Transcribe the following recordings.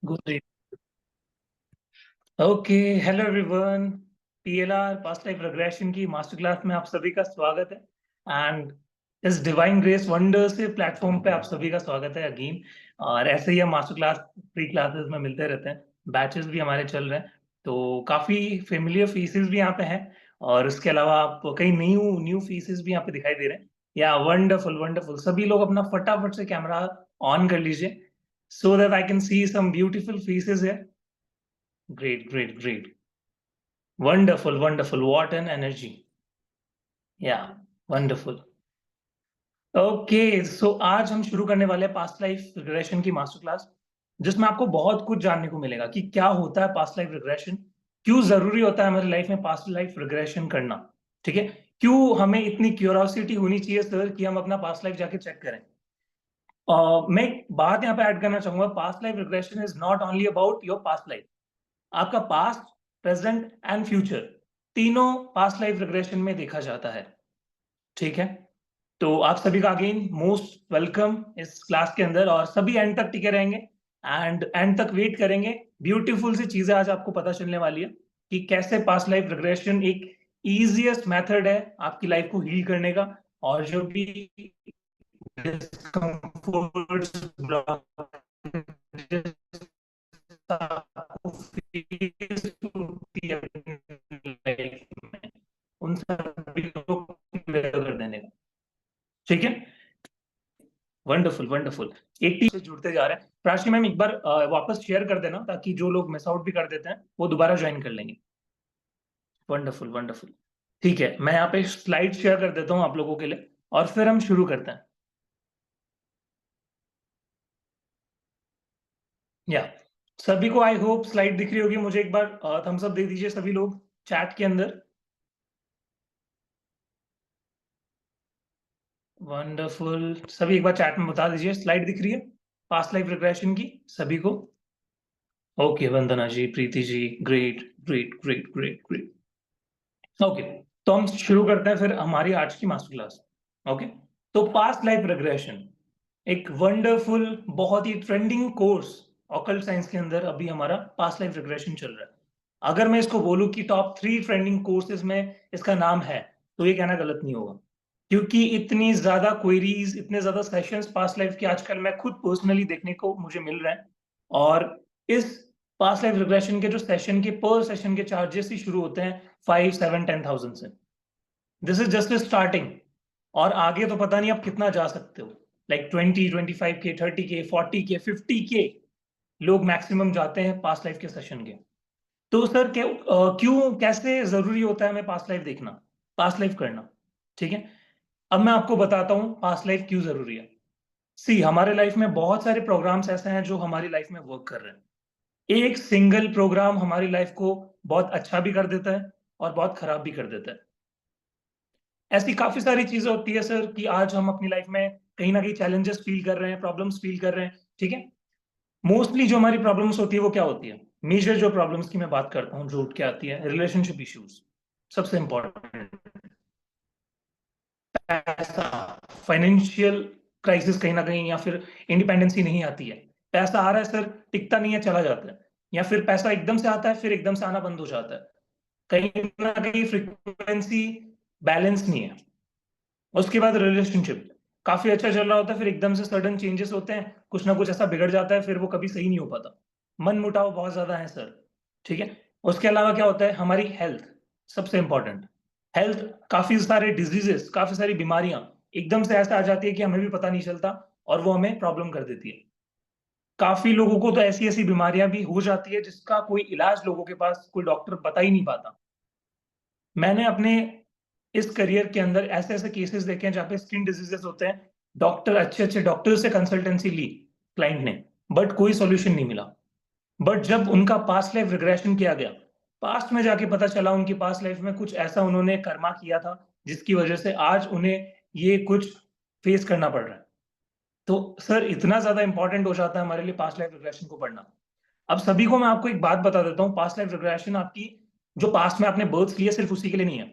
Good. Okay, hello everyone. PLR past life regression की master class में आप सभी का स्वागत है। एंड इस डिवाइन ग्रेस वंडर से प्लेटफॉर्म पे आप सभी का स्वागत है अगेन। और ऐसे ही हम मास्टर क्लास फ्री क्लासेस में मिलते रहते हैं, बैचेस भी हमारे चल रहे हैं, तो काफी फेमिलियर फेसेस भी यहाँ पे हैं। और उसके अलावा आप कई न्यू न्यू फेसेस भी यहाँ पे दिखाई दे रहे हैं। या वंडरफुल वंडरफुल, सभी लोग अपना फटाफट से कैमरा ऑन कर लीजिए so that I can see some beautiful faces है। Great, great, great. Wonderful, wonderful. What an energy. Yeah, wonderful. Okay, so आज हम शुरू करने वाले हैं पास्ट लाइफ रिग्रेशन की मास्टर क्लास, जिसमें आपको बहुत कुछ जानने को मिलेगा कि क्या होता है पास्ट लाइफ रिग्रेशन, क्यों जरूरी होता है हमारी लाइफ में पास्ट लाइफ रिग्रेशन करना। ठीक है, क्यों हमें इतनी क्यूरियोसिटी होनी चाहिए सर कि हम अपना पास्ट लाइफ जाके चेक करें। मैं एक बात यहाँ पे ऐड करना चाहूंगा, past life regression is not only about your past life. आपका पास्ट, प्रेजेंट एंड फ्यूचर तीनों पास्ट लाइफ रिग्रेशन में देखा जाता है। ठीक है, तो आप सभी का अगेन मोस्ट वेलकम इस क्लास के अंदर, और सभी एंड तक टिके रहेंगे एंड एंड तक वेट करेंगे। ब्यूटीफुल सी चीजें आज आपको पता चलने वाली है कि कैसे पास्ट लाइफ रिग्रेशन एक इजीएस्ट मेथड है आपकी लाइफ को हील करने का। और जो भी उन सभी को क्लियर कर देने का। ठीक है, वंडरफुल वंडरफुल। 80 से जुड़ते जा रहे हैं। प्राची मैम एक बार वापस शेयर कर देना, ताकि जो लोग मिस आउट भी कर देते हैं वो दोबारा ज्वाइन कर लेंगे। Wonderful wonderful. ठीक है, मैं यहाँ पे स्लाइड शेयर कर देता हूँ आप लोगों के लिए, और फिर हम शुरू करते हैं। या सभी को आई होप स्लाइड दिख रही होगी। मुझे एक बार थम्स अप दे दीजिए सभी लोग चैट के अंदर। वंडरफुल, सभी एक बार चैट में बता दीजिए स्लाइड दिख रही है पास्ट लाइफ रिग्रेशन की सभी को। Okay, Vandana ji, Preeti ji, great great great great great. Okay, तो हम शुरू करते हैं फिर हमारी आज की मास्टर क्लास। ओके, तो पास्ट लाइफ रिग्रेशन एक वंडरफुल, बहुत ही ट्रेंडिंग कोर्स ऑकल्ट साइंस के अंदर अभी हमारा पास्ट लाइफ रिग्रेशन चल रहा है। अगर मैं इसको बोलूं कि टॉप 3 ट्रेंडिंग कोर्सेज में इसका नाम है, तो ये कहना गलत नहीं होगा, क्योंकि इतनी ज्यादा क्वेरीज, इतने ज्यादा सेशंस पास्ट लाइफ के आजकल मैं खुद पर्सनली देखने को मुझे मिल रहे हैं। और इस पास्ट लाइफ रिग्रेशन के जो सेशन के पर सेशन के चार्जेस ही शुरू होते हैं 5, 7, 10,000 से। दिस इज जस्ट स्टार्टिंग, और आगे तो पता नहीं आप कितना जा सकते हो। Like 20, 25K, 30K, 40K, 50K लोग मैक्सिमम जाते हैं पास्ट लाइफ के सेशन के। तो सर क्यों, कैसे जरूरी होता है हमें पास्ट लाइफ देखना, पास्ट लाइफ करना। ठीक है, अब मैं आपको बताता हूं पास्ट लाइफ क्यों जरूरी है। सी, हमारे लाइफ में बहुत सारे प्रोग्राम्स ऐसे हैं जो हमारी लाइफ में वर्क कर रहे हैं। एक सिंगल प्रोग्राम हमारी लाइफ को बहुत अच्छा भी कर देता है और बहुत खराब भी कर देता है। ऐसी काफी सारी चीजें होती है सर कि आज हम अपनी लाइफ में कहीं ना कहीं चैलेंजेस फील कर रहे हैं, प्रॉब्लम्स फील कर रहे हैं। ठीक है, मोस्टली जो हमारी प्रॉब्लम्स होती है वो क्या होती है, मेजर जो प्रॉब्लम्स की मैं बात करता हूँ जो उठ के आती है, रिलेशनशिप इश्यूज सबसे इंपॉर्टेंट। पैसा, फाइनेंशियल क्राइसिस कहीं ना कहीं, या फिर इंडिपेंडेंसी नहीं आती है। पैसा आ रहा है सर, टिकता नहीं है, चला जाता है। या फिर पैसा एकदम से आता है फिर एकदम से आना बंद हो जाता है। कहीं ना कहीं फ्रीक्वेंसी बैलेंस नहीं है। उसके बाद रिलेशनशिप काफी अच्छा चल रहा होता है, फिर एकदम से सडन चेंजेस होते हैं, कुछ ना कुछ ऐसा बिगड़ जाता है, फिर वो कभी सही नहीं हो पाता। मन मुटाव बहुत ज्यादा है सर। ठीक है, उसके अलावा क्या होता है, हमारी हेल्थ सबसे इंपॉर्टेंट। हेल्थ, काफी सारे डिजीजेस, काफी सारी बीमारियां एकदम से ऐसा आ जाती है कि हमें भी पता नहीं चलता, और वो हमें प्रॉब्लम कर देती है। काफी लोगों को तो ऐसी ऐसी बीमारियां भी हो जाती है जिसका कोई इलाज लोगों के पास कोई डॉक्टर बता ही नहीं पाता। मैंने अपने इस करियर के अंदर ऐसे ऐसे केसेस देखे हैं जहाँ पे स्किन डिजीजेस होते हैं, डॉक्टर, अच्छे अच्छे डॉक्टर से कंसल्टेंसी ली क्लाइंट ने, बट कोई सॉल्यूशन नहीं मिला। बट जब उनका पास्ट लाइफ रिग्रेशन किया गया, पास्ट में जाके पता चला उनकी पास्ट लाइफ में कुछ ऐसा उन्होंने कर्मा किया था जिसकी वजह से आज उन्हें ये कुछ फेस करना पड़ रहा है। तो सर इतना ज्यादा इंपॉर्टेंट हो जाता है हमारे लिए पास्ट लाइफ रिग्रेशन को पढ़ना। अब सभी को मैं आपको एक बात बता देता हूँ, पास्ट लाइफ रिग्रेशन आपकी जो पास्ट में आपने बर्थ लिया सिर्फ उसी के लिए नहीं है।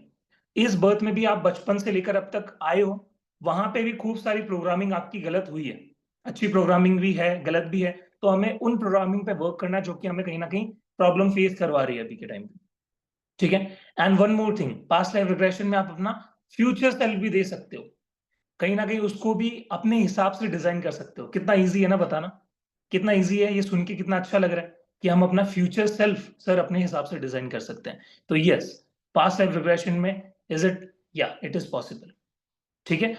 इस बर्थ में भी आप बचपन से लेकर अब तक आए हो, वहां पे भी खूब सारी प्रोग्रामिंग आपकी गलत हुई है। अच्छी प्रोग्रामिंग भी है, गलत भी है। तो हमें उन प्रोग्रामिंग पे वर्क करना है जो कि हमें कहीं ना कहीं प्रॉब्लम फेस करवा रही है अभी के टाइम पे, ठीक है। And one more thing, past life regression में आप अपना फ्यूचर सेल्फ भी दे सकते हो, कहीं ना कहीं उसको भी अपने हिसाब से डिजाइन कर सकते हो। कितना इजी है ना बताना, कितना इजी है ये सुन के, कितना अच्छा लग रहा है कि हम अपना फ्यूचर सेल्फ सर अपने हिसाब से डिजाइन कर सकते हैं। तो यस, पास्ट लाइफ रिग्रेशन में इज इट, या इट इज पॉसिबल, ठीक है।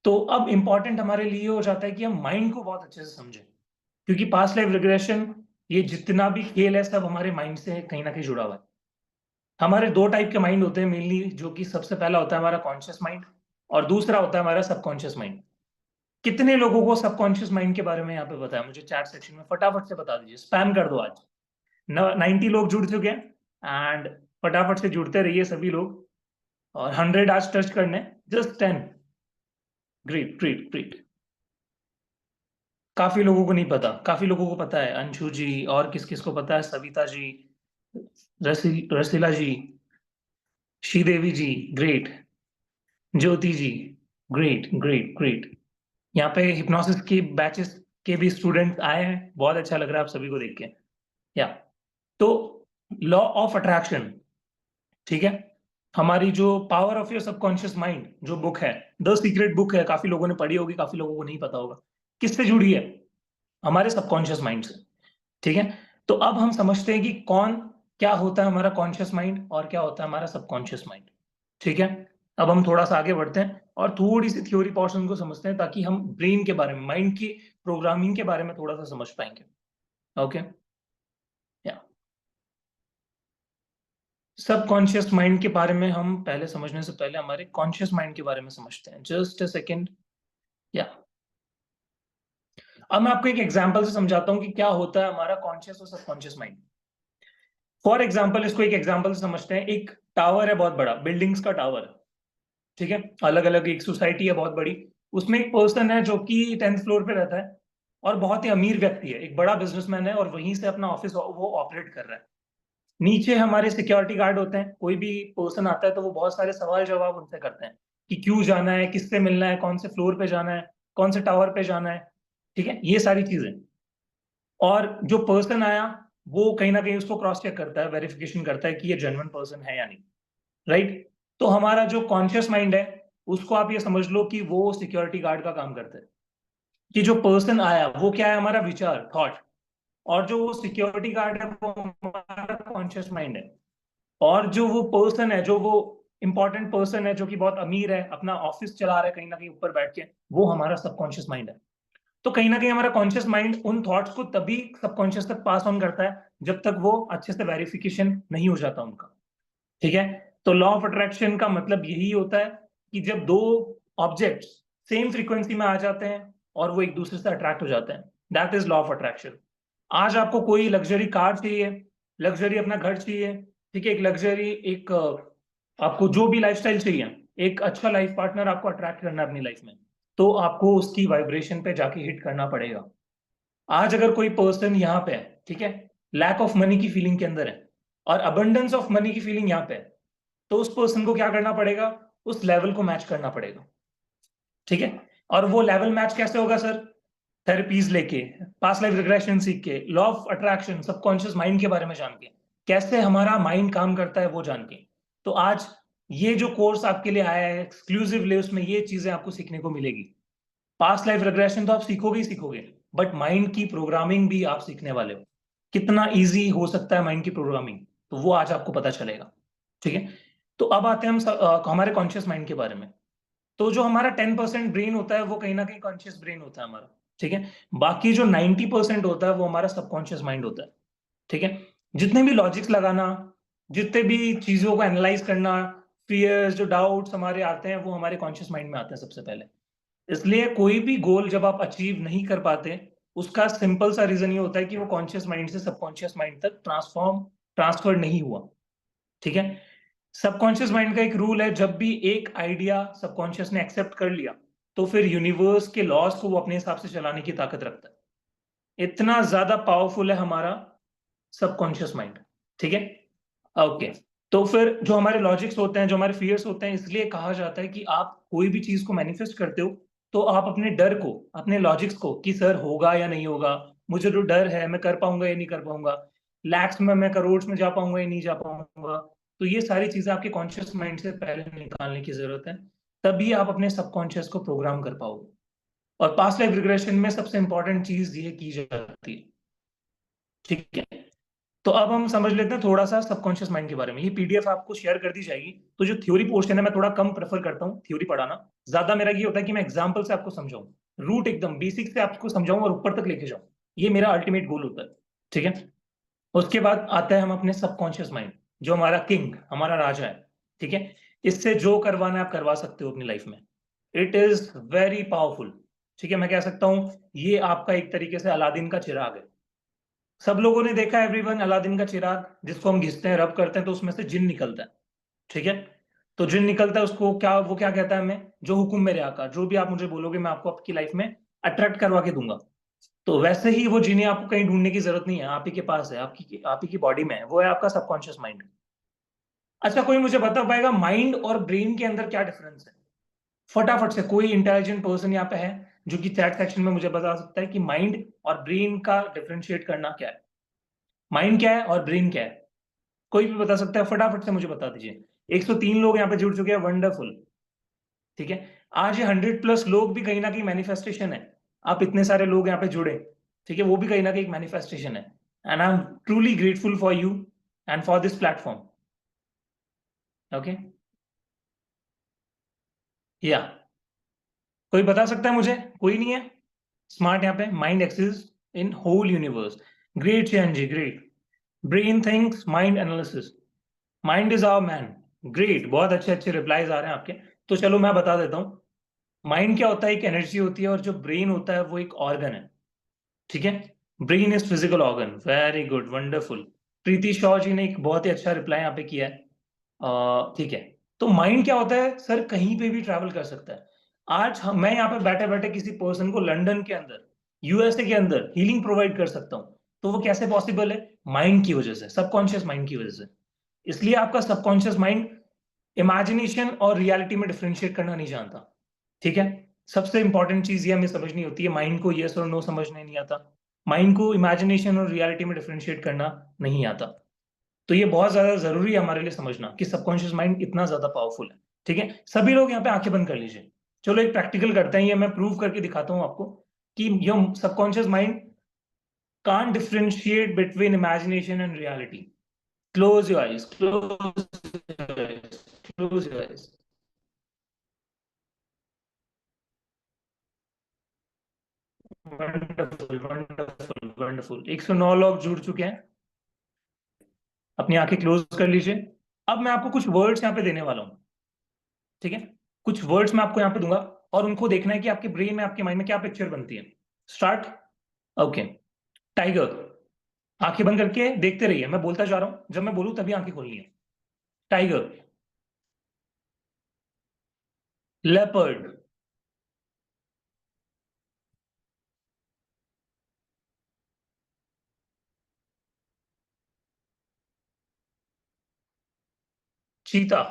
तो अब इंपॉर्टेंट हमारे लिए हो जाता है कि हम माइंड को बहुत अच्छे से समझें, क्योंकि पास्ट लाइफ रिग्रेशन, ये जितना भी खेल है सब हमारे माइंड से कहीं ना कहीं जुड़ा हुआ है। हमारे दो टाइप के माइंड होते हैं मेनली, जो कि सबसे पहला होता है हमारा कॉन्शियस माइंड और दूसरा होता है हमारा सबकॉन्शियस माइंड। कितने लोगों को सबकॉन्शियस माइंड के बारे में यहाँ पे पता है? मुझे चैट सेक्शन में फटाफट से बता दीजिए, स्पैम कर दो आज। 90 लोग जुड़ चुके हैं एंड फटाफट से जुड़ते रहिए सभी लोग, और 100 आज टच करने, जस्ट 10। Great great great. काफी लोगों को नहीं पता, काफी लोगों को पता है। अंशु जी, और किस किस को पता है? सविता जी, रसीला जी, श्रीदेवी जी, ग्रेट, ज्योति जी, ग्रेट ग्रेट ग्रेट। यहाँ पे हिप्नोसिस की बैचेस के भी स्टूडेंट आए हैं, बहुत अच्छा लग रहा है आप सभी को देख के। या तो लॉ ऑफ अट्रैक्शन, ठीक है, हमारी जो power of your subconscious mind जो बुक है, द सीक्रेट बुक है, काफी लोगों ने पढ़ी होगी, काफी लोगों को नहीं पता होगा। किससे जुड़ी है? हमारे सबकॉन्शियस माइंड से, ठीक है। तो अब हम समझते हैं कि कौन, क्या होता है हमारा कॉन्शियस माइंड और क्या होता है हमारा सबकॉन्शियस माइंड, ठीक है। अब हम थोड़ा सा आगे बढ़ते हैं और थोड़ी सी थ्योरी पोर्शन को समझते हैं, ताकि हम ब्रेन के बारे में, माइंड की प्रोग्रामिंग के बारे में थोड़ा सा समझ पाएंगे। ओके, या सबकॉन्शियस माइंड के बारे में हम पहले समझने से पहले हमारे कॉन्शियस माइंड के बारे में समझते हैं। Just a second. या अब मैं आपको एक एग्जांपल से समझाता हूँ कि क्या होता है हमारा कॉन्शियस और सबकॉन्शियस माइंड। फॉर एग्जांपल, इसको एक एग्जांपल से समझते हैं। एक टावर है, बहुत बड़ा, बिल्डिंग्स का टावर है, ठीक है, अलग अलग एक सोसाइटी है बहुत बड़ी। उसमें एक पर्सन है जो कि 10th फ्लोर पे रहता है और बहुत ही अमीर व्यक्ति है, एक बड़ा बिजनेसमैन है, और वहीं से अपना ऑफिस वो ऑपरेट कर रहा है। नीचे हमारे सिक्योरिटी गार्ड होते हैं, कोई भी पर्सन आता है तो वो बहुत सारे सवाल जवाब उनसे करते हैं कि क्यों जाना है, किससे मिलना है, कौन से फ्लोर पे जाना है, कौन से टावर पे जाना है, ठीक है, ये सारी चीजें। और जो पर्सन आया वो कहीं ना कहीं उसको क्रॉस चेक करता है, वेरिफिकेशन करता है कि ये जेन्युइन पर्सन है या नहीं, राइट। तो हमारा जो कॉन्शियस माइंड है, उसको आप ये समझ लो कि वो सिक्योरिटी गार्ड का काम करता है, कि जो पर्सन आया वो क्या है, हमारा विचार, थॉट। और जो वो सिक्योरिटी गार्ड है वो हमारा कॉन्शियस माइंड है। और जो वो पर्सन है, जो वो इंपॉर्टेंट पर्सन है जो कि बहुत अमीर है, अपना ऑफिस चला रहा है कहीं ना कहीं ऊपर बैठ के, वो हमारा सबकॉन्शियस माइंड है। तो कहीं ना कहीं हमारा कॉन्शियस माइंड उन थॉट्स को तभी सबकॉन्शियस तक पास ऑन करता है जब तक वो अच्छे से वेरिफिकेशन नहीं हो जाता उनका, ठीक है। तो लॉ ऑफ अट्रैक्शन का मतलब यही होता है कि जब दो ऑब्जेक्ट्स सेम फ्रीक्वेंसी में आ जाते हैं और वो एक दूसरे से अट्रैक्ट हो जाते हैं, that is law of attraction. आज आपको कोई लग्जरी कार चाहिए, लग्जरी अपना घर चाहिए, ठीक है, एक लग्जरी, एक आपको जो भी लाइफस्टाइल चाहिए, एक अच्छा लाइफ पार्टनर आपको अट्रैक्ट करना है अपनी लाइफ में, तो आपको उसकी वाइब्रेशन पे जाके हिट करना पड़ेगा। आज अगर कोई पर्सन यहाँ पे है, ठीक है, लैक ऑफ मनी की फीलिंग के अंदर है और अबंडेंस ऑफ मनी की फीलिंग यहाँ पे है, तो उस पर्सन को क्या करना पड़ेगा? उस लेवल को मैच करना पड़ेगा, ठीक है। और वो लेवल मैच कैसे होगा सर? थेरेपीज लेके, पास्ट लाइफ रिग्रेशन सीख के, law of attraction, subconscious mind के बारे में जान के, कैसे हमारा माइंड काम करता है वो जान के। तो आज ये जो कोर्स आपके लिए आया है एक्सक्लूसिवली, उसमें ये चीजें आपको सीखने को मिलेगी। पास्ट लाइफ रिग्रेशन तो आप सीखोगे ही सीखोगे, बट माइंड की प्रोग्रामिंग भी आप सीखने वाले हो। कितना इजी हो सकता है माइंड की प्रोग्रामिंग, तो वो आज आपको पता चलेगा, ठीक है। तो अब आते हैं हम हमारे कॉन्शियस माइंड के बारे में। तो जो हमारा 10% ब्रेन होता है वो कहीं ना कहीं कॉन्शियस ब्रेन होता है हमारा, ठीक है। बाकी जो 90% होता है वो हमारा सबकॉन्शियस माइंड होता है, ठीक है। जितने भी लॉजिक्स लगाना, जितने भी चीजों को एनालाइज करना, फियर्स, जो डाउट्स हमारे आते हैं, वो हमारे कॉन्शियस माइंड में आते हैं सबसे पहले। इसलिए कोई भी गोल जब आप अचीव नहीं कर पाते, उसका सिंपल सा रीजन ये होता है कि वो कॉन्शियस माइंड से सबकॉन्शियस माइंड तक ट्रांसफर नहीं हुआ, ठीक है। सबकॉन्शियस माइंड का एक रूल है, जब भी एक आइडिया सबकॉन्शियस ने एक्सेप्ट कर लिया, तो फिर यूनिवर्स के लॉज को वो अपने हिसाब से चलाने की ताकत रखता है। इतना ज्यादा पावरफुल है हमारा सबकॉन्शियस माइंड, ठीक है। ओके, तो फिर जो हमारे लॉजिक्स होते हैं, जो हमारे फियर्स होते हैं, इसलिए कहा जाता है कि आप कोई भी चीज को मैनिफेस्ट करते हो तो आप अपने डर को, अपने लॉजिक्स को, कि सर होगा या नहीं होगा, मुझे जो डर है मैं कर पाऊंगा या नहीं कर पाऊंगा, लैक्स में मैं करोड़ में जा पाऊंगा या नहीं जा पाऊंगा, तो ये सारी चीजें आपके कॉन्शियस माइंड से पहले निकालने की जरूरत है। तभी आप अपने सबकॉन्शियस को प्रोग्राम कर पाओगे। और पास्ट लाइफ रिग्रेशन में सबसे इंपॉर्टेंट चीज ये की जाती है, ठीक है। तो अब हम समझ लेते हैं थोड़ा सा सबकॉन्शियस माइंड के बारे में। ये पीडीएफ आपको शेयर कर दी जाएगी। तो जो थ्योरी पोर्शन है मैं थोड़ा कम प्रेफर करता हूँ थ्योरी पढ़ाना, ज्यादा मेरा ये होता है कि मैं एग्जाम्पल से आपको समझाऊं, रूट एकदम बेसिक से आपको समझाऊं और ऊपर तक लेके जाऊं। ये मेरा अल्टीमेट गोल होता है, ठीक है। उसके बाद आता है हम अपने सबकॉन्शियस माइंड, जो हमारा किंग, हमारा राजा है, ठीक है। इससे जो करवाना है आप करवा सकते हो अपनी लाइफ में। इट इज वेरी पावरफुल, ठीक है। मैं कह सकता हूं ये आपका एक तरीके से अलादीन का चिराग है। सब लोगों ने देखा एवरीवन अलादीन का चिराग, जिसको हम घिसते हैं, रब करते हैं तो उसमें से जिन निकलता है, ठीक है। तो जिन निकलता है उसको क्या, वो क्या कहता है हमें, जो हुक्म मेरे आका, जो भी आप मुझे बोलोगे मैं आपको आपकी लाइफ में अट्रैक्ट करवा के दूंगा। तो वैसे ही वो जिन्हें आपको कहीं ढूंढने की जरूरत नहीं है, आप ही के पास है, आप ही की बॉडी में है, वो है आपका सबकॉन्शियस माइंड। अच्छा, कोई मुझे बता पाएगा माइंड और ब्रेन के अंदर क्या डिफरेंस है? फटाफट से कोई इंटेलिजेंट पर्सन यहाँ पे है जो कि चैट सेक्शन में मुझे बता सकता है कि माइंड और ब्रेन का डिफरेंशिएट करना क्या है? माइंड क्या है और ब्रेन क्या है? कोई भी बता सकता है, फटाफट से मुझे बता दीजिए। 103 लोग यहाँ पे जुड़ चुके हैं, वंडरफुल, ठीक है। आज ये 100+ लोग भी कहीं ना कहीं मैनिफेस्टेशन है। आप इतने सारे लोग यहाँ पे जुड़े, ठीक है, वो भी कहीं ना कहीं एक मैनिफेस्टेशन है। And I am truly grateful for you and for this platform, okay. या कोई बता सकता है मुझे? कोई नहीं है स्मार्ट यहाँ पे? Mind exist in whole universe. Great ji, great. Brain thinks, mind analysis, mind is our man. Great, बहुत अच्छे अच्छे रिप्लाईज आ रहे हैं आपके। तो चलो मैं बता देता हूँ। माइंड क्या होता है? एक एनर्जी होती है, और जो ब्रेन होता है वो एक ऑर्गन है, ठीक है। Brain is physical organ, very good, wonderful. Preeti Shaw ji ने एक बहुत ही अच्छा रिप्लाई यहाँ पे किया है, ठीक है। तो माइंड क्या होता है सर? कहीं पे भी ट्रैवल कर सकता है। मैं यहाँ पे बैठे बैठे किसी पर्सन को लंदन के अंदर, यूएसए के अंदर हीलिंग प्रोवाइड कर सकता हूँ। तो वो कैसे पॉसिबल है? माइंड की वजह से, सबकॉन्शियस माइंड की वजह से। इसलिए आपका सबकॉन्शियस माइंड इमेजिनेशन और रियलिटी में डिफरेंशिएट करना नहीं जानता, ठीक है। सबसे इंपॉर्टेंट चीज ये हमें समझनी होती है, माइंड को यस और नो समझने नहीं आता, माइंड को इमेजिनेशन और रियलिटी में डिफरेंशिएट करना नहीं आता। तो ये बहुत ज्यादा जरूरी है हमारे लिए समझना कि सबकॉन्शियस माइंड इतना ज्यादा पावरफुल है, ठीक है। सभी लोग यहाँ पे आंखें बंद कर लीजिए। चलो एक प्रैक्टिकल करते हैं, ये मैं प्रूव करके दिखाता हूँ आपको कि ये subconscious mind can't differentiate between imagination and reality. Close your eyes, close your eyes, close your eyes. Wonderful, wonderful, wonderful. 109 लोग जुड़ चुके हैं। अपनी आंखें क्लोज कर लीजिए। अब मैं आपको कुछ वर्ड्स यहाँ पे देने वाला हूँ, ठीक है। कुछ वर्ड्स मैं आपको यहाँ पे दूंगा, और उनको देखना है कि आपके ब्रेन में, आपके माइंड में क्या पिक्चर बनती है। स्टार्ट। ओके। टाइगर। आंखें बंद करके देखते रहिए, मैं बोलता जा रहा हूं, जब मैं बोलूं तभी आंखें खोलनी है। टाइगर। लेपर्ड। चीता।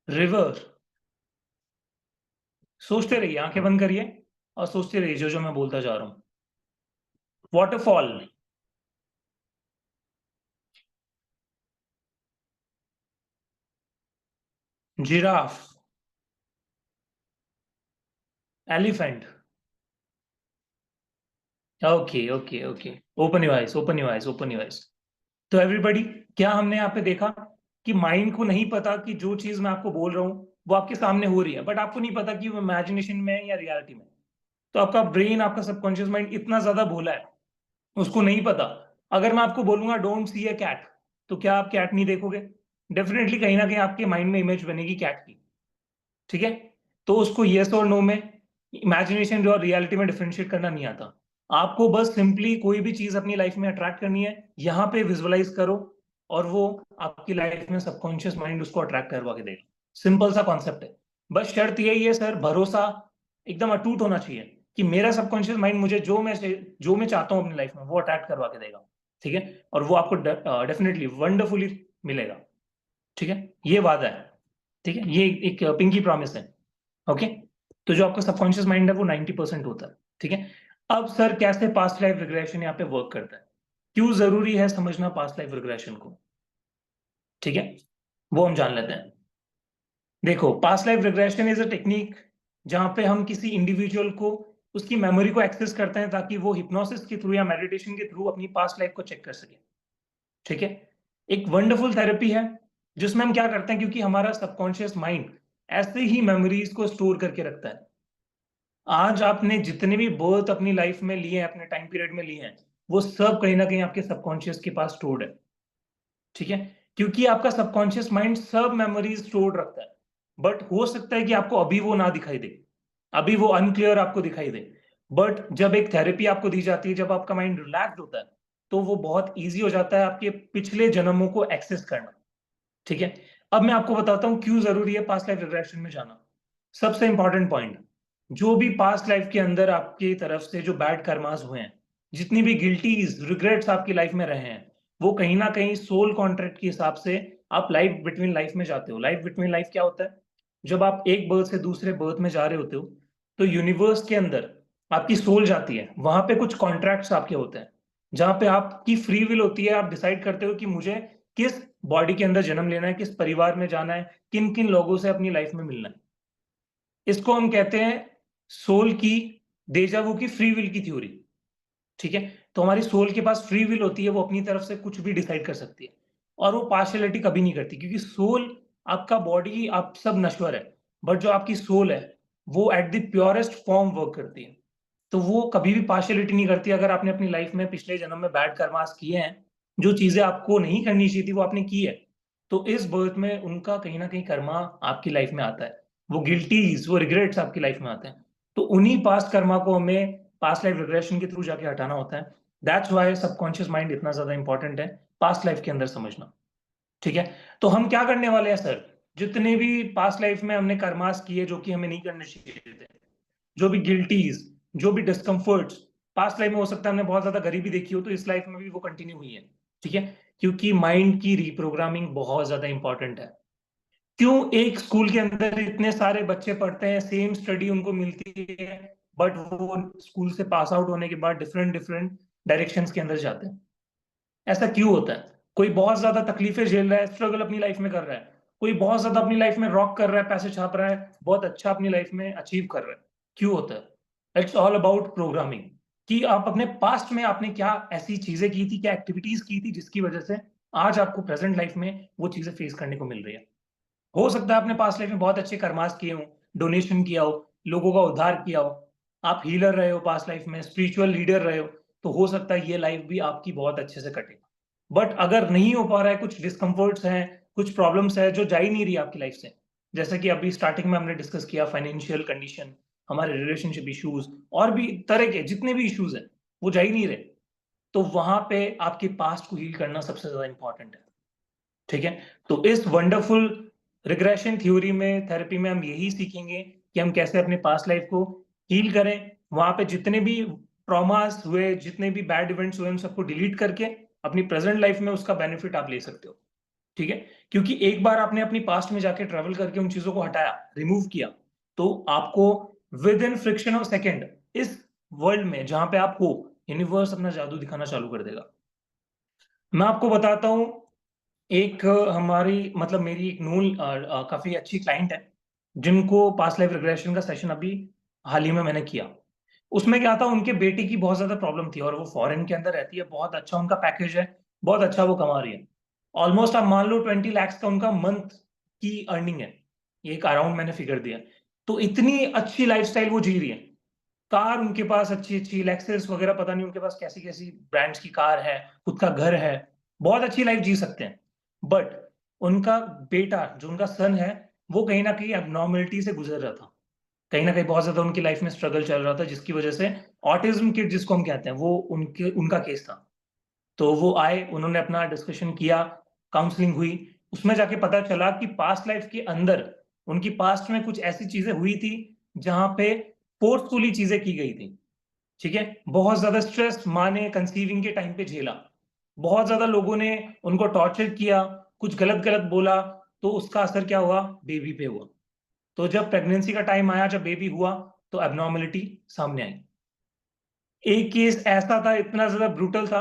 रिवर। सोचते रहिए, आंखें बंद करिए और सोचते रहिए जो जो मैं बोलता जा रहा हूं। Waterfall. Giraffe. Elephant. Okay, okay, okay. Open your eyes, open your eyes, open your eyes. तो एवरीबॉडी, क्या हमने यहाँ पे देखा कि माइंड को नहीं पता कि जो चीज मैं आपको बोल रहा हूँ वो आपके सामने हो रही है, बट आपको नहीं पता कि वो इमेजिनेशन में है या रियलिटी में। तो आपका ब्रेन, आपका सबकॉन्शियस माइंड इतना ज्यादा भोला है, उसको नहीं पता। अगर मैं आपको बोलूंगा डोंट सी ए कैट, तो क्या आप कैट नहीं देखोगे? डेफिनेटली कहीं ना कहीं आपके माइंड में इमेज बनेगी कैट की, ठीक है। तो उसको यस और नो में, इमेजिनेशन और रियलिटी में डिफरेंशिएट करना नहीं आता। आपको बस सिंपली कोई भी चीज अपनी लाइफ में अट्रैक्ट करनी है, यहाँ पे विजुअलाइज करो, और वो आपकी लाइफ में सबकॉन्शियस माइंड उसको अट्रैक्ट करवा के देगा। सिंपल सा कॉन्सेप्ट है। बस शर्त यही है सर, भरोसा एकदम अटूट होना चाहिए कि मेरा सबकॉन्शियस माइंड मुझे जो मैं चाहता हूँ अपनी लाइफ में वो अट्रैक्ट करवा के देगा, ठीक है। और वो आपको डेफिनेटली वंडरफुली मिलेगा, ठीक है। ये वादा है। ठीक है, ये एक पिंकी प्रॉमिस है। ओके, तो जो आपका सबकॉन्शियस माइंड है वो 90% होता है। ठीक है, अब सर कैसे पास्ट लाइफ रिग्रेशन यहाँ पे वर्क करता है, क्यों जरूरी है समझना पास्ट लाइफ रिग्रेशन को? ठीक है, वो हम जान लेते हैं। देखो, past life regression is a technique जहां पे हम किसी इंडिविजुअल को उसकी मेमोरी को एक्सेस करते हैं ताकि वो हिप्नोसिस के थ्रू या मेडिटेशन के थ्रू अपनी पास्ट लाइफ को चेक कर सके। ठीक है, एक वंडरफुल थेरेपी है जिसमें हम क्या करते हैं, क्योंकि हमारा सबकॉन्शियस माइंड ऐसे ही मेमोरीज को स्टोर करके रखता है। आज आपने जितने भी बर्थ अपनी लाइफ में लिए हैं, अपने टाइम पीरियड में लिए हैं, वो सब कहीं ना कहीं आपके सबकॉन्शियस के पास स्टोर्ड है। ठीक है, क्योंकि आपका सबकॉन्शियस माइंड सब मेमोरीज स्टोर रखता है, बट हो सकता है कि आपको अभी वो ना दिखाई दे, अभी वो अनक्लियर आपको दिखाई दे। बट जब एक थेरेपी आपको दी जाती है, जब आपका माइंड रिलैक्स होता है, तो वो बहुत ईजी हो जाता है आपके पिछले जन्मों को एक्सेस करना। ठीक है, अब मैं आपको बताता हूं क्यों जरूरी है पास्ट लाइफ रिग्रेशन में जाना। सबसे इंपॉर्टेंट पॉइंट, जो भी पास्ट लाइफ के अंदर आपकी तरफ से जो बैड कर्मास हुए हैं, जितनी भी गिल्टीज रिग्रेट्स आपकी लाइफ में रहे हैं, वो कहीं ना कहीं सोल कॉन्ट्रैक्ट के हिसाब से आप लाइफ बिटवीन लाइफ में जाते हो। लाइफ बिटवीन लाइफ क्या होता है? जब आप एक बर्थ से दूसरे बर्थ में जा रहे होते हो, तो यूनिवर्स के अंदर आपकी सोल जाती है, वहां पे कुछ कॉन्ट्रैक्ट्स आपके होते हैं, जहां पे आपकी फ्री विल होती है। आप डिसाइड करते हो कि मुझे किस बॉडी के अंदर जन्म लेना है, किस परिवार में जाना है, किन किन लोगों से अपनी लाइफ में मिलना है। इसको हम कहते हैं सोल की डेजावू की फ्री विल की थ्योरी। ठीक है, तो हमारी सोल के पास फ्री विल होती है, वो अपनी तरफ से कुछ भी डिसाइड कर सकती है, और वो पार्शियलिटी कभी नहीं करती, क्योंकि सोल, आपका बॉडी आप सब नश्वर है, बट जो आपकी सोल है वो at the purest form work करती है। तो वो कभी भी पार्शियलिटी नहीं करती। अगर आपने अपनी लाइफ में पिछले जन्म में बैड कर्मास किए हैं, जो चीजें आपको नहीं करनी चाहिए थी वो आपने की है, तो इस बर्थ में उनका कहीं ना कहीं कर्मा आपकी लाइफ में आता है, वो गिल्टीज, वो रिग्रेट्स आपकी लाइफ में आते हैं। तो उन्हीं पास्ट कर्मा को हमें पास्ट लाइफ रिग्रेशन के थ्रू जाके हटाना होता है। दैट्स वाई सबकॉन्शियस माइंड इतना ज्यादा इंपॉर्टेंट है पास्ट लाइफ के अंदर समझना। ठीक है, तो हम क्या करने वाले हैं सर, जितने भी पास्ट लाइफ में हमने कर्मास किए जो कि हमें नहीं करने चाहिए थे, जो भी गिल्टीज, जो भी डिस्कम्फर्ट्स पास्ट लाइफ में हो सकता है हमने बहुत ज्यादा गरीबी देखी हो, तो इस लाइफ में भी वो कंटिन्यू हुई है। ठीक है, क्योंकि माइंड की रिप्रोग्रामिंग बहुत ज्यादा इंपॉर्टेंट है। क्यों एक स्कूल के अंदर इतने सारे बच्चे पढ़ते हैं, सेम स्टडी उनको मिलती है, बट वो स्कूल से पास आउट होने के बाद डिफरेंट डिफरेंट डायरेक्शंस के अंदर जाते हैं? ऐसा क्यों होता है? कोई बहुत ज्यादा तकलीफें झेल रहा है, स्ट्रगल अपनी लाइफ में कर रहा है, कोई बहुत ज्यादा अपनी लाइफ में रॉक कर रहा है, पैसे छाप रहा है, बहुत अच्छा अपनी लाइफ में अचीव कर रहा है। क्यों होता है? इट्स ऑल अबाउट प्रोग्रामिंग, कि आप अपने पास्ट में आपने क्या ऐसी चीजें की थी, क्या एक्टिविटीज की थी जिसकी वजह से आज आपको प्रेजेंट लाइफ में वो चीजें फेस करने को मिल रही है। हो सकता है आपने पास्ट लाइफ में बहुत अच्छे कर्मास किए हो, डोनेशन किया हो, लोगों का उद्धार किया हो, आप हीलर रहे हो पास्ट लाइफ में, स्पिरिचुअल लीडर रहे हो, तो हो सकता है ये लाइफ भी आपकी बहुत अच्छे से कटे। बट अगर नहीं हो पा रहा है, कुछ डिस्कम्फर्ट्स हैं, कुछ प्रॉब्लम्स है जो जा ही नहीं रही आपकी लाइफ से, जैसे कि अभी स्टार्टिंग में हमने डिस्कस किया, फाइनेंशियल कंडीशन, हमारे रिलेशनशिप इश्यूज, और भी तरह के जितने भी इश्यूज हैं वो जा ही नहीं रहे, तो वहां पे आपके पास्ट को हील करना सबसे ज्यादा इंपॉर्टेंट है। ठीक है, तो इस वंडरफुल रिग्रेशन थ्योरी में, थेरेपी में हम यही सीखेंगे कि हम कैसे अपने पास्ट लाइफ को हील करें। वहां पे जितने भी ट्रॉमास हुए, जितने भी बैड इवेंट्स हुए, उन सबको डिलीट करके अपनी प्रेजेंट लाइफ में उसका बेनिफिट आप ले सकते हो। ठीक है, क्योंकि एक बार आपने अपनी पास्ट में जाके ट्रेवल करके उन चीजों को हटाया, रिमूव किया, तो आपको with in friction of second इस वर्ल्ड में जहां पे आप हो, यूनिवर्स अपना जादू दिखाना चालू कर देगा। मैं आपको बताता हूँ, एक हमारी मतलब मेरी एक नूल काफी अच्छी क्लाइंट है, जिनको पास्ट लाइफ रिग्रेशन का सेशन अभी हाल ही में मैंने किया। उसमें क्या था, उनके बेटे की बहुत ज्यादा प्रॉब्लम थी, और वो फॉरेन के अंदर रहती है, बहुत अच्छा उनका पैकेज है, बहुत अच्छा वो कमा रही है। ऑलमोस्ट आप मान लो 20 लाख का उनका मंथ की अर्निंग है, ये एक अराउंड मैंने फिगर दिया। तो इतनी अच्छी लाइफस्टाइल वो जी रही है, कार उनके पास अच्छी अच्छी लेक्सस वगैरह, पता नहीं उनके पास कैसी कैसी ब्रांड्स की कार है, खुद का घर है, बहुत अच्छी लाइफ जी सकते हैं। बट उनका बेटा, जो उनका सन है, वो कहीं ना कहीं एबनॉर्मलिटी से गुजर रहा था, कहीं ना कहीं बहुत ज्यादा उनकी लाइफ में स्ट्रगल चल रहा था, जिसकी वजह से ऑटिज्म किड जिसको हम कहते हैं, वो उनका केस था। तो वो आए, उन्होंने अपना डिस्कशन किया, काउंसलिंग हुई, उसमें जाके पता चला कि पास्ट लाइफ के अंदर उनकी पास्ट में कुछ ऐसी चीजें हुई थी जहां पे फोर्सफुली चीजें की गई थी। ठीक है, बहुत ज्यादा स्ट्रेस माँ ने कंसीविंग के टाइम पे झेला, बहुत ज्यादा लोगों ने उनको टॉर्चर किया, कुछ गलत गलत बोला, तो उसका असर क्या हुआ, बेबी पे हुआ। तो जब प्रेगनेंसी का टाइम आया, जब बेबी हुआ, तो एब्नॉर्मलिटी सामने आई। एक केस ऐसा था, इतना ज्यादा ब्रूटल था।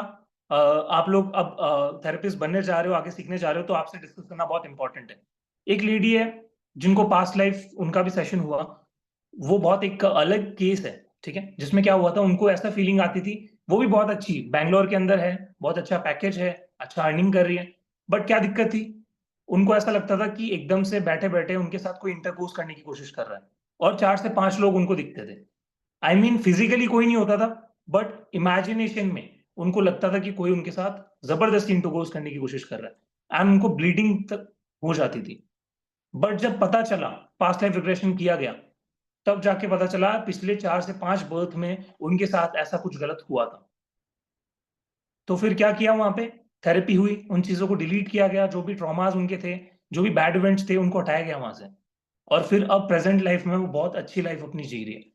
आप लोग अब थेरेपिस्ट बनने जा रहे हो, आगे सीखने जा रहे हो, तो आपसे डिस्कस करना बहुत इंपॉर्टेंट है। एक लेडी है जिनको पास्ट लाइफ उनका भी सेशन हुआ, वो बहुत एक अलग केस है, ठीक है। जिसमें क्या हुआ था, उनको ऐसा फीलिंग आती थी, वो भी बहुत अच्छी बैंगलोर के अंदर है, बहुत अच्छा पैकेज है, अच्छा अर्निंग कर रही है, बट क्या दिक्कत थी, उनको ऐसा लगता था कि एकदम से बैठे बैठे उनके साथ कोई इंटरकोर्स करने की कोशिश कर रहा है, और 4 से 5 लोग उनको दिखते थे। आई मीन फिजिकली कोई नहीं होता था, बट इमेजिनेशन में उनको लगता था कि कोई उनके साथ जबरदस्ती इंटरकोर्स करने की कोशिश कर रहा है, एंड उनको ब्लीडिंग तक हो जाती थी। बट जब पता चला, पास्ट लाइफ रिग्रेशन किया गया, तब जाके पता चला पिछले 4 से 5 बर्थ में उनके साथ ऐसा कुछ गलत हुआ था। तो फिर क्या किया वहां पे, थेरेपी हुई, उन चीजों को डिलीट किया गया, जो भी ट्रॉमास उनके थे, जो भी बैड इवेंट्स थे, उनको हटाया गया वहां से। और फिर अब प्रेजेंट लाइफ में वो बहुत अच्छी लाइफ अपनी जी रही है।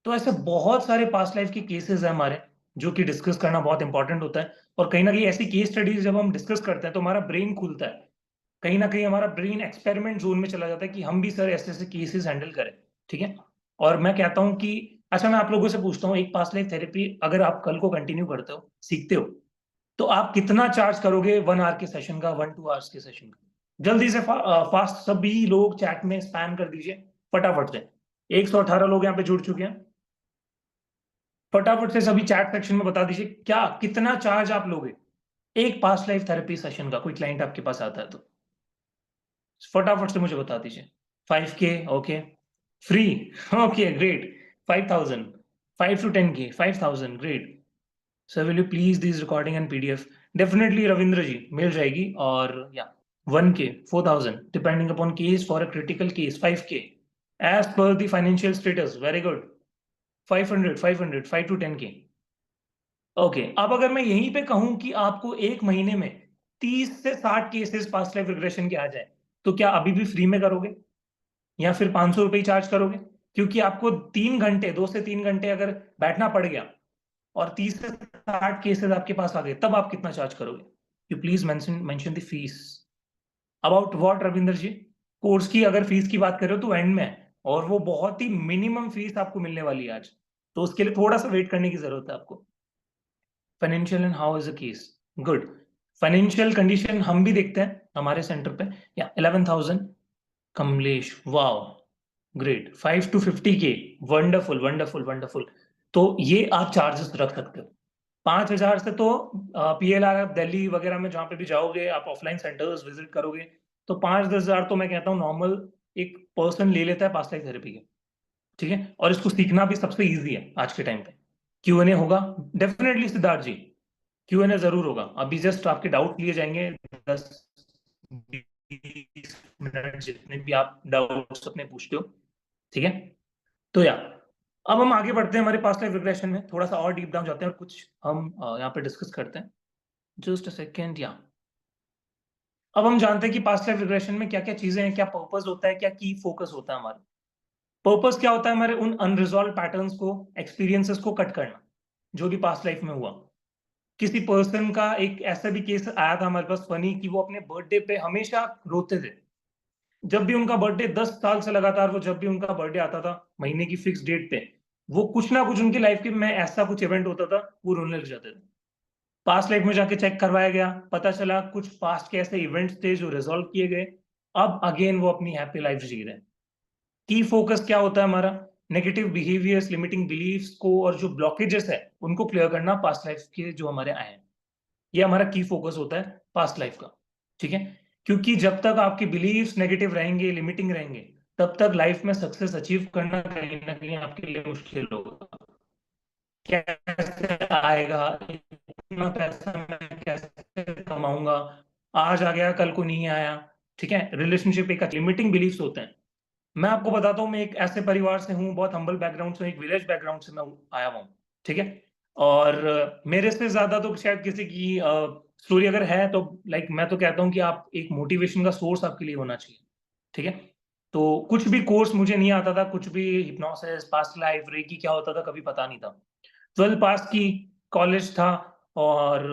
तो ऐसे बहुत सारे पास्ट लाइफ के केसेस हैं हमारे, जो कि डिस्कस करना बहुत इंपॉर्टेंट होता है। और कहीं ना कहीं ऐसी केस स्टडीज जब हम डिस्कस करते हैं तो हमारा ब्रेन खुलता है, कहीं ना कहीं हमारा ब्रेन एक्सपेरिमेंट जोन में चला जाता है कि हम भी सर ऐसे ऐसे केसेस हैंडल करें, ठीक है। और मैं कहता हूँ कि अच्छा, मैं आप लोगों से पूछता हूँ, एक पास्ट लाइफ थेरेपी अगर आप कल को कंटिन्यू करते हो, सीखते हो, तो आप कितना चार्ज करोगे 1 आवर के सेशन का, 1-2 आवर्स के सेशन का? जल्दी से फास्ट सभी लोग चैट में स्पैम कर दीजिए फटाफट से। 118 लोग यहाँ पे जुड़ चुके हैं। फटाफट से सभी चैट सेक्शन में बता दीजिए क्या कितना चार्ज आप लोगे एक पास्ट लाइफ थेरेपी सेशन का। कोई क्लाइंट आपके पास आता है तो फटाफट से मुझे बता दीजिए। 5K, okay. Free, okay great. 5,000, 5 to 10K, 5,000, great. Sir will you please this recording and PDF? Definitely Ravindra ji, मिल जाएगी। और या 1K, 4,000 depending upon case, for a critical case 5K as per the financial status, very good. 500, 500, 5 to 10K, okay. अब अगर मैं यहीं पे कहूं कि आपको एक महीने में 30 से 60 केसेस पास्ट लाइफ रिग्रेशन के आ जाए, तो क्या अभी भी फ्री में करोगे, या फिर 500 रुपये चार्ज करोगे? क्योंकि आपको 3 घंटे, 2 से 3 घंटे अगर बैठना पड़ गया और 30 से 60 केसेस आपके पास आ गए, तब आप कितना चार्ज करोगे? You please mention mention the fees. About what Ravinder ji? Course की अगर फीस की बात करें तो एंड में है, और वो बहुत ही मिनिमम फीस आपको मिलने वाली है आज, तो उसके लिए थोड़ा सा वेट करने की जरूरत है आपको। Financial and how is the case? Good. Financial condition हम भी देखते हैं हमारे सेंटर पे। या 11,000, Kamlesh, wow, great. 5 to 50K, wonderful wonderful wonderful. तो ये आप चार्जेस रख सकते हो। 5,000 से तो PLR आप दिल्ली वगैरह में जहाँ पे भी जाओगे, आप ऑफलाइन सेंटर्स विजिट करोगे, तो 5-10 हजार तो मैं कहता हूँ नॉर्मल एक पर्सन ले लेता है पास्ट लाइफ थेरेपी के, ठीक है। और इसको सीखना भी सबसे इजी है आज के टाइम पे। Q&A होगा डेफिनेटली सिद्धार्थ जी, Q&A जरूर होगा। अभी जस्ट आपके डाउट लिए जाएंगे, 10-20 मिनट जितने भी आप डाउट्स अपने पूछते हो, ठीक है। तो या अब हम आगे बढ़ते हैं हमारे पास्ट लाइफ रिग्रेशन में, थोड़ा सा और डीप डाउन जाते हैं और कुछ हम यहाँ पे डिस्कस करते हैं। जस्ट अ सेकेंड, या अब हम जानते हैं कि पास्ट लाइफ रिग्रेशन में क्या क्या चीजें हैं, क्या पर्पस होता है, क्या की फोकस होता है हमारा। पर्पस क्या होता है, हमारे उन अनरिजॉल्व पैटर्न्स को, एक्सपीरियंसेस को कट करना, जो भी पास्ट लाइफ में हुआ। किसी पर्सन का एक ऐसा भी केस आया था हमारे पास फनी, कि वो अपने बर्थडे पे हमेशा रोते थे। जब भी उनका बर्थडे, 10 साल से लगातार वो जब भी उनका बर्थडे आता था महीने की फिक्स डेट पे, वो कुछ ना कुछ उनकी लाइफ में ऐसा कुछ इवेंट होता था, वो रोने लग जाते थे। पास्ट लाइफ में जाके चेक करवाया गया, पता चला कुछ पास्ट के ऐसे इवेंट्स थे जो रिजॉल्व किए गए। अब अगेन वो अपनी हैप्पी लाइफ जी रहे हैं। की फोकस क्या होता है हमारा, नेगेटिव बिहेवियर्स, लिमिटिंग बिलीफ्स को, और जो ब्लॉकेजेस है उनको क्लियर करना पास्ट लाइफ के जो हमारे आए हैं। ये हमारा की फोकस होता है पास्ट लाइफ का, ठीक है। क्योंकि जब तक आपके बिलीव्स नेगेटिव रहेंगे, लिमिटिंग रहेंगे, तब तक लाइफ में सक्सेस अचीव करना कहीं ना कहीं आपके लिए मुश्किल होगा। कैसे आएगा इतना पैसा, मैं कैसे कमाऊंगा, आज आ गया कल को नहीं आया, ठीक है। रिलेशनशिप एक लिमिटिंग बिलीफ्स होते हैं। मैं आपको बताता हूँ, मैं एक ऐसे परिवार से हूँ, बहुत हम्बल बैकग्राउंड से, एक विलेज बैकग्राउंड से मैं आया हुआ हूँ, ठीक है। और मेरे से ज्यादा तो शायद किसी की स्टोरी अगर है तो, लाइक मैं तो कहता हूँ कि आप एक मोटिवेशन का सोर्स आपके लिए होना चाहिए, ठीक है। तो कुछ भी कोर्स मुझे नहीं आता था, कुछ भी हिप्नोसिस, पास्ट लाइफ, रेकी क्या होता था कभी पता नहीं था। 12 पास की, कॉलेज था, और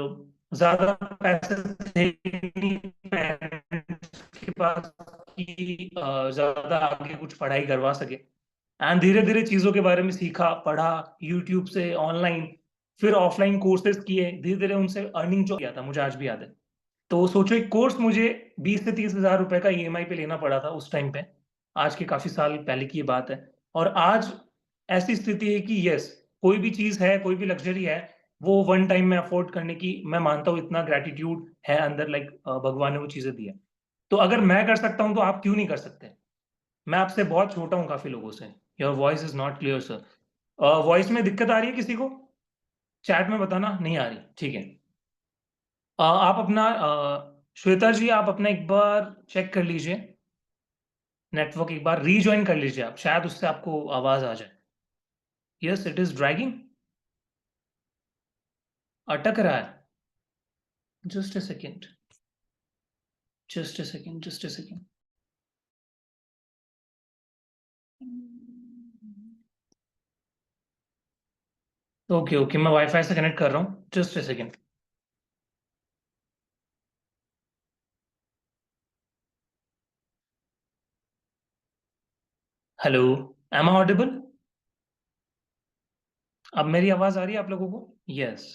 ज्यादा पैसे थे नहीं parents के पास कि ज्यादा आगे कुछ पढ़ाई करवा सके। एंड धीरे धीरे चीजों के बारे में सीखा, पढ़ा, यूट्यूब से, ऑनलाइन, फिर ऑफलाइन कोर्सेज किए, धीरे धीरे उनसे अर्निंग जो किया था मुझे आज भी याद है। तो सोचो एक कोर्स मुझे 20 से 30 हजार रुपए का ईएमआई पे लेना पड़ा था उस टाइम पे। आज के काफी साल पहले की ये बात है। और आज ऐसी स्थिति है कि यस, कोई भी चीज है, कोई भी लग्जरी है, वो वन टाइम में अफोर्ड करने की मैं मानता हूँ इतना ग्रेटिट्यूड है अंदर, लाइक भगवान ने वो चीजें दी है। तो अगर मैं कर सकता हूँ तो आप क्यों नहीं कर सकते? मैं आपसे बहुत छोटा हूँ काफी लोगों से। Your voice is not clear sir. Voice में दिक्कत आ रही है किसी को? चैट में बताना नहीं आ रही, ठीक है। आप अपना श्वेता जी, आप अपना एक बार चेक कर लीजिए नेटवर्क, एक बार रीज्वाइन कर लीजिए आप, शायद उससे आपको आवाज आ जाए। यस, इट इज ड्रैगिंग, अटक रहा है। जस्ट अ सेकेंड, जस्ट अ सेकेंड, जस्ट अ सेकेंड। ओके ओके, मैं वाईफाई से कनेक्ट कर रहा हूँ, जस्ट अ सेकेंड। Hello, am I audible? अब मेरी आवाज आ रही है आप लोगों को? Yes.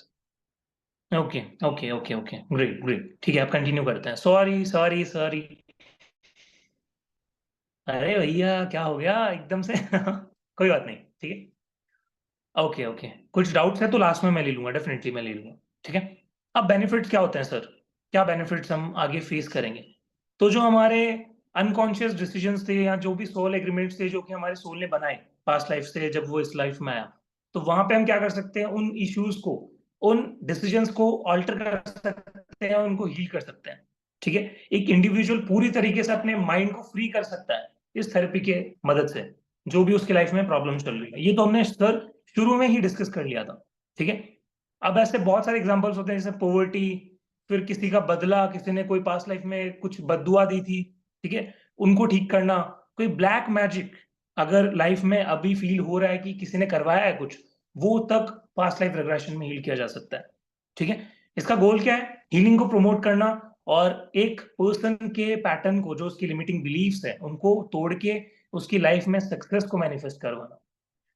Okay okay okay okay, great great, ठीक है, आप कंटिन्यू करते हैं। Sorry sorry sorry. अरे भैया क्या हो गया एकदम से? कोई बात नहीं, ठीक है। ओके ओके, कुछ डाउट्स है तो लास्ट में मैं ले लूंगा, डेफिनेटली मैं ले लूंगा, ठीक है। अब बेनिफिट्स क्या होते हैं सर? क्या बेनिफिट्स हम आगे फेस करेंगे? तो जो हमारे अनकॉन्शियस डिसीजंस थे, या जो भी सोल एग्रीमेंट्स थे जो कि हमारे सोल ने बनाए पास्ट लाइफ से जब वो इस लाइफ में आया, तो वहां पे हम क्या कर सकते हैं? उन इश्यूज को, उन डिसीजंस को ऑल्टर कर सकते हैं, उनको हील कर सकते हैं, ठीक है। एक इंडिविजुअल पूरी तरीके से अपने माइंड को फ्री कर सकता है इस थेरेपी के मदद से, जो भी उसके लाइफ में प्रॉब्लम चल रही है। ये तो हमने सर शुरू में ही डिस्कस कर लिया था, ठीक है। अब ऐसे बहुत सारे एग्जांपल्स होते हैं, जैसे पोवर्टी, फिर किसी का बदला, किसी ने कोई पास्ट लाइफ में कुछ बददुआ दी थी, ठीक है, उनको ठीक करना। कोई ब्लैक मैजिक अगर लाइफ में अभी फील हो रहा है कि किसी ने करवाया है कुछ, वो तक पास्ट लाइफ रिग्रेशन में हील किया जा सकता है, ठीक है। इसका गोल क्या है? हीलिंग को प्रमोट करना, और एक पर्सन के पैटर्न को, जो उसकी लिमिटिंग बिलीफ्स है, उनको तोड़ के उसकी लाइफ में सक्सेस को मैनिफेस्ट करवाना।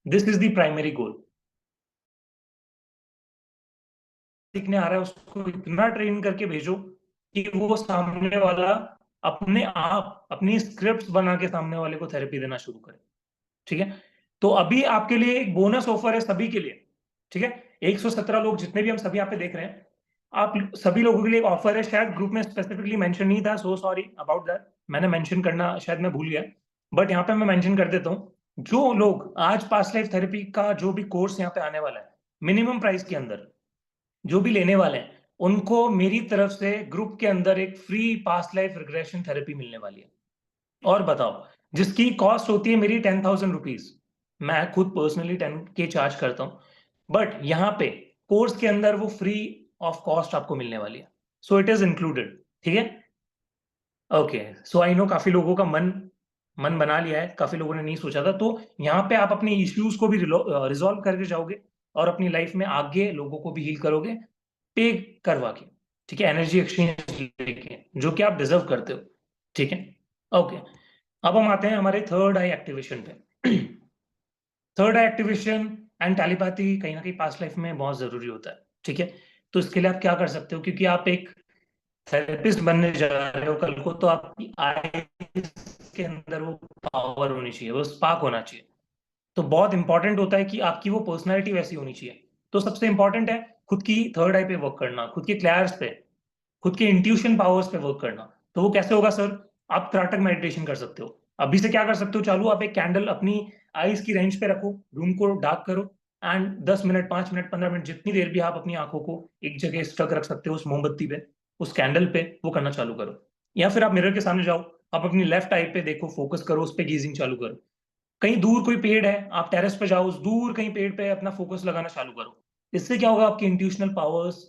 This is the primary goal. सीखने आ रहा है उसको इतना ट्रेन करके भेजो कि वो सामने वाला अपने आप अपनी स्क्रिप्ट्स बना के सामने वाले को थेरेपी देना शुरू करे, ठीक है। तो अभी आपके लिए एक बोनस ऑफर है सभी के लिए, ठीक है। 117 लोग जितने भी हम सभी यहाँ पे देख रहे हैं, आप सभी लोगों के लिए एक ऑफर है। शायद ग्रुप में स्पेसिफिकली मेंशन नहीं था, सो सॉरी अबाउट दैट, मैंने मेंशन करना शायद मैं भूल गया, बट यहाँ पे मैं मेंशन कर देता हूँ। जो लोग आज पास्ट लाइफ थेरेपी का जो भी कोर्स यहाँ पे आने वाला है, मिनिमम प्राइस के अंदर जो भी लेने वाले हैं, उनको मेरी तरफ से ग्रुप के अंदर एक free past life regression therapy मिलने वाली है। और बताओ, जिसकी कॉस्ट होती है मेरी 10,000 रुपीज, मैं खुद पर्सनली 10K चार्ज करता हूँ, बट यहाँ पे कोर्स के अंदर वो फ्री ऑफ कॉस्ट आपको मिलने वाली है। सो इट इज इंक्लूडेड, ठीक है। ओके, सो आई नो काफी लोगों का मन मन बना लिया है, काफी लोगों ने नहीं सोचा था, तो यहाँ पे आप अपने इश्यूज को भी रिजॉल्व करके जाओगे, और अपनी लाइफ में आगे लोगों को भी हील करोगे, पे करवा के, ठीक है, एनर्जी एक्सचेंज लेके, जो कि आप डिजर्व करते हो, ठीक है। ओके, अब हम आते हैं हमारे थर्ड आई एक्टिवेशन पे। Third I activation and telepathy कहीं ना कहीं पास्ट लाइफ में बहुत जरूरी होता है, ठीक है। तो इसके लिए आप क्या कर सकते हो, क्योंकि आप एक थेरेपिस्ट बनने जा रहे हो कल को, तो आपकी आईज के अंदर वो पावर होनी चाहिए, वो स्पार्क होना चाहिए। तो बहुत इंपॉर्टेंट होता है कि आपकी वो पर्सनैलिटी वैसी होनी चाहिए। तो सबसे इंपॉर्टेंट है खुद की थर्ड आई पे वर्क करना, खुद के क्लैर्स पे, खुद के इंट्यूशन पावर्स पे वर्क करना। तो वो कैसे होगा सर? आप त्राटक मेडिटेशन कर सकते हो। अभी से क्या कर सकते हो? चालू आप एक कैंडल अपनी आईज की रेंज पे रखो, रूम को डार्क करो, एंड 10 मिनट, 5 मिनट, 15 मिनट, जितनी देर भी आप अपनी आंखों को एक जगह स्टक रख सकते हो, उस मोमबत्ती पे, उस कैंडल पे, वो करना चालू करो। या फिर आप मिरर के सामने जाओ, आप अपनी लेफ्ट आई पे देखो, फोकस करो, उस पे गीजिंग चालू करो। कहीं दूर कोई पेड़ है, आप टेरेस पे जाओ, उस दूर कहीं पेड़ पे अपना फोकस लगाना चालू करो। इससे क्या होगा? आपकी intuitional powers,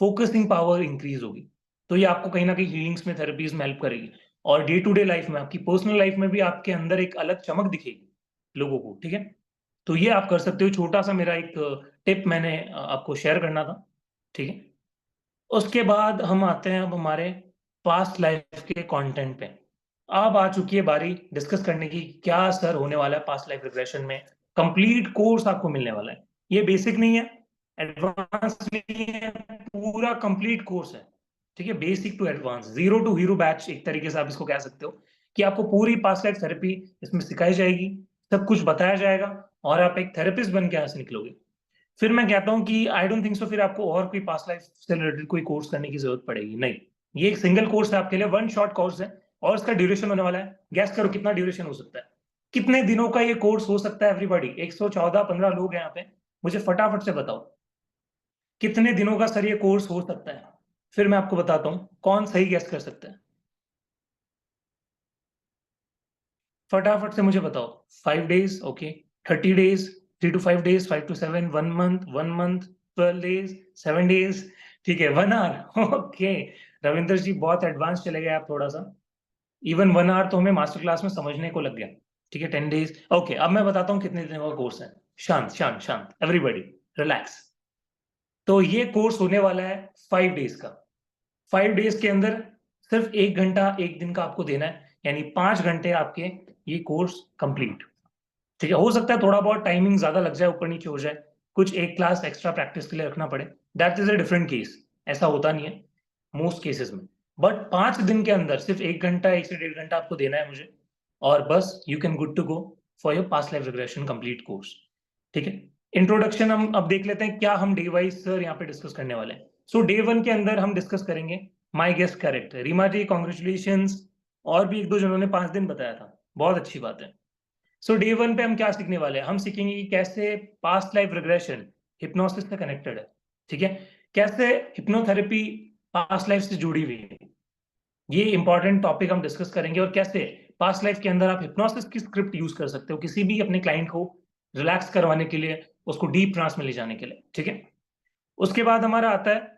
focusing power increase होगी। तो ये आपको कहीं ना कहीं हीलिंग्स में, थेरेपीज में हेल्प करेगी। और डे टू डे लाइफ में, आपकी पर्सनल लाइफ में भी आपके अंदर एक अलग चमक दिखेगी लोगों को, ठीक है। तो ये आप कर सकते हो, छोटा सा मेरा एक टिप मैंने आपको शेयर करना था, ठीक है। उसके बाद हम आते हैं अब हमारे पास्ट लाइफ के कंटेंट पे। अब आ चुकी है बारी डिस्कस करने की, क्या सर होने वाला है पास्ट लाइफ रिग्रेशन में। कंप्लीट कोर्स आपको मिलने वाला है, ये बेसिक नहीं है, एडवांस नहीं है, पूरा कंप्लीट कोर्स है। ठीक है, basic to advance, zero to hero batch एक तरीके से आप इसको कह सकते हो, कि आपको पूरी पास्ट लाइफ थेरेपी इसमें सिखाई जाएगी, सब कुछ बताया जाएगा, और आप एक थेरेपिस्ट बन के यहाँ से निकलोगे। फिर मैं कहता हूँ कि आई डोंट थिंक सो फिर आपको और कोई पास्ट लाइफ से रिलेटेड कोई कोर्स करने की जरूरत पड़ेगी, नहीं। ये एक सिंगल कोर्स है आपके लिए, वन शॉट कोर्स है, और इसका ड्यूरेशन होने वाला है, गैस करो कितना ड्यूरेशन हो सकता है, कितने दिनों का ये कोर्स हो सकता है एवरीबॉडी। 114-15 लोग हैं यहाँ पे, मुझे फटाफट से बताओ कितने दिनों का सर ये कोर्स हो सकता है। फिर मैं आपको बताता हूँ कौन सही गैस कर सकता है। फटाफट से मुझे बताओ। 5 days, okay. 30 days, 3 to 5 days, 5 to 7, 1 month, 1 month, 12 days, 7 days, ठीक है, 1 hour, ओके। रविंद्र जी बहुत एडवांस चले गए आप थोड़ा सा, इवन 1 hour तो हमें मास्टर क्लास में समझने को लग गया। ठीक है, 10 days, ओके। अब मैं बताता हूँ कितने दिनों का कोर्स है। शांत शांत शांत, एवरीबॉडी रिलैक्स। तो ये कोर्स होने वाला है 5 days का। 5 days के अंदर सिर्फ 1 घंटा एक दिन का आपको देना है, यानी 5 घंटे आपके ये कोर्स कंप्लीट। ठीक है, हो सकता है थोड़ा बहुत टाइमिंग ज्यादा लग जाए, ऊपर नीचे हो जाए, कुछ एक क्लास एक्स्ट्रा प्रैक्टिस के लिए रखना पड़े, that is a different case. ऐसा होता नहीं है मोस्ट केसेस में, बट 5 दिन के अंदर सिर्फ 1 घंटा, 1 से 1.5 घंटा आपको देना है मुझे, और बस you can good to go for your past life regression complete course. ठीक है, इंट्रोडक्शन हम अब देख लेते हैं, क्या हम डे वाइज सर यहाँ पे डिस्कस करने वाले हैं। सो डे 1 के अंदर हम डिस्कस करेंगे my guest character, Reema ji congratulation, और भी एक दो जनों ने 5 दिन बताया था, बहुत अच्छी बात है। सो डे 1 पे हम क्या सीखने वाले हैं, हम सीखेंगे कि कैसे पास्ट लाइफ रिग्रेशन हिप्नोसिस से कनेक्टेड है। ठीक है, कैसे हिप्नोथेरेपी पास्ट लाइफ से जुड़ी हुई है, ये इंपॉर्टेंट टॉपिक हम डिस्कस करेंगे, और कैसे पास्ट लाइफ के अंदर आप हिप्नोसिस की स्क्रिप्ट यूज कर सकते हो किसी भी अपने क्लाइंट को रिलैक्स करवाने के लिए, उसको डीप ट्रांस में ले जाने के लिए। ठीक है, उसके बाद हमारा आता है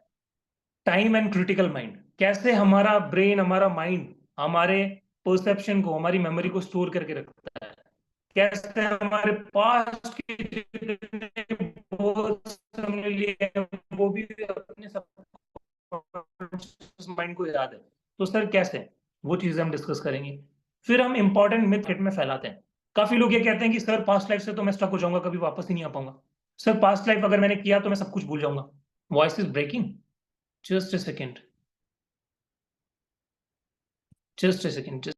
टाइम एंड क्रिटिकल माइंड, कैसे हमारा ब्रेन, हमारा माइंड, हमारे परसेप्शन को, हमारी मेमोरी को स्टोर करके रखता है, कैसे हमारे पास के जितने goals हमने लिए हैं, वो भी अपने माइंड को याद है। तो सर कैसे, वो चीजें हम डिस्कस करेंगे। फिर हम इंपॉर्टेंट मिथ हिट में फैलाते हैं। काफी लोग ये कहते हैं कि सर पास्ट लाइफ से तो मैं स्टक हो जाऊंगा, कभी वापस ही नहीं आ पाऊंगा। सर पास्ट लाइफ अगर मैंने किया तो मैं सब कुछ भूल जाऊंगा। Voice is breaking, just a second, just a second.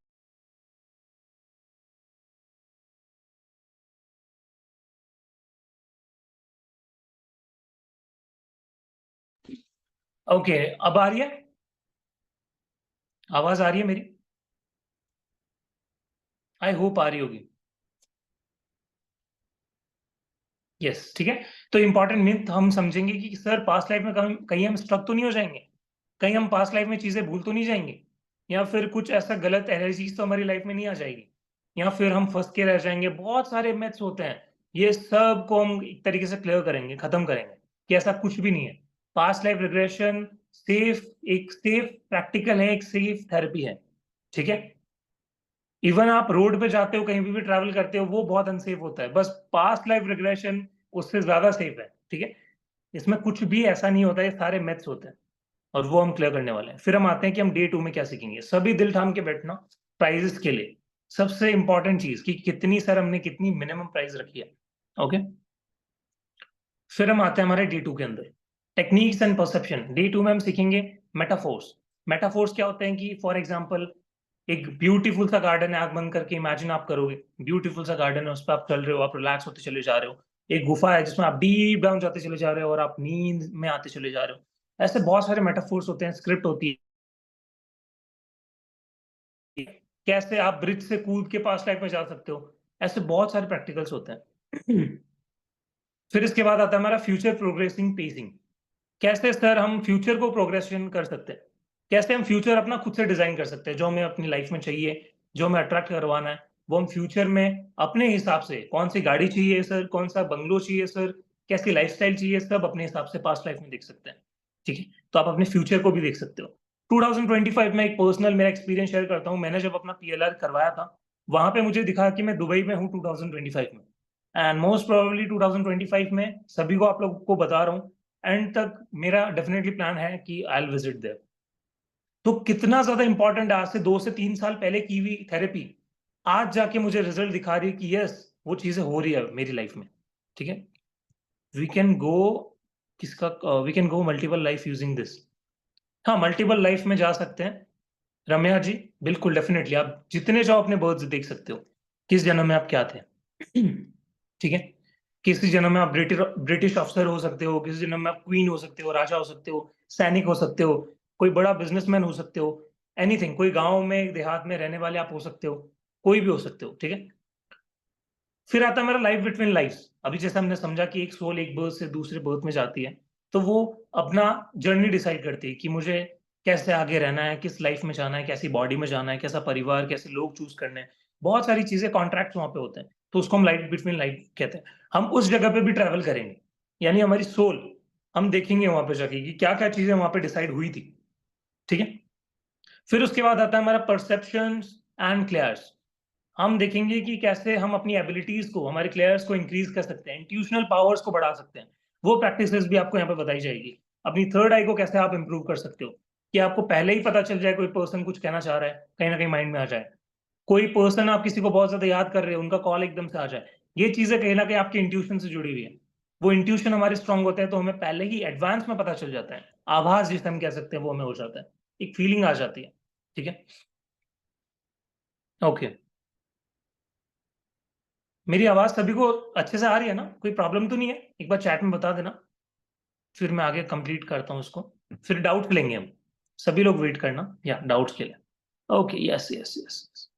Okay, अब आ रही है, आवाज आ रही है मेरी? आई होप आ रही होगी। यस, ठीक है। तो इंपॉर्टेंट मिथ हम समझेंगे कि सर पास्ट लाइफ में कहीं हम स्ट्रक तो नहीं हो जाएंगे, कहीं हम पास्ट लाइफ में चीजें भूल तो नहीं जाएंगे, या फिर कुछ ऐसा गलत एनर्जीज तो हमारी लाइफ में नहीं आ जाएगी, या फिर हम फंस के रह जाएंगे। बहुत सारे मिथ्स होते हैं, ये सब को हम एक तरीके से क्लियर करेंगे, खत्म करेंगे, कि ऐसा कुछ भी नहीं है। पास्ट लाइफ रिग्रेशन एक सेफ प्रैक्टिकल है, एक सेफ थेरेपी है। ठीक है, इवन आप रोड पे जाते हो, कहीं भी ट्रैवल करते हो, वो बहुत अनसेफ होता है, बस पास्ट लाइफ रिग्रेशन उससे ज्यादा सेफ है। ठीक है, इसमें कुछ भी ऐसा नहीं होता, ये सारे मैथ्स होते हैं, और वो हम क्लियर करने वाले हैं। फिर हम आते हैं कि हम डे 2 में क्या सीखेंगे। सभी दिल थाम के बैठना, प्राइजेस के लिए सबसे इंपॉर्टेंट चीज कि कितनी सर हमने कितनी मिनिमम प्राइस रखी है। ओके, फिर हम आते हैं हमारे डे 2 के अंदर, टेक्निक्स एंड परसेप्शन। डे 2 में हम सीखेंगे मेटाफोर्स। मेटाफोर्स क्या होते हैं कि फॉर एग्जाम्पल एक ब्यूटीफुल सा गार्डन है, आंख बंद करके इमेजिन आप करोगे, ब्यूटीफुल सा गार्डन है, उस पर आप चल रहे हो, आप रिलैक्स होते चले जा रहे हो। एक गुफा है जिसमें आप डीप डाउन जाते चले जा रहे हो, और आप नींद में आते चले जा रहे हो। ऐसे बहुत सारे मेटाफोर्स होते हैं, स्क्रिप्ट होती है, कैसे आप ब्रिज से कूद के पास लाइफ में जा सकते हो। ऐसे बहुत सारे प्रैक्टिकल्स होते हैं। फिर इसके बाद आता है हमारा फ्यूचर प्रोग्रेसिंग पेसिंग। कैसे सर हम फ्यूचर को प्रोग्रेशन कर सकते हैं, कैसे हम फ्यूचर अपना खुद से डिजाइन कर सकते हैं, जो हमें अपनी लाइफ में चाहिए, जो हमें अट्रैक्ट करवाना है, वो हम फ्यूचर में अपने हिसाब से, कौन सी गाड़ी चाहिए सर, कौन सा बंगलो चाहिए सर, कैसी लाइफस्टाइल चाहिए, सब अपने हिसाब से पास्ट लाइफ में देख सकते हैं। ठीक है, तो आप अपने फ्यूचर को भी देख सकते हो। 2025 में एक पर्सनल मेरा एक्सपीरियंस शेयर करता हूँ। मैंने जब अपना पीएलआर करवाया था, वहां पे मुझे दिखा कि मैं दुबई में हूँ 2025 में, एंड मोस्ट प्रोबेबली 2025 में, सभी को आप लोग को बता रहा हूँ, एंड तक मेरा डेफिनेटली प्लान है कि आई विल विजिट देयर। तो कितना ज्यादा इंपॉर्टेंट है आज से 2 से 3 साल पहले की हुई थेरेपी आज जाके मुझे रिजल्ट दिखा रही है कि यस वो चीजें हो रही है मेरी लाइफ में। ठीक है, we can go we can go multiple life using this. हाँ, मल्टीपल लाइफ में जा सकते हैं रम्या जी, बिल्कुल डेफिनेटली आप जितने चाहो अपने बर्ड्स देख सकते हो, किस जन्म में आप क्या थे। ठीक है, किसी जन्म में आप ब्रिटिश अफसर हो सकते हो, किसी जन्म में आप क्वीन हो सकते हो, राजा हो सकते हो, सैनिक हो सकते हो, कोई बड़ा बिजनेसमैन हो सकते हो, एनीथिंग, कोई गांव में देहात में रहने वाले आप हो सकते हो, कोई भी हो सकते हो। ठीक है, फिर आता है मेरा लाइफ बिटवीन लाइफ। अभी जैसे हमने समझा कि एक सोल एक बर्थ से दूसरे बर्थ में जाती है, तो वो अपना जर्नी डिसाइड करती है कि मुझे कैसे आगे रहना है, किस लाइफ में जाना है, कैसी बॉडी में जाना है, कैसा परिवार, कैसे लोग चूज करने हैं। बहुत सारी चीजें कॉन्ट्रैक्ट वहां पे होते हैं, तो उसको हम लाइफ बिटवीन लाइफ कहते हैं। हम उस जगह पे भी ट्रैवल करेंगे, यानी हमारी सोल, हम देखेंगे वहां पे जाके कि क्या क्या चीजें वहां पे डिसाइड हुई थी। ठीक है, फिर उसके बाद आता है हमारा परसेप्शन एंड क्लियर्स। हम देखेंगे कि कैसे हम अपनी एबिलिटीज को, हमारे क्लेयर्स को इंक्रीज कर सकते हैं, इंट्यूशनल पावर्स को बढ़ा सकते हैं। वो प्रैक्टिसेस भी आपको यहाँ पे बताई जाएगी। अपनी थर्ड आई को कैसे आप इंप्रूव कर सकते हो, कि आपको पहले ही पता चल जाए कोई पर्सन कुछ कहना चाह रहा है, कहीं ना कहीं माइंड में आ जाए। कोई पर्सन, आप किसी को बहुत ज्यादा याद कर रहे हो, उनका कॉल एकदम से आ जाए। ये चीजें कहीं ना कहीं आपके इंट्यूशन से जुड़ी हुई है। वो इंट्यूशन हमारे स्ट्रांग होते हैं तो हमें पहले ही एडवांस में पता चल जाता है, आभास जिसे हम कह सकते हैं वो हमें हो जाता है, एक फीलिंग आ जाती है। ठीक है, ओके। मेरी आवाज सभी को अच्छे से आ रही है ना? कोई प्रॉब्लम तो नहीं है? एक बार चैट में बता देना, फिर मैं आगे कंप्लीट करता हूँ उसको। फिर डाउट लेंगे हम, सभी लोग वेट करना या डाउट्स के लिए। Okay, yes yes yes.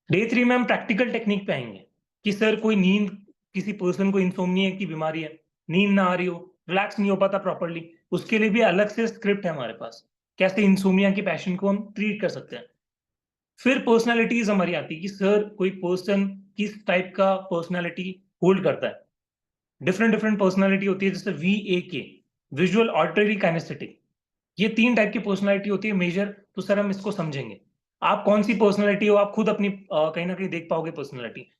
Day 3 में हम प्रैक्टिकल टेक्निक पे आएंगे कि सर कोई नींद, किसी पर्सन को इंसोम्निया की बीमारी है, नींद ना आ रही हो, रिलैक्स नहीं हो पाता प्रॉपरली, उसके लिए भी अलग से स्क्रिप्ट है हमारे पास, कैसे इंसोम्निया की पैशन को हम ट्रीट कर सकते हैं। फिर पर्सनालिटीज हमारी आती है कि सर कोई पर्सन किस टाइप का पर्सनालिटी होल्ड करता है। डिफरेंट डिफरेंट पर्सनालिटी होती है, जैसे VAK, विजुअल ऑडिटरी काइनेस्थेटिक। ये 3 टाइप की पर्सनालिटी होती है मेजर। तो सर हम इसको समझेंगे, आप कौन सी पर्सनालिटी हो, आप खुद अपनी कहीं ना कहीं देख पाओगे पर्सनालिटी।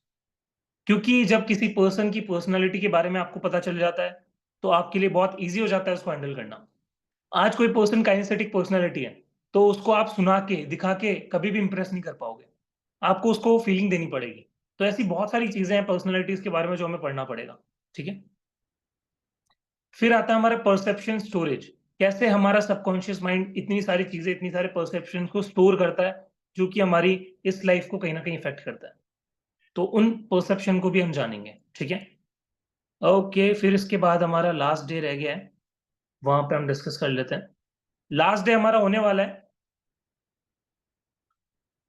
क्योंकि जब किसी पर्सन की पर्सनालिटी के बारे में आपको पता चल जाता है, तो आपके लिए बहुत ईजी हो जाता है उसको हैंडल करना। आज कोई पर्सन काइनेस्थेटिक पर्सनालिटी है, तो उसको आप सुना के दिखा के कभी भी इंप्रेस नहीं कर पाओगे, आपको उसको फीलिंग देनी पड़ेगी। तो ऐसी बहुत सारी चीजें हैं पर्सनालिटीज के बारे में जो हमें पढ़ना पड़ेगा। ठीक है, फिर आता है हमारा परसेप्शन स्टोरेज। कैसे हमारा सबकॉन्शियस माइंड इतनी सारी चीजें, इतनी सारे परसेप्शन को स्टोर करता है, जो कि हमारी इस लाइफ को कहीं ना कहीं इफेक्ट करता है। तो उन परसेप्शन को भी हम जानेंगे। ठीक है, ओके। फिर इसके बाद हमारा लास्ट डे रह गया है, वहां पे हम डिस्कस कर लेते हैं। लास्ट डे हमारा होने वाला है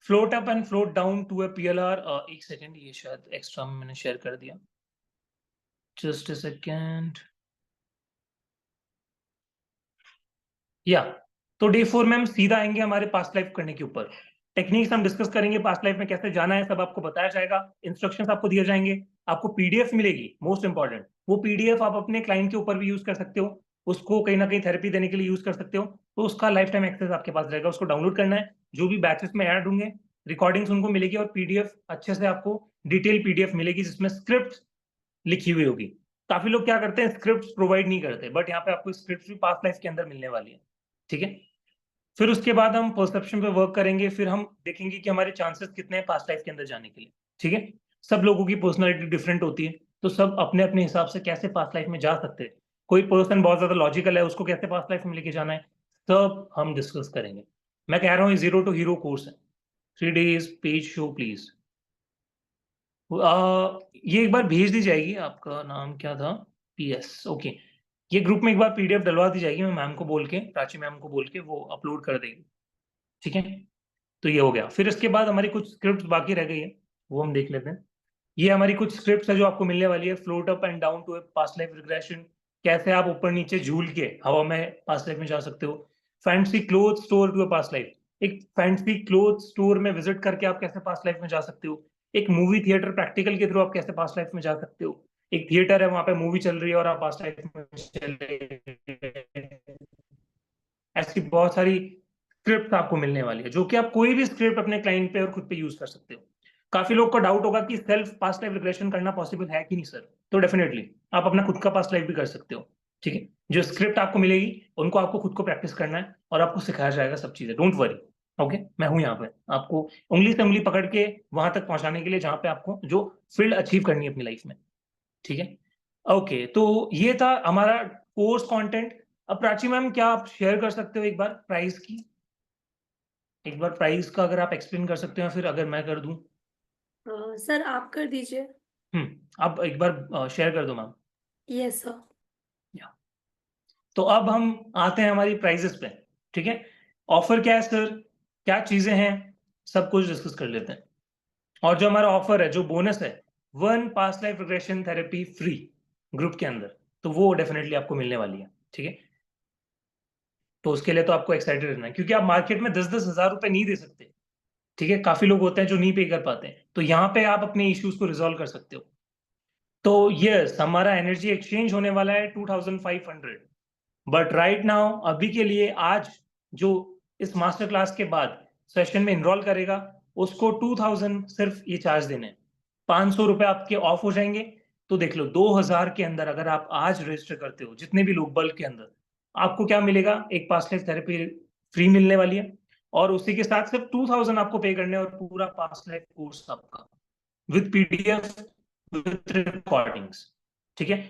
float up and float down to a PLR। एक सेकेंड, ये शायद एक्स्ट्रा में मैंने शेयर कर दिया, जस्ट ए सेकेंड। या तो डे 4 में हम सीधा आएंगे हमारे पास्ट लाइफ करने के ऊपर। टेक्निक्स हम डिस्कस करेंगे, पास्ट लाइफ में कैसे जाना है सब आपको बताया जाएगा, इंस्ट्रक्शंस आपको दिए जाएंगे, आपको PDF मिलेगी, मोस्ट इंपॉर्टेंट। वो PDF आप अपने क्लाइंट के ऊपर भी यूज कर सकते हो, उसको कहीं ना कहीं थेरेपी देने के लिए यूज कर सकते हो। तो उसका लाइफ टाइम एक्सेस आपके पास रहेगा, उसको डाउनलोड करना है। जो भी बैचेस में ऐड होंगे, रिकॉर्डिंग्स उनको मिलेगी, और PDF अच्छे से आपको डिटेल PDF मिलेगी जिसमें स्क्रिप्ट लिखी हुई होगी। काफी लोग क्या करते हैं, स्क्रिप्ट प्रोवाइड नहीं करते, बट यहाँ पे आपको स्क्रिप्ट भी पास्ट लाइफ के अंदर मिलने वाली है। ठीक है, फिर उसके बाद हम परसेप्शन पे वर्क करेंगे, फिर हम देखेंगे कि हमारे चांसेस कितने हैं पास्ट लाइफ के अंदर जाने के लिए। ठीक है, सब लोगों की पर्सनालिटी डिफरेंट होती है, तो सब अपने अपने हिसाब से कैसे पास्ट लाइफ में जा सकते हैं। कोई पर्सन बहुत ज्यादा लॉजिकल है, उसको कैसे पास्ट लाइफ में लेके जाना है, सब हम डिस्कस करेंगे। मैं कह रहा हूँ जीरो टू हीरो कोर्स है, 3 days पेज शो प्लीज। ये एक बार भेज दी जाएगी, आपका नाम क्या था? PS, okay. ये ग्रुप में एक बार PDF डलवा दी जाएगी, मैं मैम को बोल के, प्राची मैम को बोल के वो अपलोड कर देगी। ठीक है, तो ये हो गया। फिर इसके बाद हमारी कुछ स्क्रिप्ट बाकी रह गई है, वो हम देख लेते हैं। ये हमारी कुछ स्क्रिप्ट है जो आपको मिलने वाली है। Float up and down to a past life regression, कैसे आप ऊपर नीचे झूल के हवा में पास्ट लाइफ में जा सकते हो। Fancy cloth store to a past life, एक फैंसी क्लोथ स्टोर में विजिट करके आप कैसे पास्ट लाइफ में जा सकते हो। एक मूवी थिएटर प्रैक्टिकल के थ्रू आप कैसे पास्ट लाइफ में जा सकते हो। एक थिएटर है, वहां पे मूवी चल रही है और आप पास्ट लाइफ में चले। ऐसी बहुत सारी स्क्रिप्ट आपको मिलने वाली है, जो कि आप कोई भी स्क्रिप्ट अपने क्लाइंट पे और खुद पे यूज कर सकते हो। काफी लोग को डाउट होगा कि सेल्फ पास्ट लाइफ रिग्रेशन करना पॉसिबल है कि नहीं सर, तो डेफिनेटली आप अपना खुद का पास्ट लाइफ भी कर सकते हो। ठीक है, जो स्क्रिप्ट आपको मिलेगी उनको आपको खुद को प्रैक्टिस करना है और आपको सिखाया जाएगा सब चीजें, डोंट वरी। ओके, मैं हूं यहाँ पे आपको उंगली से उंगली पकड़ के वहां तक पहुंचाने के लिए जहां पे आपको जो फील्ड अचीव करनी है अपनी लाइफ में। ठीक है, ओके, तो ये था हमारा कोर्स कंटेंट। अब प्राची मैम, क्या आप शेयर कर सकते हो एक बार प्राइस की, एक बार प्राइस का अगर आप एक्सप्लेन कर सकते हो, फिर अगर मैं कर दूं। सर आप कर दीजिए। आप एक बार शेयर कर दो मैम। Yes sir. तो अब हम आते हैं हमारी प्राइजेस पे। ठीक है, ऑफर क्या है सर, क्या चीजें हैं, सब कुछ डिस्कस कर लेते हैं। और जो हमारा ऑफर है, जो बोनस है, 1 past life regression therapy free group के अंदर, तो वो डेफिनेटली आपको मिलने वाली है। ठीक है, तो उसके लिए तो आपको एक्साइटेड रहना है, क्योंकि आप मार्केट में 10-10 हजार रुपए नहीं दे सकते। ठीक है, काफी लोग होते हैं जो नहीं पे कर पाते हैं, तो यहाँ पे आप अपने इश्यूज को रिजॉल्व कर सकते हो। तो यस, हमारा एनर्जी एक्सचेंज होने वाला है 2500, बट राइट नाउ अभी के लिए आज जो इस मास्टर क्लास के बाद सेशन में इनरोल करेगा उसको 2000 सिर्फ ये चार्ज देने हैं। 500 रुपए आपके ऑफ हो जाएंगे। तो देख लो, 2000 के अंदर अगर आप आज रजिस्टर करते हो, जितने भी लोग बल्क के अंदर, आपको क्या मिलेगा, एक पास्ट लाइफ थेरेपी फ्री मिलने वाली है, और उसी के साथ सिर्फ 2000 आपको पे करने और पूरा पास्ट लाइफ कोर्स आपका विद पीडीएफ विद रिकॉर्डिंग्स। ठीक है,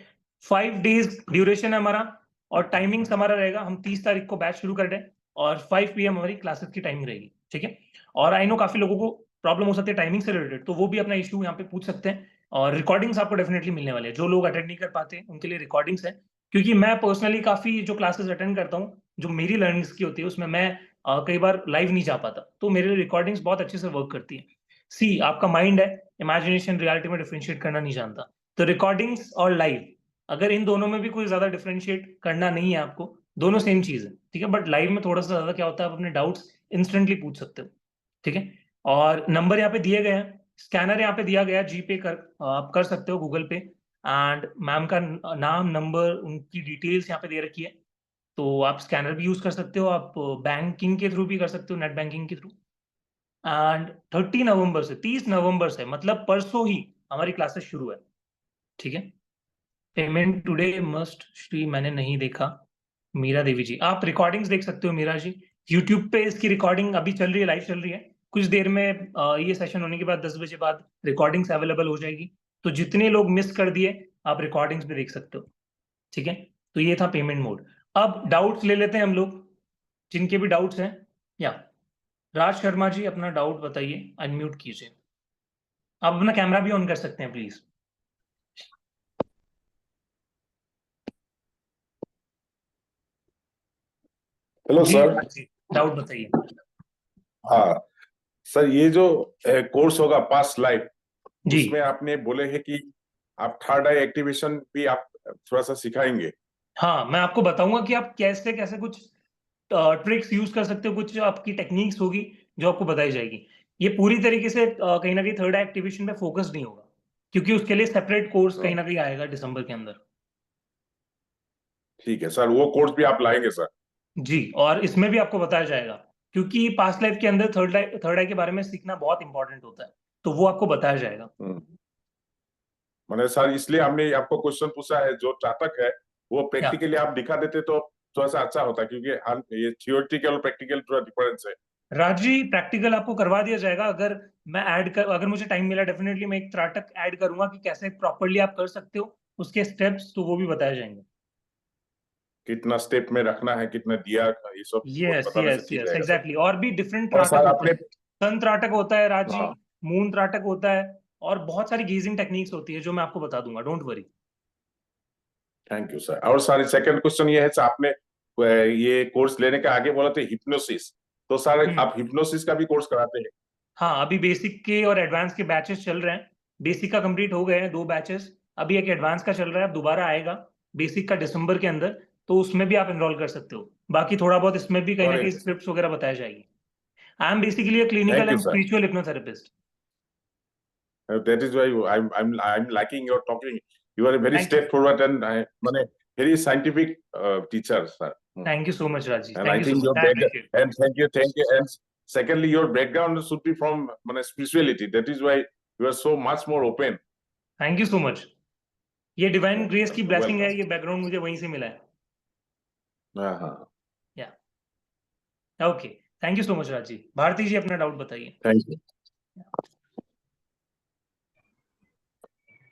5 डेज ड्यूरेशन है हमारा, और टाइमिंग्स हमारा रहेगा, हम 30 तारीख को बैच शुरू कर रहे हैं और 5 PM हमारी क्लासेस की टाइमिंग रहेगी। ठीक है, और आई नो काफी लोगों को प्रॉब्लम हो सकती है टाइमिंग से रिलेटेड, तो वो भी अपना इशू यहाँ पे पूछ सकते हैं, और रिकॉर्डिंग्स आपको डेफिनेटली मिलने वाले हैं। जो लोग अटेंड नहीं कर पाते उनके लिए रिकॉर्डिंग्स है, क्योंकि मैं पर्सनली काफी जो क्लासेस अटेंड करता हूँ, जो मेरी लर्निंग्स की होती है, उसमें मैं कई बार लाइव नहीं जा पाता, तो मेरे लिए रिकॉर्डिंग्स बहुत अच्छे से वर्क करती है। सी, आपका माइंड है, इमेजिनेशन रियलिटी में डिफरेंशिएट करना नहीं जानता, तो रिकॉर्डिंग्स और लाइव, अगर इन दोनों में भी कोई ज्यादा डिफरेंशिएट करना नहीं है आपको, दोनों सेम चीज है। ठीक है, बट लाइव में थोड़ा सा ज्यादा क्या होता है, आप अपने डाउट्स इंस्टेंटली पूछ सकते हो। ठीक है, और नंबर यहाँ पे दिए गए हैं, स्कैनर यहाँ पे दिया गया है, जीपे कर आप कर सकते हो गूगल पे, एंड मैम का नाम, नंबर, उनकी डिटेल्स यहाँ पे दे रखी है, तो आप स्कैनर भी यूज कर सकते हो, आप बैंकिंग के थ्रू भी कर सकते हो, नेट बैंकिंग के थ्रू। एंड 30 नवंबर से 30 नवंबर से, मतलब परसों ही हमारी क्लासेस शुरू है। ठीक है, पेमेंट टुडे मस्ट श्री, मैंने नहीं देखा। मीरा देवी जी, आप रिकॉर्डिंग्स देख सकते हो मीरा जी, यूट्यूब पे इसकी रिकॉर्डिंग अभी चल रही है, लाइव चल रही है। कुछ देर में ये सेशन होने के बाद 10 बजे बाद रिकॉर्डिंग्स अवेलेबल हो जाएगी, तो जितने लोग मिस कर दिए आप रिकॉर्डिंग्स भी देख सकते हो। ठीक है, तो ये था पेमेंट मोड। अब डाउट्स ले लेते हैं हम लोग, जिनके भी डाउट्स हैं। या राज शर्मा जी, अपना डाउट बताइए, अनम्यूट कीजिए, आप अपना कैमरा भी ऑन कर सकते हैं please. Hello ji sir. Raj ji, doubt बताइए। हाँ सर, ये जो कोर्स होगा पास्ट लाइफ, जी उसमें आपने बोले हैं कि आप थर्ड आई एक्टिवेशन भी आप थोड़ा सा सिखाएंगे। हाँ, मैं आपको बताऊंगा कि आप कैसे कैसे कुछ ट्रिक्स यूज कर सकते हो, कुछ आपकी टेक्निक्स होगी जो आपको बताई जाएगी। ये पूरी तरीके से कहीं ना कहीं थर्ड आई एक्टिवेशन पे फोकस नहीं होगा, क्योंकि उसके लिए सेपरेट कोर्स कहीं ना कहीं आएगा दिसंबर के अंदर। ठीक है सर, वो कोर्स भी आप लाएंगे सर? जी, और इसमें भी आपको बताया जाएगा, क्योंकि पास्ट लाइफ के अंदर थर्ड आई के बारे में सीखना बहुत इंपॉर्टेंट होता है, तो वो आपको बताया जाएगा। मैंने सर इसलिए हमने आपको क्वेश्चन पूछा है, जो चातक है वो क्या प्रैक्टिकली आप दिखा देते तो थोड़ा सा अच्छा होता, क्योंकि ये थियोरेटिकल और प्रैक्टिकल थोड़ा डिफरेंस है। राजी, प्रैक्टिकल आपको करवा दिया जाएगा, अगर मुझे टाइम मिला डेफिनेटली मैं एक त्राटक ऐड करूंगा कि कैसे प्रॉपरली आप कर सकते हो उसके स्टेप्स, तो वो भी बताए जाएंगे। कितना स्टेप में रखना है, कितना दिया, ये सब यस बताने से यस ठीक यस, रहेगा सर। एग्जैक्टली, और भी डिफरेंट और त्राटक सर होते आपने, हैं। सन त्राटक होता है राजी, हाँ मून त्राटक होता है, और बहुत सारी गीजिंग टेक्निक्स होती है जो मैं आपको बता दूंगा, don't worry. Thank you sir. और सर सेकंड क्वेश्चन ये है सर, आपने ये कोर्स लेने का आगे बोला थे हिप्नोसिस, तो सर आप हिप्नोसिस का भी कोर्स कराते हैं? हाँ, अभी बेसिक के और एडवांस के बैचेस चल रहे हैं। बेसिक का कंप्लीट हो गए हैं 2 बैचेस, अभी एक एडवांस का चल रहा है, अब दोबारा आएगा बेसिक का दिसंबर के अंदर, तो उसमें भी आप एनरोल कर सकते हो। बाकी थोड़ा बहुत इसमें भी कहीं ना कहीं करेक्ट, स्क्रिप्ट्स वगैरह बताया जाएगी। I am basically a clinical thank you and sir. Spiritual hypnotherapist. That is why I'm liking your talking. You are a very thank you, straightforward and माने very scientific teacher, sir. Thank you so much राजी, And thank I you so think your much, I background, appreciate. and thank you. And secondly, your background should be from माने spirituality. That is why you are so much more open. Thank you so much, ये divine grace की blessing है, Welcome. ये background मुझे वहीं से मिला है। हाँ हाँ yeah okay, thank you so much Raj ji. Bharati ji अपना डाउट बताइए। Thank you.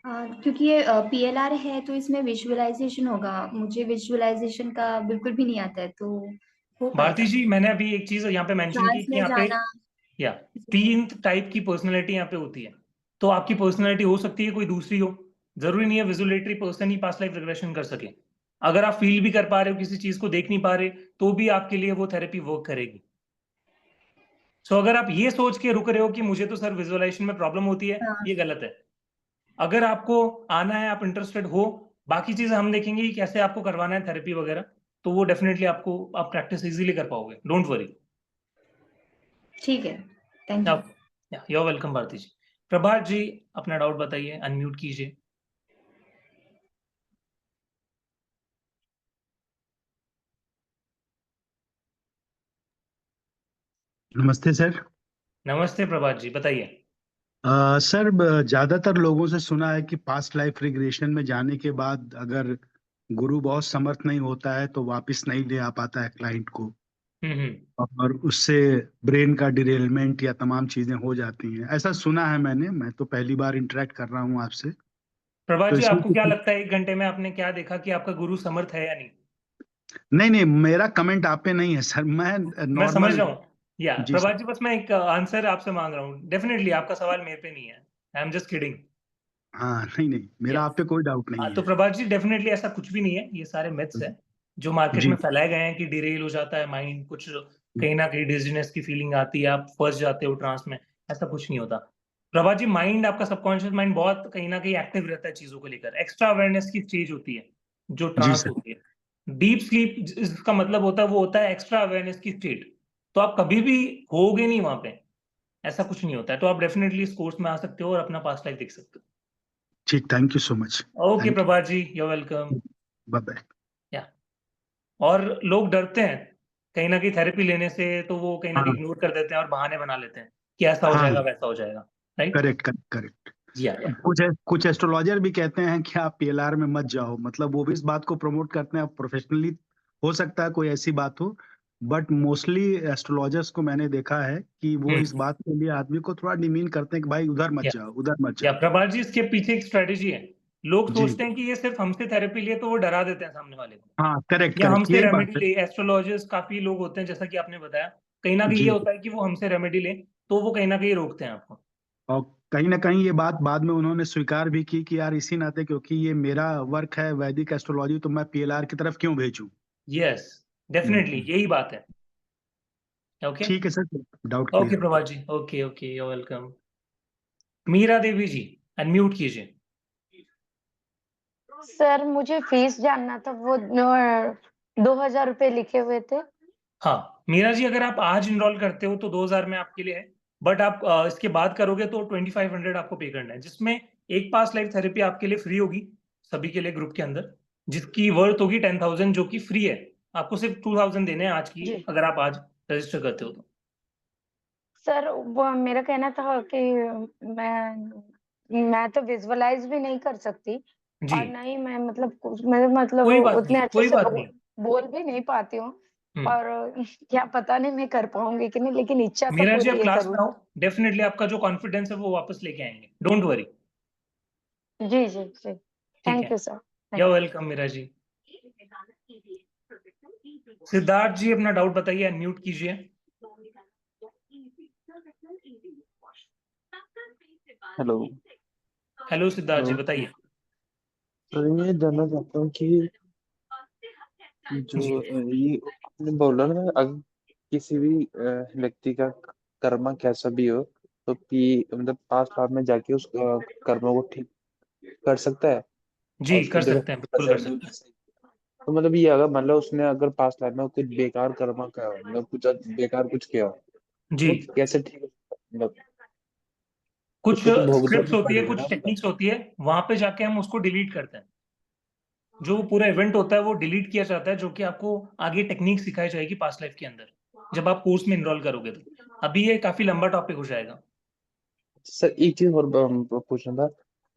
क्योंकि ये PLR है तो इसमें विजुअलाइजेशन होगा, मुझे विजुअलाइजेशन का बिल्कुल भी नहीं आता है, तो हो भारती पाएगा? जी मैंने अभी एक चीज यहाँ पे मेंशन की क्लास कि में यहाँ पे जाना। या 3 टाइप की पर्सनैलिटी यहाँ पे होती है। तो आपकी पर्सनैलिटी हो सकती है कोई दूसरी हो, जरूरी नहीं है विजुअलेटरी पर्सन ही पास्ट लाइफ रिग्रेशन कर सके। अगर आप फील भी कर पा रहे हो किसी चीज को देख नहीं पा रहे, तो भी आपके लिए वो थेरेपी वर्क करेगी। सो अगर आप ये सोच के रुक रहे हो कि मुझे तो सर विजुअलाइजेशन में प्रॉब्लम होती है, हाँ। ये गलत है। अगर आपको आना है, आप इंटरेस्टेड हो, बाकी चीजें हम देखेंगे कि कैसे आपको करवाना है थेरेपी वगैरह, तो वो डेफिनेटली आपको आप प्रैक्टिस इजीली कर पाओगे, डोंट वरी। ठीक है, thank you. You are welcome Bharati ji. Prabhat ji अपना डाउट बताइए, अनम्यूट कीजिए। नमस्ते सर। नमस्ते प्रभात जी, बताइए। सर ज्यादातर लोगों से सुना है कि पास्ट लाइफ रिग्रेशन में जाने के बाद अगर गुरु बहुत समर्थ नहीं होता है तो वापस नहीं ले आ पाता है क्लाइंट को, और उससे ब्रेन का डिरेलमेंट या तमाम चीजें हो जाती हैं, ऐसा सुना है मैंने। मैं तो पहली बार इंटरेक्ट कर रहा हूँ आपसे, प्रभात तो जी इसमें आपको क्या लगता है 1 घंटे में आपने क्या देखा कि आपका गुरु समर्थ है या नहीं? नहीं नहीं, मेरा कमेंट आप पे नहीं है सर, मैं मैं समझ नॉर्मल। रहा हूँ। या जी सर। प्रभात जी बस मैं एक आंसर आपसे मांग रहा हूँ, डेफिनेटली आपका सवाल मेरे पे नहीं है, आई एम जस्ट किडिंग। हाँ नहीं नहीं, मेरा आप पे कोई डाउट नहीं तो है। प्रभात जी डेफिनेटली ऐसा कुछ भी नहीं है, ये सारे मिथ्स हैं जो मार्केट जी। में फैलाए गए हैं कि डिरेल हो जाता है माइंड, कुछ कहीं ना कहीं डिजीनेस की फीलिंग आती है, आप फंस जाते हो ट्रांस में। ऐसा कुछ नहीं होता प्रभात जी। माइंड, आपका सबकॉन्शियस माइंड बहुत कहीं ना कहीं एक्टिव रहता है चीजों को लेकर। एक्स्ट्रा अवेयरनेस की स्टेज होती है जो जी ट्रांस सर। होती है। डीप स्लीप इसका मतलब होता है, वो होता है एक्स्ट्रा अवेयरनेस की स्टेट। तो आप कभी भी होगे नहीं वहां पे, ऐसा कुछ नहीं होता है। तो आप डेफिनेटली इस कोर्स में आ सकते हो और अपना पास्ट लाइफ देख सकते ठीक, थैंक यू सो मच। हो। Okay thank Prabhat ji, you welcome. You. Bye bye. या और लोग डरते हैं कहीं ना कहीं थेरेपी लेने से, तो वो कहीं ना कहीं हाँ इग्नोर कर देते हैं और बहाने बना लेते हैं कि ऐसा हो हाँ, जाएगा वैसा हो जाएगा। राइट। Correct correct correct. या कुछ एस्ट्रोलॉजर भी कहते हैं कि आप PLR में मत जाओ, मतलब वो भी इस बात को प्रमोट करते हैं प्रोफेशनली। हो सकता है कोई ऐसी बात हो, बट मोस्टली एस्ट्रोलॉजर्स को मैंने देखा है कि वो इस बात के लिए आदमी को थोड़ा डिमीन करते हैं कि भाई उधर मत या जाओ, उधर मत या जाओ। प्रभात जी इसके पीछे एक स्ट्रेटेजी है। लोग जी। सोचते हैं कि ये सिर्फ हमसे थेरेपी लिए तो वो डरा देते हैं सामने वाले को, हाँ करेक्ट या करेक्ट, हमसे यही बात रेमेडी है। ले। एस्ट्रोलॉजर्स काफी लोग होते हैं जैसा कि आपने बताया, कहीं ना कहीं ये जी। होता है कि वो हमसे रेमेडी ले, तो वो कहीं ना कहीं रोकते हैं आपको। और कहीं ना कहीं ये बात बाद में उन्होंने स्वीकार भी की कि यार इसी नाते क्योंकि ये मेरा वर्क है वैदिक एस्ट्रोलॉजी, तो मैं PLR की तरफ क्यों भेजूं। यस, डेफिनेटली हम्म। यही बात है। ओके। ठीक है सर, डाउट ओके क्लियर हो गया। Prabhat ji, okay okay, you welcome. Meera Devi ji unmute कीजिए। सर मुझे फीस जानना था, वो 2,000 रुपये लिखे हुए थे। हाँ मीरा जी, अगर आप आज इनरोल करते हो तो 2000 में आपके लिए है। बट आप इसके बाद करोगे तो 2500 आपको पे करना है, जिसमें एक पास लाइफ थेरेपी आपके लिए फ्री होगी सभी के लिए ग्रुप के अंदर, जिसकी वर्थ होगी 10,000, जो कि फ्री है। आपको सिर्फ 2000 देने हैं आज की, जी अगर आप आज रजिस्टर करते हो तो। सर, वो मेरा कहना था कि मैं तो विजुअलाइज भी नहीं कर सकती, जी और नहीं मैं मतलब कोई बात उतने नहीं, अच्छे कोई से बात नहीं। बोल भी नहीं पाती हूँ। हम्म। और क्या पता नहीं मैं कर पाऊंगी कि नहीं, लेकिन इच्छा तो मीरा जी आप पूरी है क्लास में जरूर। आओ, डेफिनेटली आपका जो कॉन्फिडेंस है वो वापस लेके आएंगे, डोंट वरी। जी जी जी, ठीक थैंक है, you sir. You welcome Meera ji. Siddharth ji अपना डाउट बताइए, अनम्यूट कीजिए। Hello. Hello Siddharth ji hello बताइए। सर, मैं जानना चाहता हूँ कि जी जो ये आपने बोला ना, अगर किसी भी व्यक्ति का कर्मा कैसा भी हो, तो कि मतलब पास्ट लाइफ में जाके उस कर्मा को ठीक कर सकता है, और जी उसको कर जो है सकते हैं, बिल्कुल कर सकते हैं। तो मतलब ये अगर मान लो उसने अगर पास्ट लाइफ में कुछ बेकार कर्मा किया हो, मतलब कुछ बेकार कुछ किया हो, जी तो कैसे ठीक हो सकता है? मतलब कुछ उसको तो भुगतना स्क्रिप्ट्स तो होती है, पड़ेगा कुछ ना, मतलब। टेक्निक्स होती है, वहां पे जाके हम उसको डिलीट करते हैं। जो पूरा इवेंट होता है वो डिलीट किया जाता है, जो कि आपको आगे टेक्निक सिखाई जाएगी पास्ट लाइफ के अंदर, जब आप कोर्स में इनरोल करोगे तो। अभी ये काफी लंबा टॉपिक हो जाएगा। सर एक चीज और पूछना था।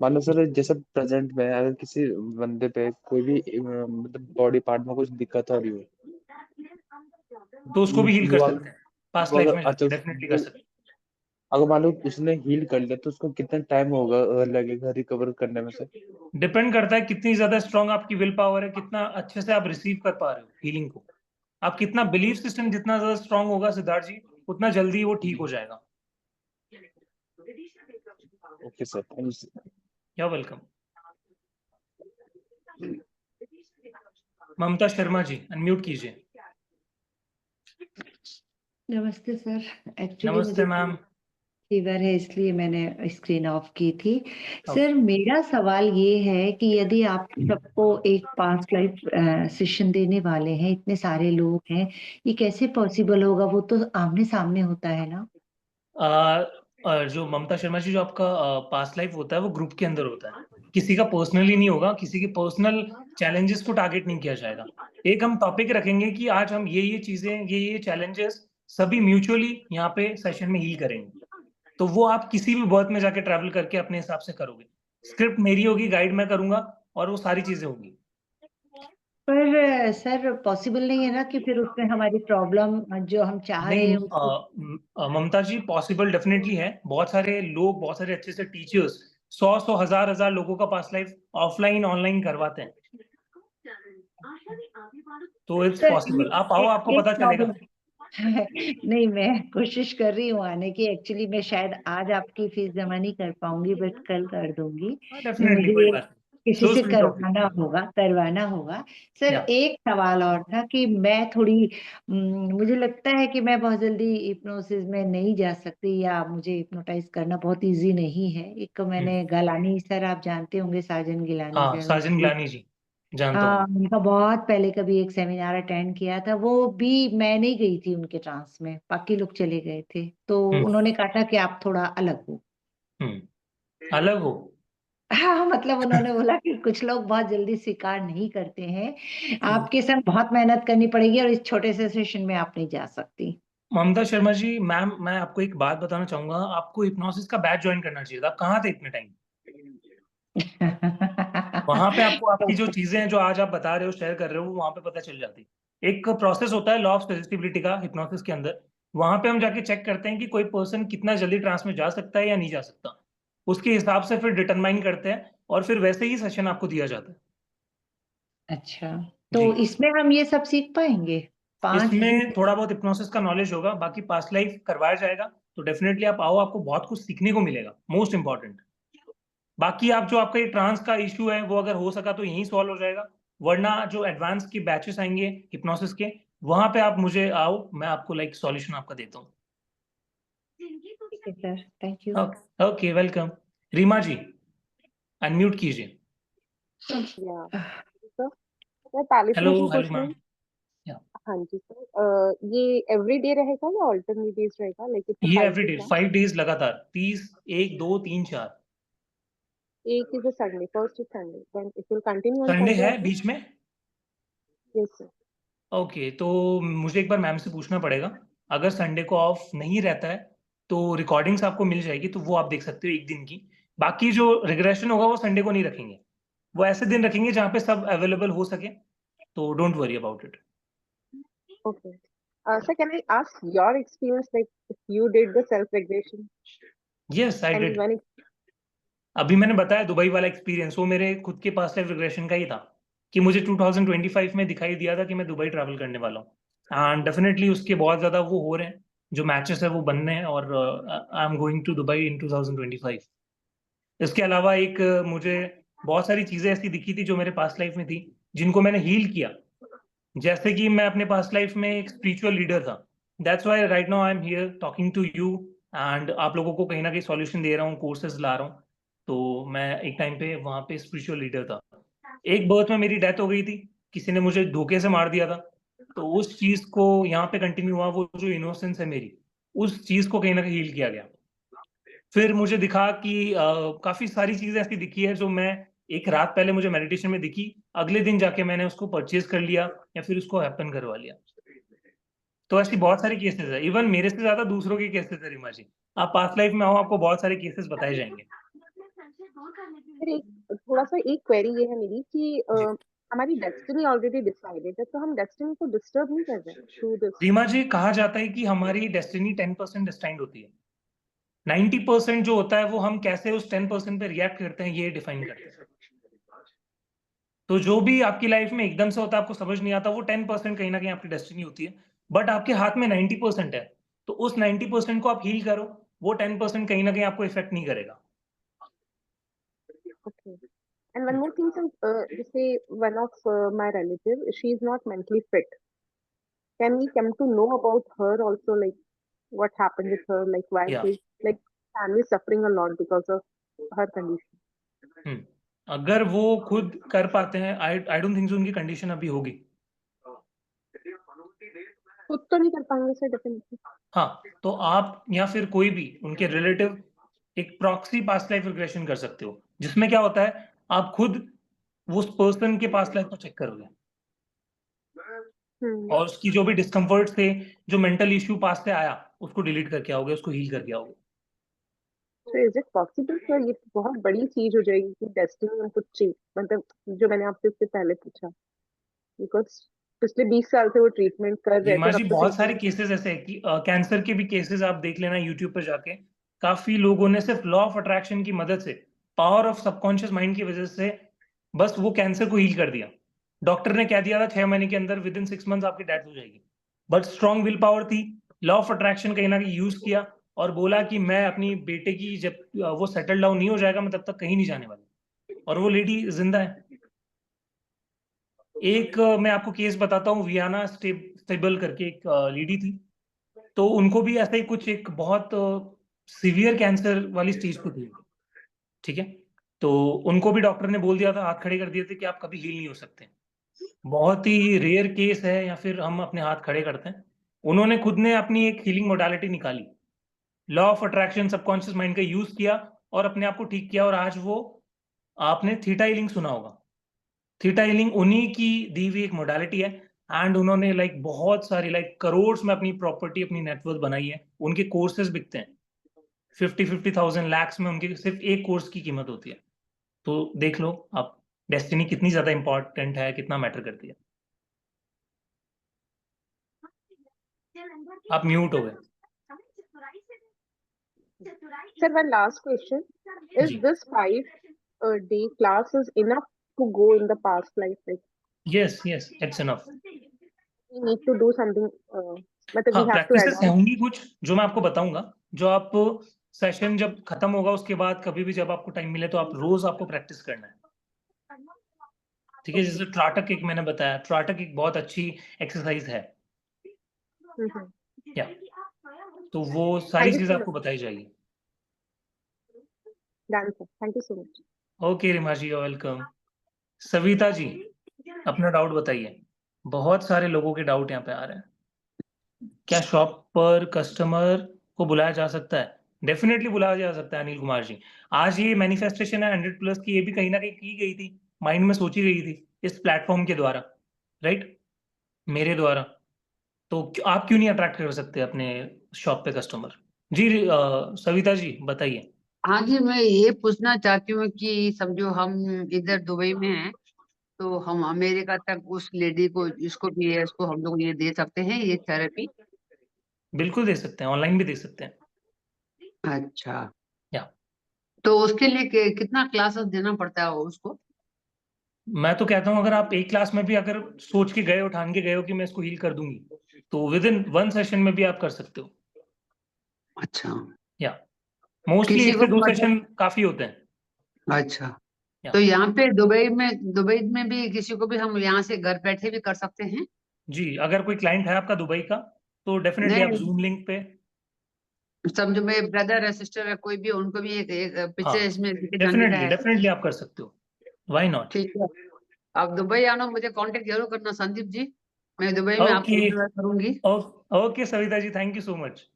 मान लो सर, जैसे प्रेजेंट में अगर किसी बंदे पे कोई भी मतलब बॉडी पार्ट में कुछ दिक्कत आ रही हो, तो उसको भी हील कर वो सकते हैं, पास्ट वो लाइफ अगर में अच्छा डेफिनेटली कर सकते हैं। अगर मान लो उसने हील कर लिया तो उसको कितना टाइम होगा लगेगा रिकवर करने में से? डिपेंड करता है कितनी ज्यादा स्ट्रांग आपकी विल पावर है, कितना अच्छे से आप रिसीव कर पा रहे हो हीलिंग को। आप कितना बिलीफ सिस्टम जितना ज्यादा स्ट्रांग होगा सिद्धार्थ जी, उतना जल्दी वो ठीक हो जाएगा। Okay sir, thank you. या वेलकम। ममता शर्मा जी अनम्यूट कीजिए। नमस्ते सर। एक्चुअली नमस्ते मुझे मैम। फीवर है इसलिए मैंने स्क्रीन ऑफ की थी। ओके। सर मेरा सवाल ये है कि यदि आप सबको एक पास्ट लाइफ सेशन देने वाले हैं, इतने सारे लोग हैं, ये कैसे पॉसिबल होगा? वो तो आमने सामने होता है ना। जो ममता शर्मा जी, जो आपका पास्ट लाइफ होता है वो ग्रुप के अंदर होता है, किसी का पर्सनली नहीं होगा, किसी के पर्सनल चैलेंजेस को टारगेट नहीं किया जाएगा। एक हम टॉपिक रखेंगे कि आज हम ये चीजें, ये चैलेंजेस सभी म्यूचुअली यहाँ पे सेशन में हील करेंगे। तो वो आप किसी भी बर्थ में जाके ट्रैवल करके अपने हिसाब से करोगे। स्क्रिप्ट मेरी होगी, गाइड मैं करूंगा और वो सारी चीजें होंगी। पर सर पॉसिबल नहीं है ना कि फिर उसमें हमारी प्रॉब्लम जो हम चाह रहे नहीं, हैं उसको। ममता जी पॉसिबल डेफिनेटली है। बहुत सारे लोग, बहुत सारे अच्छे से टीचर्स 100 हजार लोगों का पास्ट लाइफ ऑफलाइन ऑनलाइन करवाते हैं, तो इट्स सर पॉसिबल। आप आओ, आपको एक पता चलेगा। प्रॉब्लम नहीं, मैं कोशिश कर रही हूँ आने की। एक्चुअली मैं शायद आज आपकी फीस जमा नहीं कर पाऊंगी, बट कल कर दूंगी। डेफिनेटली, कोई मुझे बात किसी नहीं। सो से स्वीट ऑफ करवाना होगा। सर या एक सवाल और था कि मैं थोड़ी मुझे लगता है कि मैं बहुत जल्दी हिप्नोसिस में नहीं जा सकती, या मुझे हिप्नोटाइज करना बहुत इजी नहीं है। एक मैंने गलानी सर, आप जानते होंगे साजन गिलानी हाँ, सर, साजन गिलानी जी जानता हूँ। हाँ उनका बहुत पहले कभी एक सेमिनार अटेंड किया था। वो भी मैं नहीं गई थी उनके ट्रांस में, बाकी लोग चले गए थे। तो हम्म उन्होंने कहा था कि आप थोड़ा अलग हो। अलग हो। हाँ मतलब उन्होंने बोला कि कुछ लोग बहुत जल्दी स्वीकार नहीं करते हैं, हम्म। आपके संग बहुत मेहनत करनी पड़ेगी और इस छोटे से सेशन में आप नहीं जा सकती। ममता शर्मा जी, मैम मैं आपको एक बात बताना चाहूंगा। आपको हिप्नोसिस का बैच ज्वाइन करना चाहिए था। आप कहाँ थे इतने टाइम? वहां पे आपको आपकी जो चीजें हैं, जो आज आप बता रहे हो, शेयर कर रहे हो, वहां पे पता चल जाती। एक प्रोसेस होता है लॉ ऑफ सजेस्टिबिलिटी का हिप्नोसिस के अंदर। वहां पे हम जाके चेक करते हैं कि कोई पर्सन कितना जल्दी ट्रांस में जा सकता है या नहीं जा सकता। उसके हिसाब से फिर डिटरमाइन करते हैं और फिर वैसे ही सेशन आपको दिया जाता है। अच्छा, जी। तो इसमें हम ये सब सीख पाएंगे? 5 दिन? इसमें थोड़ा बहुत हिप्नोसिस का नॉलेज होगा, बाकी पास्ट लाइफ करवाया जाएगा। तो डेफिनेटली आप आओ, आपको बहुत कुछ सीखने को मिलेगा, मोस्ट इंपॉर्टेंट। बाकी आप जो आपका ये ट्रांस का इश्यू है वो अगर हो सका तो यहीं सॉल्व हो जाएगा, वरना जो एडवांस की बैचेस आएंगे हिप्नोसिस के, वहां पे आप मुझे आओ, मैं आपको लाइक सॉल्यूशन आपका देता हूँ। ठीक है sir, thank you. Okay, welcome. Reema ji unmute कीजिए। सर पहले से हेलो, मुझे हेलो पूछना मैम। है। हाँ जी सर, ये एवरी डे रहेगा या ऑल्टरनेट डेज रहेगा, लाइक इट्स ये 5 एवरी days डे ना? 5 डेज लगातार, 30, 1, 2, 3, 4। एक is a Sunday, first is Sunday, then it will continue on Sunday Sunday है एज वेल? बीच में? Yes sir. ओके, तो मुझे एक बार मैम से पूछना पड़ेगा। अगर संडे को ऑफ नहीं रहता है तो रिकॉर्डिंग्स आपको मिल जाएगी, तो वो आप देख सकते हो एक दिन की। बाकी जो रिग्रेशन होगा वो संडे को नहीं रखेंगे, वो ऐसे दिन रखेंगे जहाँ पे सब अवेलेबल हो सके। तो don't worry about it. Okay sir, can I ask your experience, like if you did the self regression yes I and did. When अभी मैंने बताया दुबई वाला एक्सपीरियंस, वो मेरे खुद के पास्ट लाइफ रिग्रेशन का ही था कि मुझे 2025 में दिखाई दिया था कि मैं दुबई ट्रैवल करने वाला हूँ। एंड डेफिनेटली उसके बहुत ज़्यादा वो हो रहे हैं, जो मैचेस है वो बनने हैं, और I am going to Dubai in 2025। इसके अलावा एक मुझे बहुत सारी चीज़ें ऐसी दिखी थी जो मेरे पास्ट लाइफ में थी, जिनको मैंने हील किया। जैसे कि मैं अपने पास्ट लाइफ में एक स्पिरिचुअल लीडर था। That's why right now I am here talking to you, and आप लोगों को कहीं ना कहीं सॉल्यूशन दे रहा हूँ, कोर्सेज ला रहा हूँ। तो मैं एक टाइम पे वहाँ पे स्पिरिचुअल लीडर था। एक बर्थ में मेरी डेथ हो गई थी, किसी ने मुझे धोखे से मार दिया था। तो उस चीज को यहाँ पे कंटिन्यू हुआ, वो जो इनोसेंस है मेरी, उस चीज को कहीं ना कहीं हील किया गया। फिर मुझे दिखा कि काफी सारी चीजें ऐसी दिखी है जो मैं एक रात पहले मुझे मेडिटेशन में दिखी, अगले दिन जाके मैंने उसको परचेज कर लिया या फिर उसको हैपन करवा लिया। तो ऐसी बहुत सारी केसेस है, इवन मेरे से ज्यादा दूसरों के केसेस है रीमा जी। आप पास्ट लाइफ में आओ, आपको बहुत सारे केसेस बताए जाएंगे। फिर एक थोड़ा सा एक क्वेरी ये है मेरी कि हमारी डेस्टिनी ऑलरेडी डिसाइडेड है, तो हम डेस्टिनी को डिस्टर्ब नहीं कर रहे थ्रू दिस। रीमा जी, कहा जाता है कि हमारी डेस्टिनी 10% डिस्टाइंड होती है, 90% जो होता है वो हम कैसे उस 10% पे रिएक्ट करते हैं ये डिफाइन करते हैं। तो जो भी आपकी लाइफ में एकदम से होता है, आपको समझ नहीं आता, वो 10% कहीं ना कहीं आपकी डेस्टिनी होती है, बट आपके हाथ में 90% है, तो उस 90% को आप हील करो, वो 10% कहीं ना कहीं आपको इफेक्ट नहीं करेगा। Okay. And one more thing, you say one of my relative, she is not mentally fit. Can we come to know about her also, like what happened with her, like why Yeah. she's like family suffering a lot because of her condition? अगर वो खुद कर पाते हैं, I don't think so उनकी condition अभी होगी। खुद तो नहीं कर पाएंगे सर डेफिनेटली। हाँ, तो आप या फिर कोई भी उनके रिलेटिव एक प्रॉक्सी पास्ट लाइफ रिग्रेशन कर सकते हो, जिसमें क्या होता है, आप खुद उस पर्सन के पास्ट लाइफ को चेक करोगे और उसकी जो भी डिस्कम्फर्ट थे, जो मेंटल इश्यू पास से आया, उसको डिलीट करके आओगे, उसको हील करके आओगे। So is it possible sir, ये तो बहुत बड़ी चीज हो जाएगी कि डेस्टिनी में कुछ चेंज, मतलब जो मैंने आपसे इससे पहले पूछा, बिकॉज पिछले 20 साल से वो ट्रीटमेंट कर रहे रीमा थे, जी, अब तो बहुत सारे treatment- केसेस ऐसे हैं कि कैंसर के भी केसेस आप देख लेना यूट्यूब पर जाके, काफी लोगों ने सिर्फ लॉ ऑफ अट्रैक्शन की मदद से, पावर ऑफ सबकॉन्शियस माइंड की वजह से बस वो कैंसर को हील कर दिया। डॉक्टर ने कह दिया था 6 महीने के अंदर, विद इन 6 मंथ्स आपकी डेथ हो जाएगी, बट स्ट्रॉन्ग विल पावर थी, लॉ ऑफ अट्रैक्शन कहीं ना कहीं यूज किया और बोला कि मैं अपनी बेटे की जब वो सेटल डाउन नहीं हो जाएगा, मैं तब तक कहीं नहीं जाने वाली, और वो लेडी जिंदा है। एक मैं आपको केस बताता हूँ, वियाना स्टेबल करके एक लेडी थी, तो उनको भी ऐसा ही कुछ एक बहुत सीवियर कैंसर वाली स्टेज पे थी, ठीक है, तो उनको भी डॉक्टर ने बोल दिया था, हाथ खड़े कर दिए थे कि आप कभी हील नहीं हो सकते। बहुत ही रेयर केस है, या फिर हम अपने हाथ खड़े करते हैं। उन्होंने खुद ने अपनी एक हीलिंग मोडालिटी निकाली, law of attraction, subconscious mind का यूज किया और अपने आप को ठीक किया, और आज वो, आपने थीटा हीलिंग सुना होगा, थीटा हीलिंग उन्हीं की दी हुई एक मोडालिटी है, एंड उन्होंने लाइक बहुत सारी, लाइक करोड़ में अपनी प्रॉपर्टी, अपनी नेटवर्थ बनाई है। उनके कोर्सेज बिकते हैं 50,000 लैक्स में, उनकी सिर्फ एक कोर्स की कीमत होती है। तो देख लो आप, डेस्टिनी कितनी ज्यादा इंपॉर्टेंट है, कितना मैटर करती है। आप म्यूट हो गए। Sir, one last question. Is जी। this 5-day class is enough to go in the past life? Like yes yes, it's enough. we need to do something, मतलब हाँ, we have to add practices on. होंगी कुछ जो मैं आपको बताऊंगा, जो आप सेशन जब खत्म होगा उसके बाद कभी भी जब आपको टाइम मिले तो आप रोज आपको प्रैक्टिस करना है, ठीक है। जैसे ट्राटक एक मैंने बताया, ट्राटक एक बहुत अच्छी एक्सरसाइज है, या तो वो सारी Thank you चीजें so आपको बताई जाएगी। Done, sir. Thank you so much. Okay Reema ji, welcome. Savita ji, अपना डाउट बताइए। बहुत सारे लोगों के डाउट यहाँ पे आ रहे हैं। क्या शॉप पर कस्टमर को बुलाया जा सकता है? डेफिनेटली बुलाया जा सकता है अनिल कुमार जी। आज ये मैनिफेस्टेशन है 100+ की, ये भी कहीं ना कहीं की गई थी, माइंड में सोची गई थी इस प्लेटफॉर्म के द्वारा, राइट, मेरे द्वारा। तो आप क्यों नहीं अट्रैक्ट कर सकते अपने शॉप पे कस्टमर? जी सविता जी बताइए। हाँ जी, मैं ये पूछना चाहती हूँ कि समझो हम इधर दुबई में हैं, तो हम अमेरिका तक उस लेडी को, इसको भी है, इसको हम लोग ये दे सकते हैं ये थेरेपी? बिल्कुल दे सकते हैं, ऑनलाइन भी दे सकते हैं। अच्छा, या तो उसके लिए कितना क्लासेस देना पड़ता है उसको? मैं तो कहता हूँ, अगर आप एक क्लास में भी अगर सोच के गए हो, ठान के गए हो कि मैं इसको हील कर दूंगी, तो विद इन 1 सेशन में भी आप कर सकते हो। अच्छा, या मोस्टली किसी 1 को से 2 सेशन काफी होते हैं। अच्छा, या तो यहाँ पे दुबई में भी किसी को भी हम यहाँ से घर बैठे भी कर सकते हैं? जी, अगर कोई क्लाइंट है आपका दुबई का, तो डेफिनेटली आप नहीं, जूम लिंक पे, समझो मेरे ब्रदर है, सिस्टर है, कोई भी, उनको भी एक पिक्चर हाँ इसमें लेके जाने का डेफिनेटली है। डेफिनेटली आप कर सकते हो, व्हाई नॉट। ठीक है, आप दुबई आना, मुझे कांटेक्ट जरूर करना संदीप जी, मैं दुबई में आपको ओके इंतजार करूंगी। Okay Savita ji, thank you so much.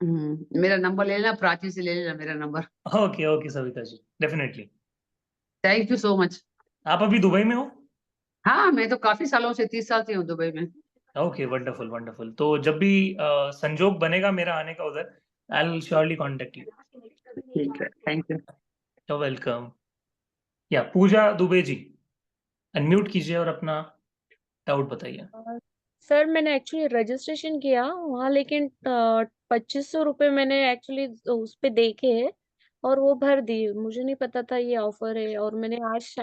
मेरा नंबर ले लेना, प्राची से ले लेना मेरा number. Okay okay Savita ji, definitely. Thank you so much. आप अभी दुबई में हो? हाँ, मैं तो काफी सालों से, 30 साल से हूँ दुबई में। Okay, wonderful wonderful. तो जब भी संजोग बनेगा मेरा आने का उधर, I will surely contact you. ठीक है, थैंक यू। वेलकम। या पूजा दुबे जी, अनम्यूट कीजिए और अपना डाउट बताइए। सर मैंने एक्चुअली रजिस्ट्रेशन किया वहाँ, लेकिन 2500 रुपये मैंने एक्चुअली उस पे देखे हैं और वो भर दिए। मुझे नहीं पता था ये ऑफर है और मैंने आज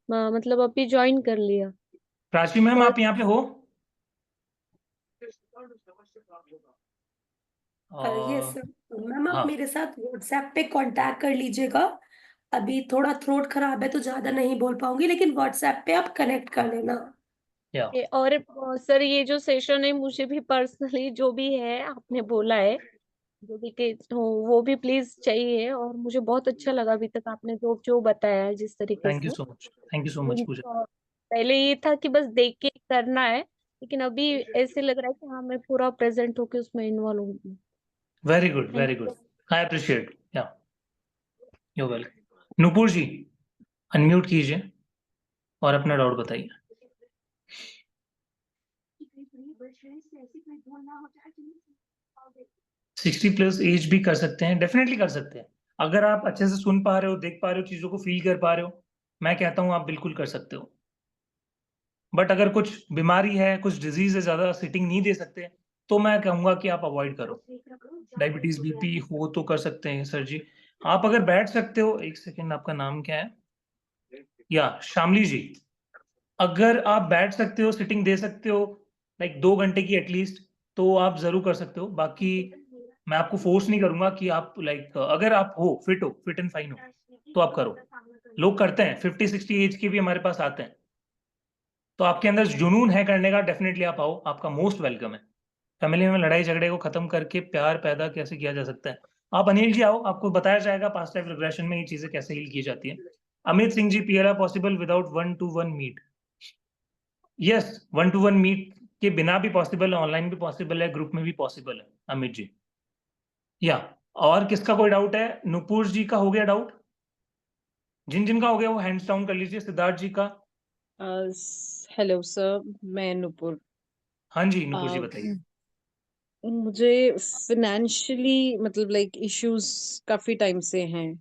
मतलब अभी ज्वाइन कर लिया। प्राची मैम, पर आप यहाँ पे हो? Yes sir. मैम आप हाँ, मेरे साथ व्हाट्सएप पे कांटेक्ट कर लीजिएगा। अभी थोड़ा थ्रोट खराब है तो ज्यादा नहीं बोल पाऊंगी, लेकिन व्हाट्सएप पे आप कनेक्ट कर लेना। या और सर ये जो सेशन है मुझे भी पर्सनली जो भी है आपने बोला है, जो डिटेल्स हो वो भी प्लीज चाहिए। और मुझे बहुत अच्छा लगा अभी तक आपने जो जो बताया है जिस तरीके थैंक यू से। So much, thank you so much Pooja. पहले ये था कि बस देख के करना है, लेकिन अभी ऐसे लग रहा है कि हाँ मैं पूरा प्रेजेंट होके उसमें इन्वॉल्व हूँ। Very good, thank very good. You. I appreciate. Yeah, you welcome. Nupur ji, unmute कीजिए और अपना डाउट बताइए। 60+ एज भी कर सकते हैं, डेफिनेटली कर सकते हैं। अगर आप अच्छे से सुन पा रहे हो, देख पा रहे हो, चीजों को फील कर पा रहे हो, मैं कहता हूं आप बिल्कुल कर सकते हो। बट अगर कुछ बीमारी है, कुछ डिजीज है, ज्यादा सिटिंग नहीं दे सकते, तो मैं कहूंगा कि आप अवॉइड करो। डायबिटीज बीपी हो तो कर सकते हैं सर जी। आप अगर बैठ सकते हो, एक सेकेंड, आपका नाम क्या है? या शामली जी, अगर आप बैठ सकते हो, सिटिंग दे सकते हो, लाइक 2 घंटे की एटलीस्ट, तो आप जरूर कर सकते हो। बाकी मैं आपको फोर्स नहीं करूंगा कि आप लाइक, अगर आप हो, फिट एंड फाइन हो, तो आप करो। लोग करते हैं, 50-60 एज के भी हमारे पास आते हैं। तो आपके अंदर जुनून है करने का, डेफिनेटली आप आओ, आपका मोस्ट वेलकम है। फैमिली में लड़ाई झगड़े को खत्म करके प्यार पैदा कैसे किया जा सकता है, आप अनिल जी आओ, आपको बताया जाएगा पास्ट लाइफ रिग्रेशन में ये चीजें कैसे हील की जाती है। Amit Singh ji, PLR possible without 1-to-1 meet? Yes, 1-to-1 meet के बिना भी पॉसिबल है, ऑनलाइन भी पॉसिबल है, ग्रुप में भी पॉसिबल है अमित जी। या, और किसका कोई डाउट है? नुपुर जी का हो गया डाउट? जिन जिनका हो गया वो हैंड्स डाउन कर लीजिए। सिद्धार्थ जी का? हेलो सर, मैं नुपुर। हाँ जी, नुपुर जी अ, बताइए। मुझे फाइनेंशियली मतलब लाइक इश्यूज काफी टाइम से हैं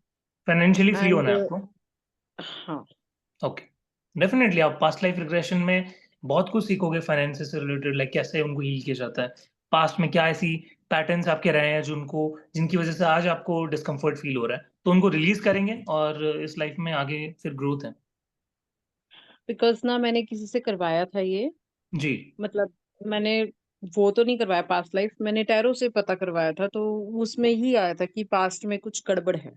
फाइनेंशियली फ्री एंड होना है आपको? हाँ। ओके, डेफिनेटली आप पास्ट लाइफ रिग्रेशन में बहुत कुछ सीखोगे फाइनेंस से रिलेटेड, लाइक कैसे उनको हील किया जाता है, पास्ट में क्या ऐसी पैटर्न्स आपके रहे हैं जिनकी वजह से आज आपको डिस्कम्फर्ट फील हो रहा है, तो उनको रिलीज करेंगे और इस लाइफ में आगे फिर ग्रोथ है। बिकॉज ना मैंने किसी से करवाया था ये, जी। मतलब मैंने वो तो नहीं करवाया पास्ट लाइफ, मैंने टैरो से पता करवाया था, तो उसमें ही आया था कि पास्ट में कुछ गड़बड़ है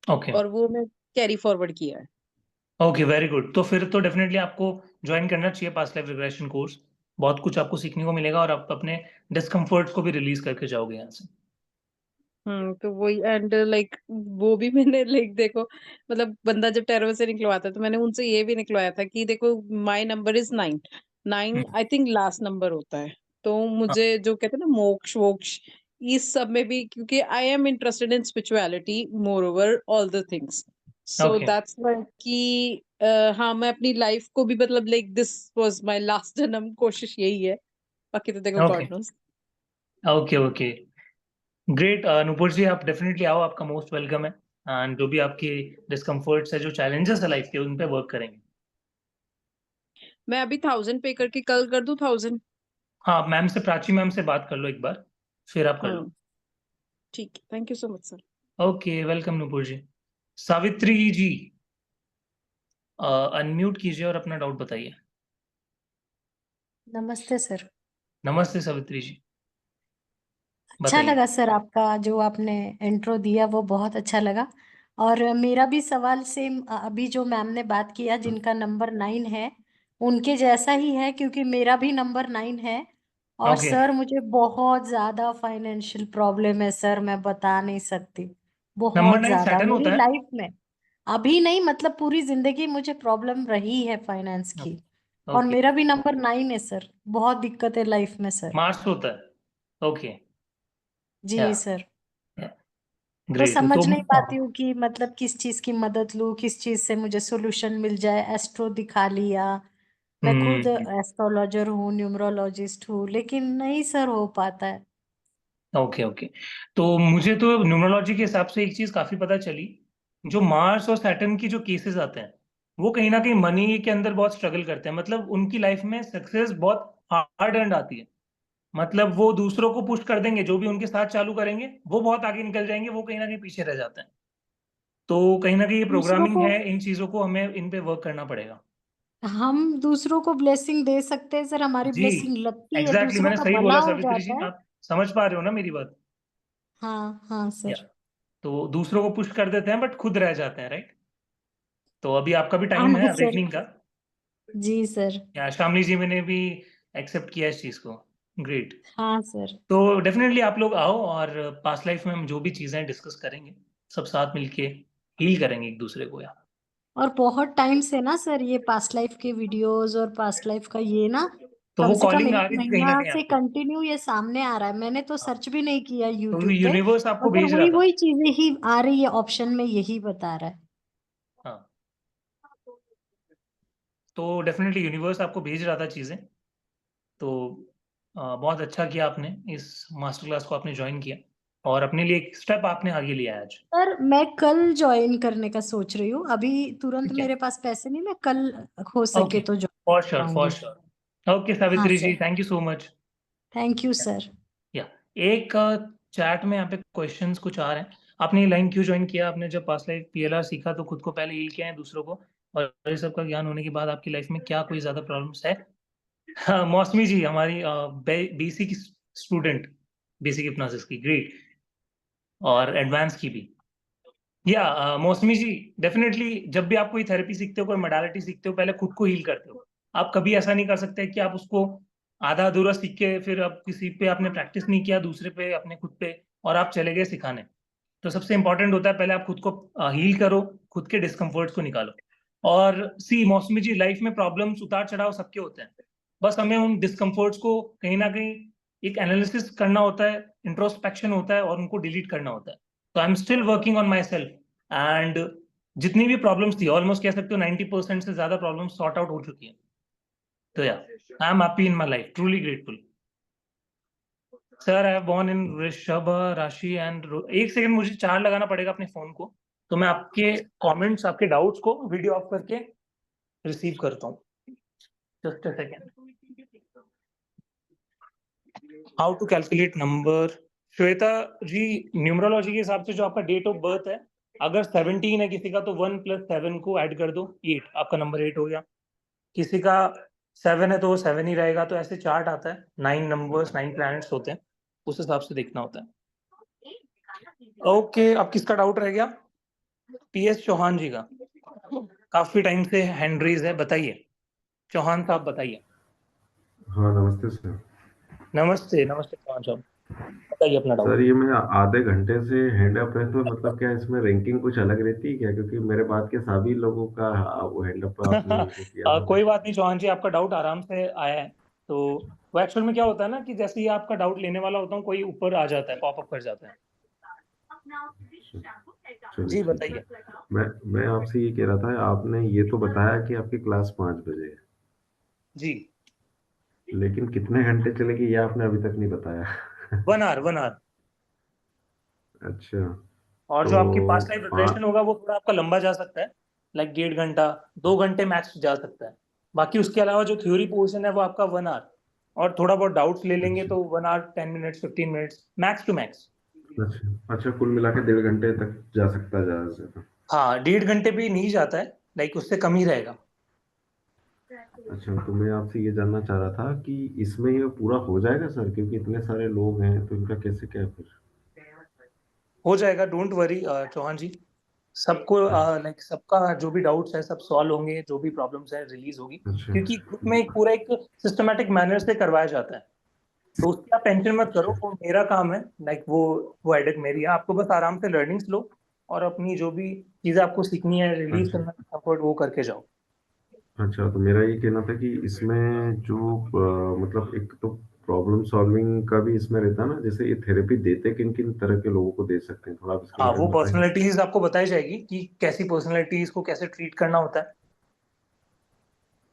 ओके, और वो मैं कैरी फॉरवर्ड किया है। Okay, very good. तो फिर तो डेफिनेटली आपको ज्वाइन करना चाहिए पास्ट लाइफ रिग्रेशन कोर्स। बहुत कुछ आपको सीखने को मिलेगा और आप अपने डिस्कम्फर्ट्स को भी रिलीज करके जाओगे यहाँ से। तो वही एंड लाइक वो भी मैंने लाइक देखो, मतलब बंदा जब टैरो से निकलवाता है तो मैंने उनसे ये भी निकलवाया था कि देखो my number is 9, 9 I think last number होता है। तो हाँ, मुझे जो कहते हैं ना मोक्ष वोक्ष, इस सब में भी क्योंकि I am interested in spirituality more over all the things, so okay, that's why कि हाँ मैं अपनी लाइफ को भी मतलब like this was my last जन्म, कोशिश यही है, बाकी तो देखो okay, God knows. Okay, okay, great. Nupur ji, आप डेफिनेटली आओ, आपका मोस्ट वेलकम है। एंड जो भी आपके डिस्कम्फर्ट्स है, जो चैलेंजेस है लाइफ के, उन पे वर्क करेंगे। मैं अभी 1000 पे करके कल कर दूं 1000। हाँ, मैम से, प्राची मैम से बात कर लो एक बार, फिर आप कर लो। हाँ ठीक है, thank you so much sir. Okay, welcome Nupur ji. Savitri ji, unmute कीजिए और अपना डाउट बताइए। नमस्ते सर। नमस्ते सावित्री जी, अच्छा बताइए। लगा सर, आपका जो आपने इंट्रो दिया वो बहुत अच्छा लगा। और मेरा भी सवाल सेम अभी जो मैम ने बात किया जिनका नंबर 9 है उनके जैसा ही है, क्योंकि मेरा भी नंबर 9 है। और ओके, सर मुझे बहुत ज्यादा फाइनेंशियल प्रॉब्लम है सर, मैं बता नहीं सकती। नंबर बहुत 9 ज्यादा सैटर्न मेरी होता है? लाइफ में अभी नहीं, मतलब पूरी जिंदगी मुझे प्रॉब्लम रही है फाइनेंस की। और ओके, मेरा भी नंबर 9 है सर, बहुत दिक्कत है लाइफ में सर। मार्च होता है। ओके, या, जी सर। तो ग्रेट। समझ तो नहीं पाती हूँ कि मतलब किस चीज की मदद लूँ, किस चीज से मुझे सोल्यूशन मिल जाए। एस्ट्रो दिखा लिया, मैं खुद हम्म, एस्ट्रोलॉजर हूँ, न्यूमरोलॉजिस्ट हूँ, लेकिन नहीं सर हो पाता है। Okay, okay. तो मुझे तो न्यूमरोलॉजी के हिसाब से एक चीज काफी पता चली, जो मार्स और सैटर्न की जो केसेस आते हैं, वो कहीं ना कहीं मनी के अंदर बहुत स्ट्रगल करते हैं, मतलब उनकी लाइफ में सक्सेस बहुत हार्ड एंड आती है। मतलब वो दूसरों को पुश कर देंगे, जो भी उनके साथ चालू करेंगे वो बहुत आगे निकल जाएंगे, वो कहीं ना कहीं पीछे रह जाते हैं। तो कहीं ना कहीं ये दूसरों प्रोग्रामिंग को है, इन चीजों को हमें इन पे वर्क करना पड़ेगा। हम दूसरों को ब्लेसिंग दे सकते हैं सर, हमारी जी ब्लेसिंग लगती है, एग्जैक्टली, दूसरों मैंने का सही भला बोला हो सावित्री जी, जाता है। आप समझ पा रहे हो ना मेरी बात? हाँ हाँ या सर। तो दूसरों को पुश कर देते हैं बट खुद रह जाते हैं, राइट? तो अभी आपका भी हाँ टाइम है ना सर। अवेकनिंग का। जी सर। या शामली जी मैंने भी एक्सेप्ट किया इस चीज को। ग्रेट। हाँ सर। तो डेफिनेटली आप लोग आओ और पास्ट लाइफ में हम जो भी चीजें डिस्कस करेंगे सब साथ मिलके हील करेंगे एक दूसरे को यार। और बहुत टाइम से ना सर ये पास्ट लाइफ के वीडियोस और पास्ट लाइफ का ये ना तो कम वो से कम कॉलिंग आ 1 रही थी कहीं ना महीना कहीं से आपको, कंटिन्यू ये सामने आ रहा है। मैंने तो सर्च भी नहीं किया तो यूट्यूब पे, यूनिवर्स आपको मगर भेज रहा वही था। वही चीजें ही आ रही है, ऑप्शन में यही बता रहा है। हाँ, तो डेफिनेटली यूनिवर्स आपको भेज रहा था चीजें। तो बहुत अच्छा किया आपने, इस मास्टर क्लास को आपने ज्वाइन किया और अपने लिए एक स्टेप आपने आगे लिया है आज। सर मैं कल ज्वाइन करने का सोच रही हूँ, अभी तुरंत ठीक है, मेरे पास पैसे नहीं, मैं कल हो सके ओके, तो ज्वाइन फॉर कर श्योर फॉर पाऊंगी। श्योर। ओके हाँ Savitri ji, sir. Thank you so much. Thank you sir. या एक चैट में यहाँ पे क्वेश्चंस कुछ आ रहे हैं। आपने ये लाइन क्यों ज्वाइन किया? आपने जब पास्ट लाइफ पीएलआर सीखा तो खुद को पहले हील किया है दूसरों को, और ये सब का ज्ञान होने के बाद आपकी लाइफ में क्या कोई ज्यादा प्रॉब्लम्स है? हाँ, मौसमी जी हमारी बीसी की स्टूडेंट, बेसिक हिप्नोसिस की, ग्रेट, और एडवांस की भी। या मौसमी जी, डेफिनेटली जब भी आप कोई थेरेपी सीखते हो, कोई मोडालिटी सीखते हो, पहले खुद को हील करते हो। आप कभी ऐसा नहीं कर सकते कि आप उसको आधा अधूरा सीख के फिर आप किसी पे आपने प्रैक्टिस नहीं किया, दूसरे पे, अपने खुद पे, और आप चले गए सिखाने। तो सबसे इंपॉर्टेंट होता है पहले आप खुद को हील करो, खुद के डिस्कम्फर्ट्स को निकालो। और सी मौसमी जी, लाइफ में प्रॉब्लम्स उतार चढ़ाव सबके होते हैं, बस हमें उन डिस्कम्फर्ट्स को कहीं ना कहीं एक एनालिसिस करना होता है, इंट्रोस्पेक्शन होता है, और उनको डिलीट करना होता है। तो I am still working on my self, and जितनी भी प्रॉब्लम्स थी, ऑलमोस्ट कह सकते हो 90% से ज्यादा प्रॉब्लम्स सॉर्ट आउट हो चुकी हैं। तो yeah I am happy in my life, truly grateful. Sir I have born in वृषभ राशि एंड, एक सेकंड, मुझे चार्ज लगाना पड़ेगा अपने फोन को, तो मैं आपके कमेंट्स, आपके डाउट्स को वीडियो ऑफ करके रिसीव करता हूँ। Just a second. How to calculate number? Shweta ji, numerology के हिसाब से जो आपका डेट ऑफ बर्थ है, अगर 17 है किसी का तो 1 + 7 को ऐड कर दो, 8, आपका नंबर 8 हो गया। किसी का 7 है तो वो 7 ही रहेगा। तो ऐसे चार्ट आता है, 9 नंबर्स, 9 प्लैनेट्स होते हैं, उस हिसाब से देखना होता है। ओके, अब किसका डाउट रह गया? PS चौहान जी का, काफी टाइम से हैंड रेज है, बताइए चौहान साहब, बताइए। हाँ नमस्ते सर। नमस्ते नमस्ते चौहान साहब, बताइए अपना डाउट। सर ये मैं आधे घंटे से हैंड अप है, तो मतलब क्या इसमें रैंकिंग कुछ अलग रहती है क्या? क्योंकि मेरे बाद के सभी लोगों का वो हैंड अप आपने उनको किया था। कोई बात नहीं चौहान जी, आपका डाउट आराम से आया है। तो वो एक्चुअल में क्या होता है ना, कि जैसे ही आपका डाउट लेने वाला होता हूँ, कोई ऊपर आ जाता है, पॉपअप कर जाता है। चलिए जी ठीक है। बताइए। मैं आपसे ये कह रहा था, आपने ये तो बताया कि आपकी क्लास 5 बजे है, जी, लेकिन कितने घंटे चलेगी ये आपने अभी तक नहीं बताया। 1 आवर 1 आवर। अच्छा, और तो जो आपकी पास्ट लाइफ पाँच, रिग्रेशन होगा वो थोड़ा आपका लंबा जा सकता है, लाइक 1.5 घंटा, 2 घंटे मैक्स जा सकता है। बाकी उसके अलावा जो थ्योरी पोर्शन है वो आपका 1 आवर, और थोड़ा बहुत डाउट्स ले लेंगे अच्छा तो 1 hour 10 minutes 15 minutes max to max. अच्छा अच्छा, कुल मिला के 1.5 घंटे तक जा सकता है ज्यादा से ज्यादा। हाँ, 1.5 घंटे भी नहीं जाता है, लाइक उससे कम ही रहेगा। अच्छा, तो मैं आपसे ये जानना चाह रहा था कि इसमें ये पूरा हो जाएगा सर? क्योंकि इतने सारे लोग हैं तो इनका कैसे क्या फिर? हो जाएगा, डोंट वरी चौहान जी। सबको लाइक सबका जो भी डाउट्स है सब सॉल्व होंगे, जो भी प्रॉब्लम्स है रिलीज होगी, अच्छा क्योंकि ग्रुप में एक पूरा एक सिस्टमेटिक मैनर से करवाया जाता है। तो उसकी आप टेंशन मत करो, वो मेरा काम है, लाइक वो हेडेक मेरी है। आपको बस आराम से लर्निंग्स लो और अपनी जो भी चीजें आपको सीखनी है, रिलीज अच्छा करना है सपोर्ट, वो करके जाओ। अच्छा, तो मेरा ये कहना था कि इसमें जो मतलब एक तो प्रॉब्लम सॉल्विंग का भी इसमें रहता है ना, जैसे ये थेरेपी देते किन किन तरह के लोगों को दे सकते हैं, थोड़ा आप इसके हाँ, बारे वो में बताएंगे? पर्सनैलिटीज आपको बताई जाएगी कि कैसी पर्सनैलिटीज को कैसे ट्रीट करना होता है,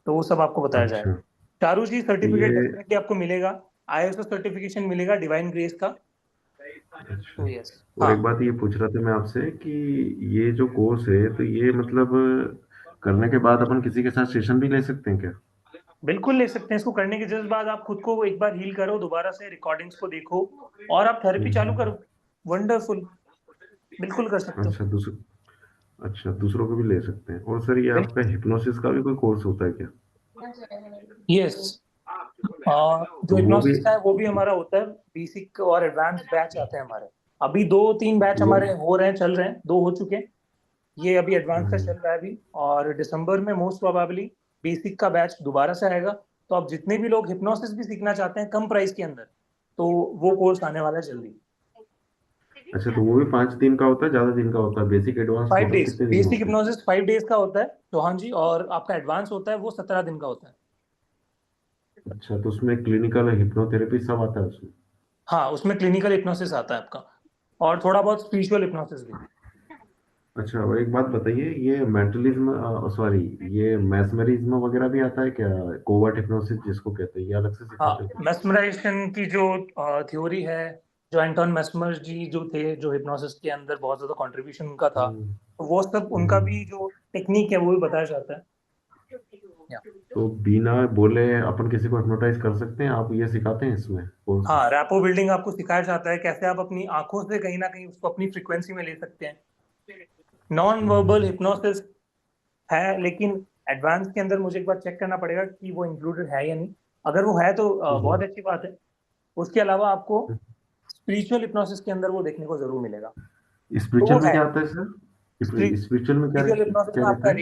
तो वो सब आपको बताया जाएगा। अच्छा, चारू जी, तो सर्टिफिकेट ये डेफिनेटली आपको मिलेगा, ISO सर्टिफिकेशन मिलेगा डिवाइन ग्रेस का। अच्छा, तो यस, और हाँ। एक बात ये पूछ रहा था मैं आपसे कि ये जो कोर्स है तो ये मतलब करने के बाद अपन किसी के साथ सेशन भी ले सकते हैं क्या? बिल्कुल ले सकते हैं। इसको करने के जस्ट बाद आप खुद को एक बार हील करो, दोबारा से रिकॉर्डिंग्स को देखो और आप थेरेपी चालू करो। वंडरफुल, बिल्कुल कर सकते हो। अच्छा, दूसरों को भी ले सकते हैं। और सर ये आपका हिप्नोसिस का भी कोई कोर्स होता है क्या? यस, जो तो वो हिप्नोसिस भी का है वो भी हमारा होता है। बेसिक और एडवांस बैच आते हैं हमारे। अभी 2-3 बैच वो हमारे हो रहे हैं, चल रहे हैं, 2 हो चुके हैं। ये अभी एडवांस का हम्म, चल रहा है अभी, और दिसंबर में मोस्ट प्रोबेबली बेसिक का बैच दोबारा से आएगा। तो अब जितने भी लोग हिप्नोसिस भी सीखना चाहते हैं कम प्राइस के अंदर, तो वो कोर्स आने वाला है जल्दी। अच्छा, तो वो भी 5 दिन का होता है, ज्यादा दिन का होता है? बेसिक एडवांस 5 टोटल डेज कितने दिन बेसिक होते हैं? हिप्नोसिस 5 डेज का होता है चौहान जी, और आपका एडवांस होता है वो 17 दिन का होता है। अच्छा, तो उसमें क्लिनिकल हिप्नोथेरेपी सब आता है उसमें? हाँ, उसमें क्लिनिकल हिप्नोसिस आता है आपका, और थोड़ा बहुत स्पिरिचुअल हिप्नोसिस भी। अच्छा, और एक बात बताइए, ये मेंटलिज्म, सॉरी, ये मैस्मरिज्म वगैरह भी आता है क्या? कोवर्ट हिप्नोसिस जिसको कहते हैं, ये अलग से सिखाते हाँ, हैं क्या? मेस्मराइजेशन की जो थ्योरी है, जो एंटोन मेस्मर जी जो थे, जो हिप्नोसिस के अंदर बहुत ज्यादा कंट्रीब्यूशन उनका था, हम्म, तो वो सब उनका भी जो टेक्निक है वो भी बताया जाता है। या, तो बिना बोले अपन किसी को हिप्नोटाइज कर सकते हैं? आप ये सिखाते हैं इसमें कोर्स में? हाँ, रैपो बिल्डिंग आपको सिखाया जाता है, कैसे आप अपनी आंखों से कहीं ना कहीं उसको अपनी फ्रीक्वेंसी में ले सकते हैं। नॉन वर्बल हिप्नोसिस है, लेकिन एडवांस के अंदर मुझे एक बार चेक करना पड़ेगा कि वो इंक्लूडेड है या नहीं। अगर वो है तो बहुत अच्छी बात है। उसके अलावा आपको स्पिरिचुअल हिप्नोसिस के अंदर वो देखने को जरूर मिलेगा, तो वो स्पिरिचुअल में है। क्या आता है सर? स्पिरिचुअल में क्या स्पिरिचुअल हिप्नोसिस क्या में रहता आपका है?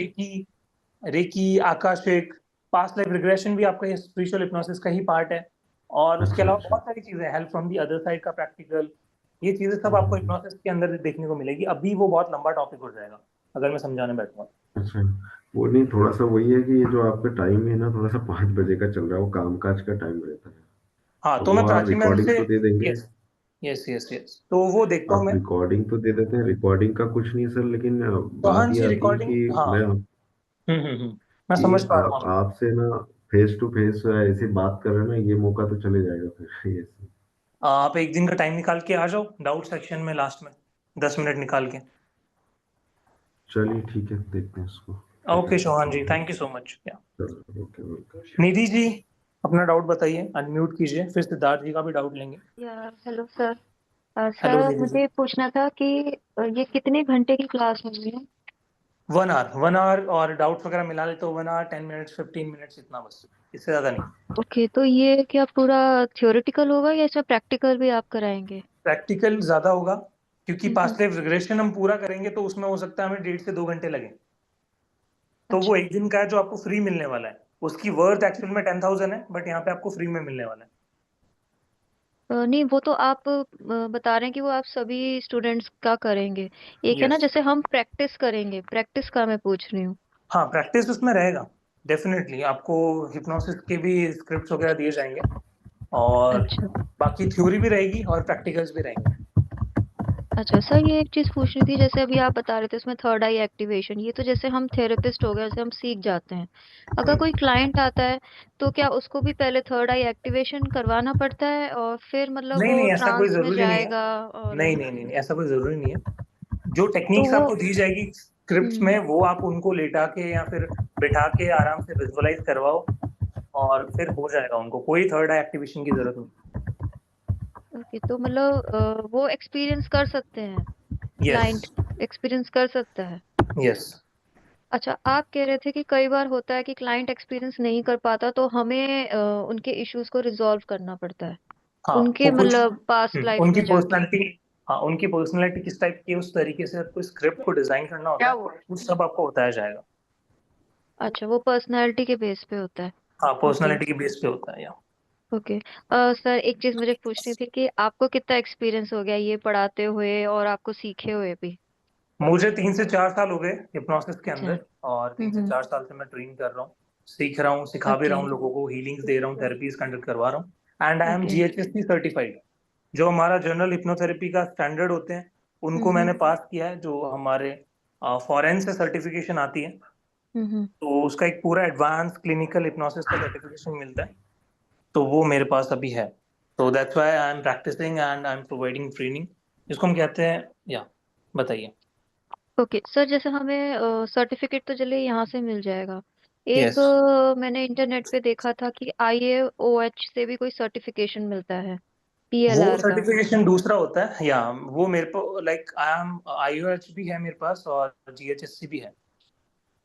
Reiki, akashic, past life regression भी आपका ये स्पिरिचुअल हिप्नोसिस का ही पार्ट है। और उसके अच्छा अलावा अच्छा बहुत सारी चीजें, help from the other side का प्रैक्टिकल, ये चीजें सब आपको हम्म, हिप्नोसिस के अंदर देखने को मिलेगी। अभी वो बहुत लंबा टॉपिक हो जाएगा अगर मैं समझाने बैठूंगा। अच्छा, वो नहीं, थोड़ा सा वही है कि ये जो आपका टाइम है ना, थोड़ा सा 5 बजे का चल रहा है, वो कामकाज का टाइम रहता है। हाँ, तो तो वो मैं आप प्राची मैम रिकॉर्डिंग से, तो दे देंगे? यस यस यस यस, तो वो देखता हूँ आप मैं। रिकॉर्डिंग तो दे देते हैं, रिकॉर्डिंग का कुछ नहीं सर, लेकिन बात चौहान ये जी आती है रिकॉर्डिंग, कि हाँ, मैं मैं कि समझ पा रहा हूँ। आपसे ना फेस टू फेस ऐसी बात कर रहे हैं ना, ये मौका तो चले जाएगा फिर ये। आप एक दिन का टाइम निकाल के आ जाओ डाउट सेक्शन में, लास्ट में 10 मिनट निकाल के। चलिए ठीक है, देखते हैं इसको क्या ओके कहते चौहान जी, हैं। Thank you so much. चलो, ओके ओके। निधि जी, अपना डाउट बताइए, अनम्यूट कीजिए, फिर सिद्धार्थ जी का भी डाउट लेंगे। Hello sir. Hello sir Nidhi ji. मुझे पूछना था कि ये कितने घंटे की क्लास होगी है? 1 आवर और डाउट्स वगैरह मिला ले तो 1 आवर 10 मिनट्स 15 मिनट्स, इतना बस, इससे ज्यादा नहीं। ओके, तो ये क्या पूरा थियोरेटिकल होगा या इसमें प्रैक्टिकल भी आप कराएंगे? प्रैक्टिकल ज्यादा होगा, क्योंकि हम्म। पास्ट लाइफ रिग्रेशन हम पूरा करेंगे तो उसमें हो सकता है हमें 1.5 से 2 घंटे लगे। तो वो अच्छा। एक दिन का है जो आपको फ्री मिलने वाला है। उसकी वर्थ एक्चुअल में 10,000 है, बट यहाँ पे आपको फ्री में मिलने वाला है। नहीं, वो तो आप बता रहे हैं कि वो आप सभी स्टूडेंट्स का करेंगे। एक है ना, यस, जैसे हम प्रैक्टिस करेंगे, प्रैक्टिस का मैं पूछ रही हूँ। हाँ, प्रैक्टिस उसमें रहेगा। डेफिनेटली आपको हिप्नोसिस के भी स्क्रिप्ट्स वगैरह दिए जाएंगे, और अच्छा। बाकी थ्योरी भी रहेगी और प्रैक्टिकल्स भी रहेंगे। अच्छा सर, ये एक चीज पूछनी थी, जैसे अभी आप बता रहे थे इसमें थर्ड आई एक्टिवेशन, ये तो जैसे हम थेरेपिस्ट हो गए, जैसे हम सीख जाते हैं। अगर कोई क्लाइंट आता है तो क्या उसको भी पहले थर्ड आई एक्टिवेशन करवाना पड़ता है और फिर मतलब नहीं वो नहीं, ऐसा कोई ट्रांस में जरूरी नहीं है। जाएगा? और नहीं नहीं नहीं नहीं, ऐसा कोई जरूरी नहीं है। जो तो टेक्निक्स वो आपको दी जाएगी स्क्रिप्ट्स में, वो आप उनको लेटा के या फिर बिठा के आराम से विजुअलाइज करवाओ, और फिर हो जाएगा। उनको कोई थर्ड आई एक्टिवेशन की जरूरत नहीं। ओके, तो मतलब वो एक्सपीरियंस कर सकते हैं, यस क्लाइंट एक्सपीरियंस कर सकता है? यस। अच्छा, आप कह रहे थे कि कई बार होता है कि क्लाइंट एक्सपीरियंस नहीं कर पाता तो हमें उनके इश्यूज को रिजॉल्व करना पड़ता है, हाँ, उनके वो कुछ मतलब पास्ट लाइफ उनकी में जाके। पर्सनालिटी, हाँ, उनकी पर्सनालिटी किस टाइप की है, उस तरीके से आपको स्क्रिप्ट को डिजाइन करना होता क्या है। हुआ? वो सब आपको बताया जाएगा। अच्छा, वो पर्सनालिटी के बेस पे होता है। हाँ, ओके। पर्सनालिटी के बेस पे होता है। या ओके। सर, एक चीज मुझे पूछनी थी कि आपको कितना एक्सपीरियंस हो गया ये पढ़ाते हुए और आपको सीखे हुए भी? मुझे 3 से 4 साल हो गए हिप्नोसिस के अच्छा। अंदर, और 3 से 4 साल से मैं ट्रेन कर रहा हूँ, सीख रहा हूँ, सिखा भी ओके। रहा हूँ लोगों को, हीलिंग्स दे रहा हूँ, थेरेपीज कंडक्ट करवा रहा हूँ। And I M okay. GHSC certified. जो हमारा जनरल हिप्नोथेरेपी का स्टैंडर्ड होते हैं उनको मैंने पास किया है, जो हमारे फॉरेन से सर्टिफिकेशन आती है, हम्म। तो उसका एक पूरा एडवांस क्लिनिकल हिप्नोसिस का सर्टिफिकेशन मिलता है, तो वो मेरे पास अभी है। तो that's why I am practising and I am providing training, जिसको हम कहते हैं। या, बताइए। ओके सर, जैसे हमें सर्टिफिकेट तो चलिए यहाँ से मिल जाएगा। एक यस, मैंने इंटरनेट पे देखा था कि IAOH से भी कोई सर्टिफिकेशन मिलता है वो PLR का। सर्टिफिकेशन दूसरा होता है, या वो मेरे को लाइक आई एम IOH भी है मेरे पास और GHSC भी है।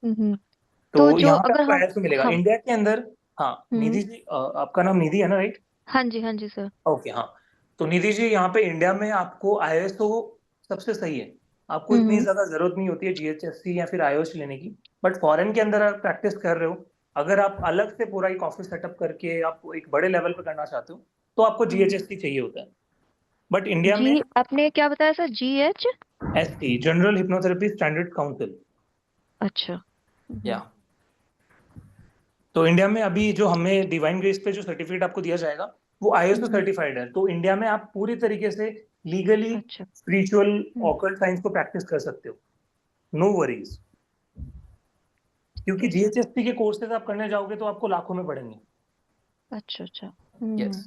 हम्म। तो तो जो यहाँ पे अगर आपको हम IOH मिलेगा हम इंडिया के अंदर। हाँ हम्म निधि जी, आपका नाम निधि है ना, राइट? हाँ जी सर। ओके, हाँ। तो निधि जी, यहाँ पे इंडिया में आपको ISO सबसे सही है। आपको इतनी हम्म। ज्यादा जरूरत नहीं होती है GHSC या फिर IOH लेने की। बट फॉरेन के अंदर आप प्रैक्टिस कर रहे हो, अगर आप अलग से पूरा एक ऑफिस सेटअप करके आप एक बड़े लेवल पे करना चाहते हो, तो आपको GHSC चाहिए होता है। बट इंडिया में आपने क्या बताया sir, GH? ST, general hypnotherapy standard council. अच्छा। या तो इंडिया में अभी जो हमें डिवाइन ग्रेस पे जो सर्टिफिकेट आपको दिया जाएगा, वो ISO सर्टिफाइड है। तो इंडिया में आप पूरी तरीके से लीगली अच्छा। स्पिरिचुअल ऑकल्ट साइंस को प्रैक्टिस कर सकते हो, नो वरीज। क्योंकि ठीक है सर। GHSC के कोर्सेज आप करने जाओगे तो आपको लाखों में पड़ेंगे। अच्छा। यस।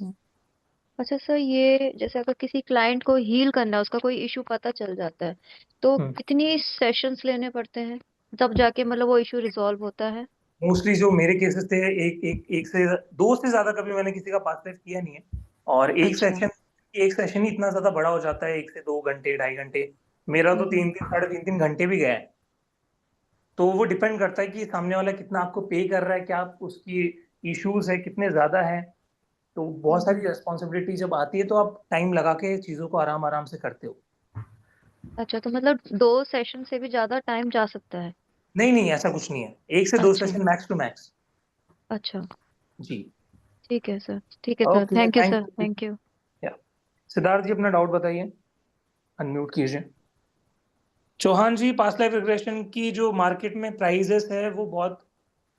अच्छा सर, ये जैसे अगर किसी क्लाइंट को हील करना है, उसका कोई इशू पता चल जाता है, तो कितनी सेशंस लेने पड़ते हैं तब जाके मतलब वो इशू रिजॉल्व होता है? मोस्टली जो मेरे केसेस थे, एक से दो से ज्यादा कभी मैंने किसी का पास्ट लाइफ किया नहीं है। और अच्छा। एक सेशन ही इतना ज्यादा बड़ा हो जाता है, 1 से 2 घंटे 2.5 घंटे। मेरा तो 3-3 साढ़े 3 घंटे भी गया है। तो वो डिपेंड करता है कि सामने वाला कितना आपको पे कर रहा है, क्या उसकी इश्यूज है, कितने ज्यादा है। तो बहुत सारी रेस्पॉन्सिबिलिटी जब आती है, तो आप टाइम लगा के चीजों को आराम आराम से करते हो। अच्छा, तो मतलब 2 सेशन से भी ज्यादा टाइम जा सकता है? नहीं नहीं, ऐसा कुछ नहीं है, 1 से 2 अच्छा। Session max to max. अच्छा। जी। ठीक है sir, okay, thank you thank sir, you. Thank you. Yeah Siddharth ji, अपना डाउट बताइए, अनम्यूट कीजिए। Chauhan ji, past life regression की जो मार्केट में प्राइजेस है वो बहुत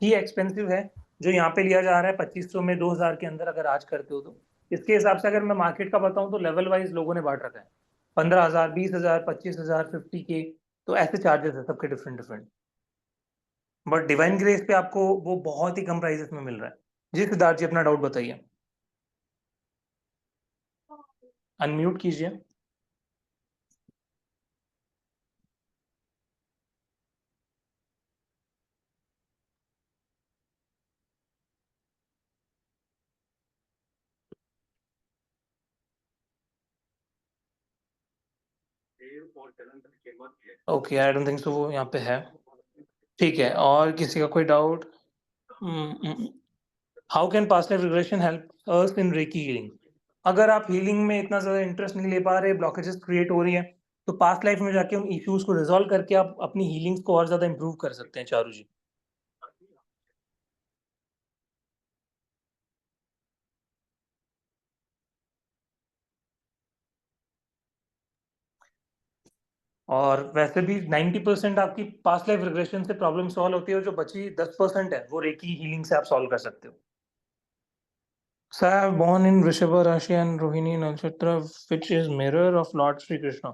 ही एक्सपेंसिव है। जो यहाँ पे लिया जा रहा है 2500 में 2000 के अंदर, अगर आज करते हो तो इसके हिसाब से अगर मैं मार्केट का बताऊं तो लेवल वाइज लोगों ने बांट रखा है। 15,000, 20,000, 25,000, 50K। तो ऐसे चार्जेस है सबके different different. But divine grace पे आपको वो बहुत ही कम प्राइसेस में मिल रहा है। जी सिद्धार्थ जी, अपना डाउट बताइए, अनम्यूट कीजिए। Okay, I don't think so वो यहाँ पे है। ठीक है, और किसी का कोई doubt? How can past life regression help us in recce healing? अगर आप हीलिंग में इतना ज्यादा इंटरेस्ट नहीं ले पा रहे, ब्लॉकेजेस क्रिएट हो रही है, तो पास्ट लाइफ में जाके उन इश्यूज को रिजॉल्व करके आप अपनी हीलिंग्स को और ज्यादा इंप्रूव कर सकते हैं, चारू जी। और वैसे भी 90% आपकी पास्ट लाइफ रिग्रेशन से प्रॉब्लम सॉल्व होती है, और जो बची 10% है वो रेकी हीलिंग से आप सॉल्व कर सकते हो। Sir, I was born in Vrishabha Rashi and Rohini Nakshatra, which is mirror of Lord Sri Krishna.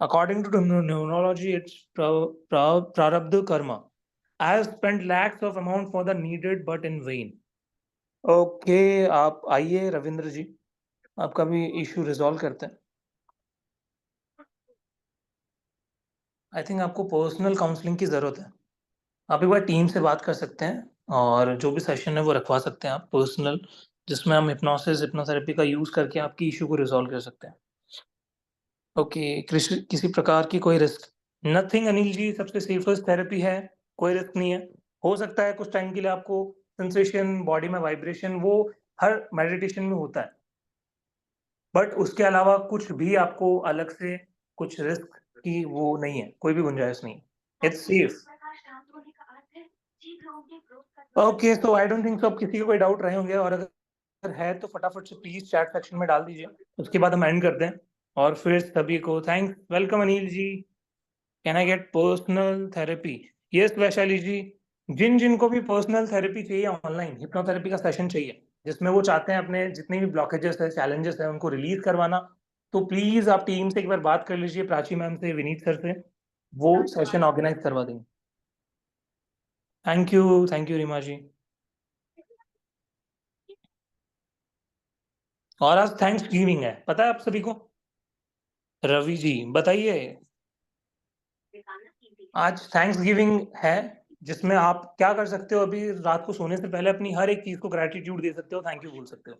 According to numerology, it's prarabdha karma. I have spent lakhs of amount for the needed but in vain. Okay, आप आइए रविंद्र जी, आपका भी issue resolve करते हैं। I think आपको personal counselling की जरूरत है। आप एक बार टीम से बात कर सकते हैं, और जो भी सेशन है वो रखवा सकते हैं आप पर्सनल, जिसमें हम हिप्नोथेरेपी का यूज करके आपकी इशू को रिजॉल्व कर सकते हैं। ओके, किसी प्रकार की कोई रिस्क? नथिंग अनिल जी, सबसे सेफेस्ट थेरेपी है, कोई रिस्क नहीं है। हो सकता है कुछ टाइम के लिए आपको सेंसेशन, बॉडी में वाइब्रेशन, वो हर मेडिटेशन में होता है, बट उसके अलावा कुछ भी आपको अलग से कुछ रिस्क की वो नहीं है, कोई भी गुंजाइश नहीं, इट्स सेफ। ओके, तो आई डोंट थिंक सो अब किसी को कोई डाउट रहे होंगे, और अगर है तो फटाफट से प्लीज चैट सेक्शन में डाल दीजिए, उसके बाद हम एंड करते हैं। और फिर सभी को thanks, welcome Anil ji. Can I get personal therapy? Yes Vaishali ji, जिन जिन को भी पर्सनल थेरेपी चाहिए, ऑनलाइन हिप्नोथेरेपी का सेशन चाहिए, जिसमें वो चाहते हैं अपने जितने भी ब्लॉकेजेस है, चैलेंजेस है, उनको रिलीज करवाना, तो प्लीज आप टीम से एक बार बात कर लीजिए, प्राची मैम से, विनीत सर से, वो सेशन ऑर्गेनाइज करवा देंगे। थैंक यू रीमा जी। और आज थैंक्स गिविंग है, पता है आप सभी को? रवि जी बताइए। आज थैंक्स गिविंग है, जिसमें आप क्या कर सकते हो, अभी रात को सोने से पहले अपनी हर एक चीज को ग्रेटिट्यूड दे सकते हो, थैंक यू बोल सकते हो।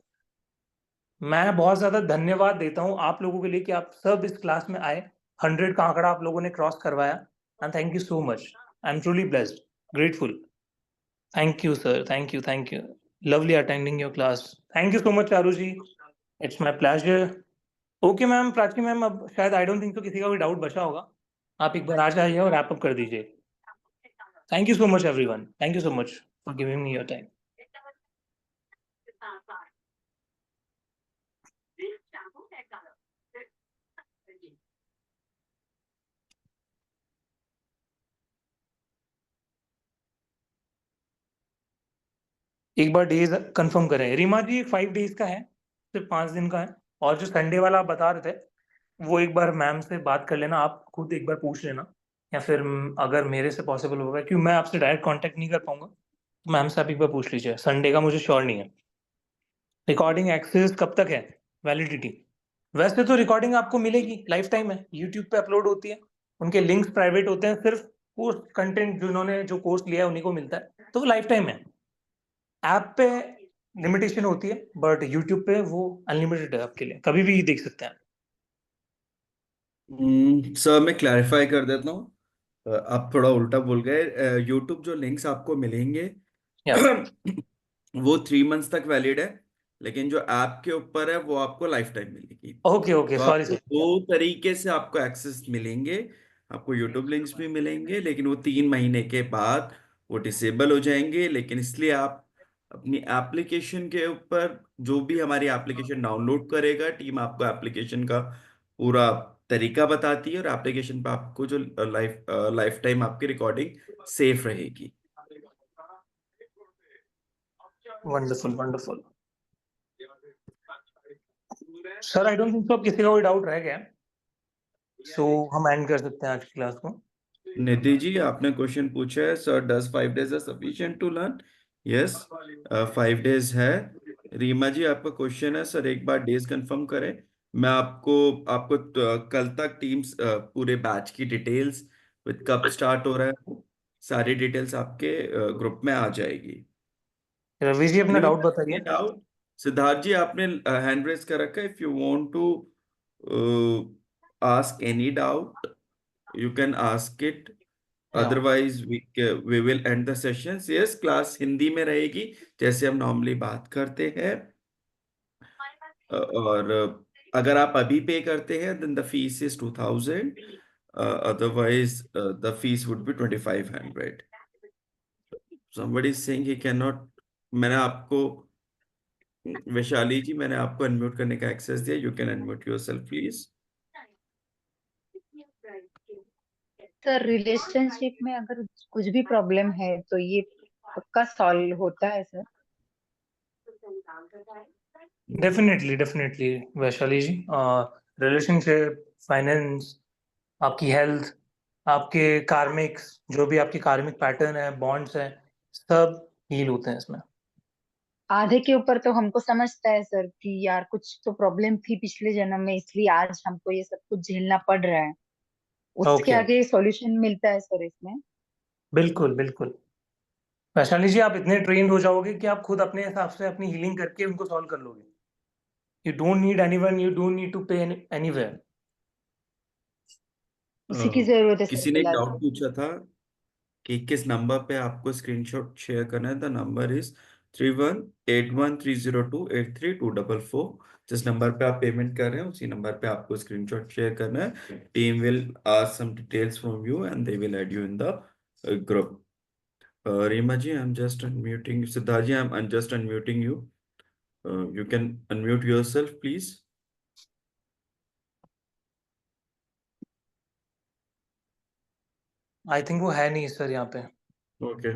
मैं बहुत ज्यादा धन्यवाद देता हूँ आप लोगों के लिए कि आप सब इस क्लास में आए, 100 का आंकड़ा आप लोगों ने क्रॉस करवाया, and thank you so much. I am truly blessed, grateful. Thank you sir, thank you. Lovely attending your class. Thank you so much Charu ji, it's my pleasure. Okay ma'am, Prachi ma'am, अब शायद आई डोंट थिंक तो किसी का कोई doubt बचा होगा, आप एक बार आ जाइए और रैप अप कर दीजिए। Thank you so much, everyone. Thank you so much for giving me your time. एक बार डेज कंफर्म करें। रीमा जी 5 डेज का है, सिर्फ 5 दिन का है, और जो संडे वाला आप बता रहे थे वो एक बार मैम से बात कर लेना, आप खुद एक बार पूछ लेना, या फिर अगर मेरे से पॉसिबल होगा, क्योंकि मैं आपसे डायरेक्ट कांटेक्ट नहीं कर पाऊंगा, तो मैम से आप एक बार पूछ लीजिए। संडे का मुझे श्योर नहीं है। रिकॉर्डिंग एक्सेस कब तक है वैलिडिटी? वैसे तो रिकॉर्डिंग आपको मिलेगी, लाइफ टाइम है, यूट्यूब पे अपलोड होती है, उनके लिंक्स प्राइवेट होते हैं, सिर्फ कोर्स कंटेंट जिन्होंने जो कोर्स लिया है उन्हीं को मिलता है, तो वो लाइफ टाइम है। ऐप पे लिमिटेशन होती है, बट यूट्यूब पे वो अनलिमिटेड है, आपके लिए कभी भी देख सकते हैं। सर मैं क्लैरिफाई कर देता हूँ, आप थोड़ा उल्टा बोल गए। यूट्यूब जो लिंक्स आपको मिलेंगे वो 3 मंथ्स तक वैलिड है, लेकिन जो ऐप के ऊपर है वो आपको लाइफ टाइम मिलेगी। ओके, तो सॉरी आपको सर। 2 तरीके से आपको एक्सेस मिलेंगे। आपको यूट्यूब लिंक्स भी मिलेंगे, लेकिन वो 3 महीने के बाद वो डिसेबल हो जाएंगे। लेकिन इसलिए आप अपनी एप्लीकेशन के ऊपर, जो भी हमारी एप्लीकेशन डाउनलोड करेगा, टीम आपको एप्लीकेशन का पूरा तरीका बताती है, और एप्लीकेशन पे आपको जो लाइफ टाइम आपकी रिकॉर्डिंग सेफ रहेगी। Wonderful wonderful sir, I don't think तो अब किसी का कोई डाउट रह गया, सो हम एंड कर सकते हैं आज की क्लास को। निधि जी, आपने क्वेश्चन पूछा है, sir does 5 days are sufficient to learn? Yes, 5 days है। रीमा जी, आपका क्वेश्चन है, सर एक बार डेज कंफर्म करें। मैं आपको कल तक टीम्स पूरे बैच की डिटेल्स विद कब स्टार्ट हो रहा है, सारी डिटेल्स आपके ग्रुप में आ जाएगी। रवि जी अपना डाउट बताइए। डाउट सिद्धार्थ जी, आपने हैंड रेज कर रखा है। If you want to ask any doubt, you can ask it, otherwise we will end the sessions. Yes, class Hindi में रहेगी जैसे हम नॉर्मली बात करते हैं, और अगर आप अभी पे करते हैं then the fees is 2000, otherwise the fees would be 2500. somebody is saying he cannot. मैंने आपको, वैशाली जी, मैंने आपको अनम्यूट करने का एक्सेस दिया, you can unmute yourself please. Sir relationship में अगर कुछ भी प्रॉब्लम है तो ये पक्का सॉल्व होता है सर? डेफिनेटली वैशाली जी, रिलेशनशिप, फाइनेंस, आपकी हेल्थ, आपके कार्मिक्स, जो भी आपकी कार्मिक पैटर्न है, बॉन्ड्स है, सब हील होते हैं इसमें। आधे के ऊपर तो हमको समझता है सर कि यार कुछ तो प्रॉब्लम थी पिछले जन्म में, इसलिए आज हमको ये सब कुछ झेलना पड़ रहा है। उसके ओके, आगे सॉल्यूशन मिलता है सर इसमें? बिल्कुल वैशाली जी, आप इतने ट्रेंड हो जाओगे कि आप खुद अपने हिसाब से अपनी हीलिंग करके उनको सॉल्व कर लोगे। You don't need anyone, you don't need to pay anywhere. उसी की जरूरत है सर किसी ने एक फिलहाल डाउट तो। पूछा था कि किस नंबर पे आपको स्क्रीनशॉट शेयर करना है। The number is 318130283244। जिस नंबर पे आप पेमेंट कर रहे हैं उसी नंबर पे आपको स्क्रीनशॉट शेयर करना है। Team will ask some details from you and they will add you in the group. Reema ji, I am just unmuting. Siddharth ji, I am just unmuting you. You can unmute yourself please. I think वो है नहीं sir यहाँ पे। Okay,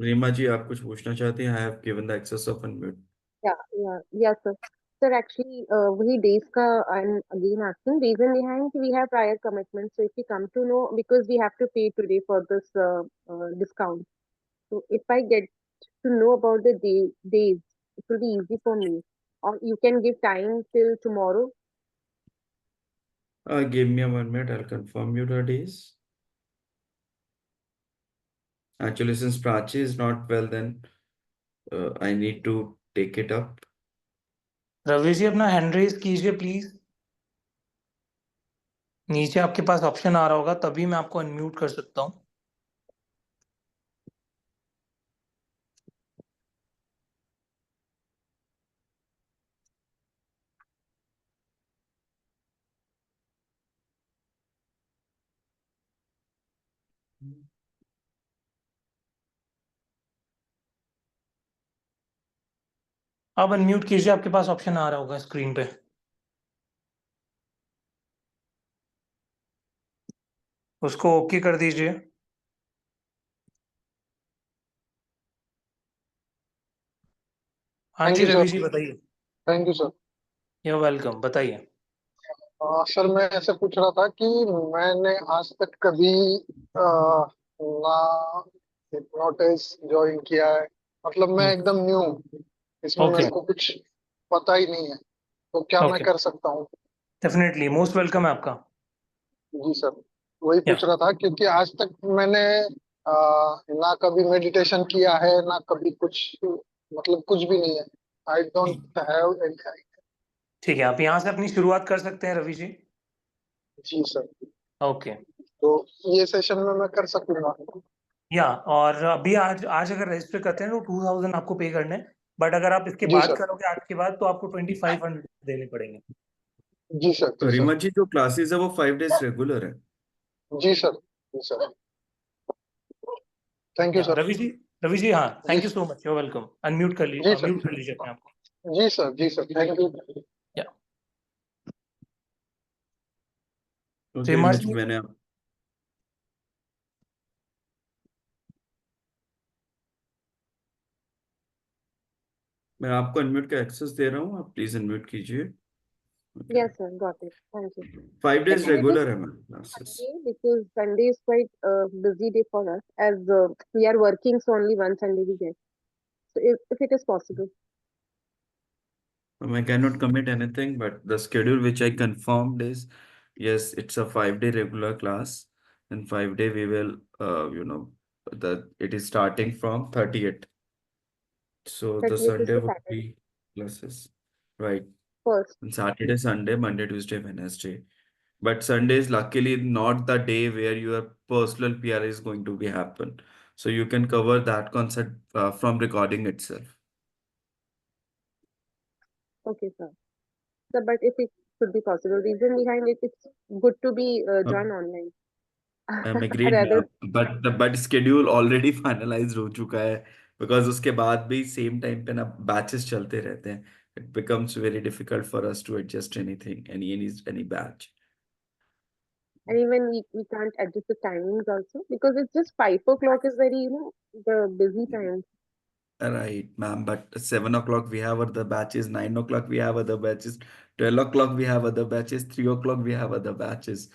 Reema जी, आप कुछ पूछना चाहते हैं? I have given the access of unmute. Yeah, sir. Sir, actually, वही days का I'm again asking. Reason behind we have prior commitments. So if we come to know, because we have to pay today for this discount. So if I get to know about the days, it will be easy for me. Or you can give time till tomorrow. Give me a 1 minute, I'll confirm you the days. Actually, since Prachi is not well, then I need to take it up. Ravi ji अपना hand raise कीजिए please. नीचे आपके पास option आ रहा होगा, तभी मैं आपको unmute कर सकता हूँ। अब अनम्यूट कीजिए, आपके पास ऑप्शन आ रहा होगा स्क्रीन पे। उसको ओके कर दीजिए। हाँ thank ji you Ravi sir. जी बताइए। Thank you sir. You welcome, बताइए। सर मैं ऐसे पूछ रहा था कि मैंने आज तक कभी ना हिप्नोटिस ज्वाइन किया है, मतलब मैं एकदम न्यू, इसमें ओके मेरे को कुछ पता ही नहीं है, तो क्या मैं ओके, कर सकता हूँ? डेफिनेटली मोस्ट वेलकम है आपका। जी सर, वही या पूछ रहा था क्योंकि आज तक मैंने ना कभी मेडिटेशन किया है, ना कभी कुछ, मतलब कुछ भी नहीं है। I don't have any. ठीक है, आप यहाँ से अपनी शुरुआत कर सकते हैं रवि जी। जी सर, ओके। तो ये सेशन में मैं कर सकूंगा? या और अभी आज आज अगर रजिस्टर करते हैं तो 2000 आपको पे करने हैं, बट अगर आप इसके जी बाद सर। करोगे आज के बाद तो आपको 2500 देने पड़ेंगे। जी सर। तो जी सर। रीमा जी, जो क्लासेस है वो 5 डेज रेगुलर है। जी सर। जी सर। थैंक यू या सर। रवि जी हाँ, जी thank you so much, you welcome. Unmute कर लीजिए, जी सर। म्यूट कर लीजिए अपने आप को। जी सर। जी sir, thank you. Yeah okay Reema Reema ji, जी मैं आपको अनम्यूट का एक्सेस दे रहा हूँ, आप प्लीज अनम्यूट कीजिए। Okay. Yes, sir. Got it. Thank you. 5 days Actually, it is regular है ma'am classes. Sunday because Sunday is quite a busy day for us as we are working, so only one Sunday we get. So if it is possible. I cannot commit anything, but the schedule which I confirmed is, yes, it's a 5-day regular class. And 5 day we will, it is starting from 30th. So the 30th is Sunday the would Saturday. be classes, right? First. And Saturday, Sunday, Monday, Tuesday, Wednesday. But Sunday is luckily not the day where your personal PR is going to be happen. So you can cover that concept from recording itself. Okay, sir. So, but if it could be possible, reason behind it, it's good to be joined online. I'm agreed, Rather, but schedule already finalized हो चुका है, because उसके बाद भी same time पे ना batches चलते रहते हैं. It becomes very difficult for us to adjust anything, any batch. and even we can't adjust the timings also because it's just 5 o'clock is very, the busy time. Right, ma'am. But 7 o'clock we have other batches, 9 o'clock we have other batches, 12 o'clock we have other batches, 3 o'clock we have other batches.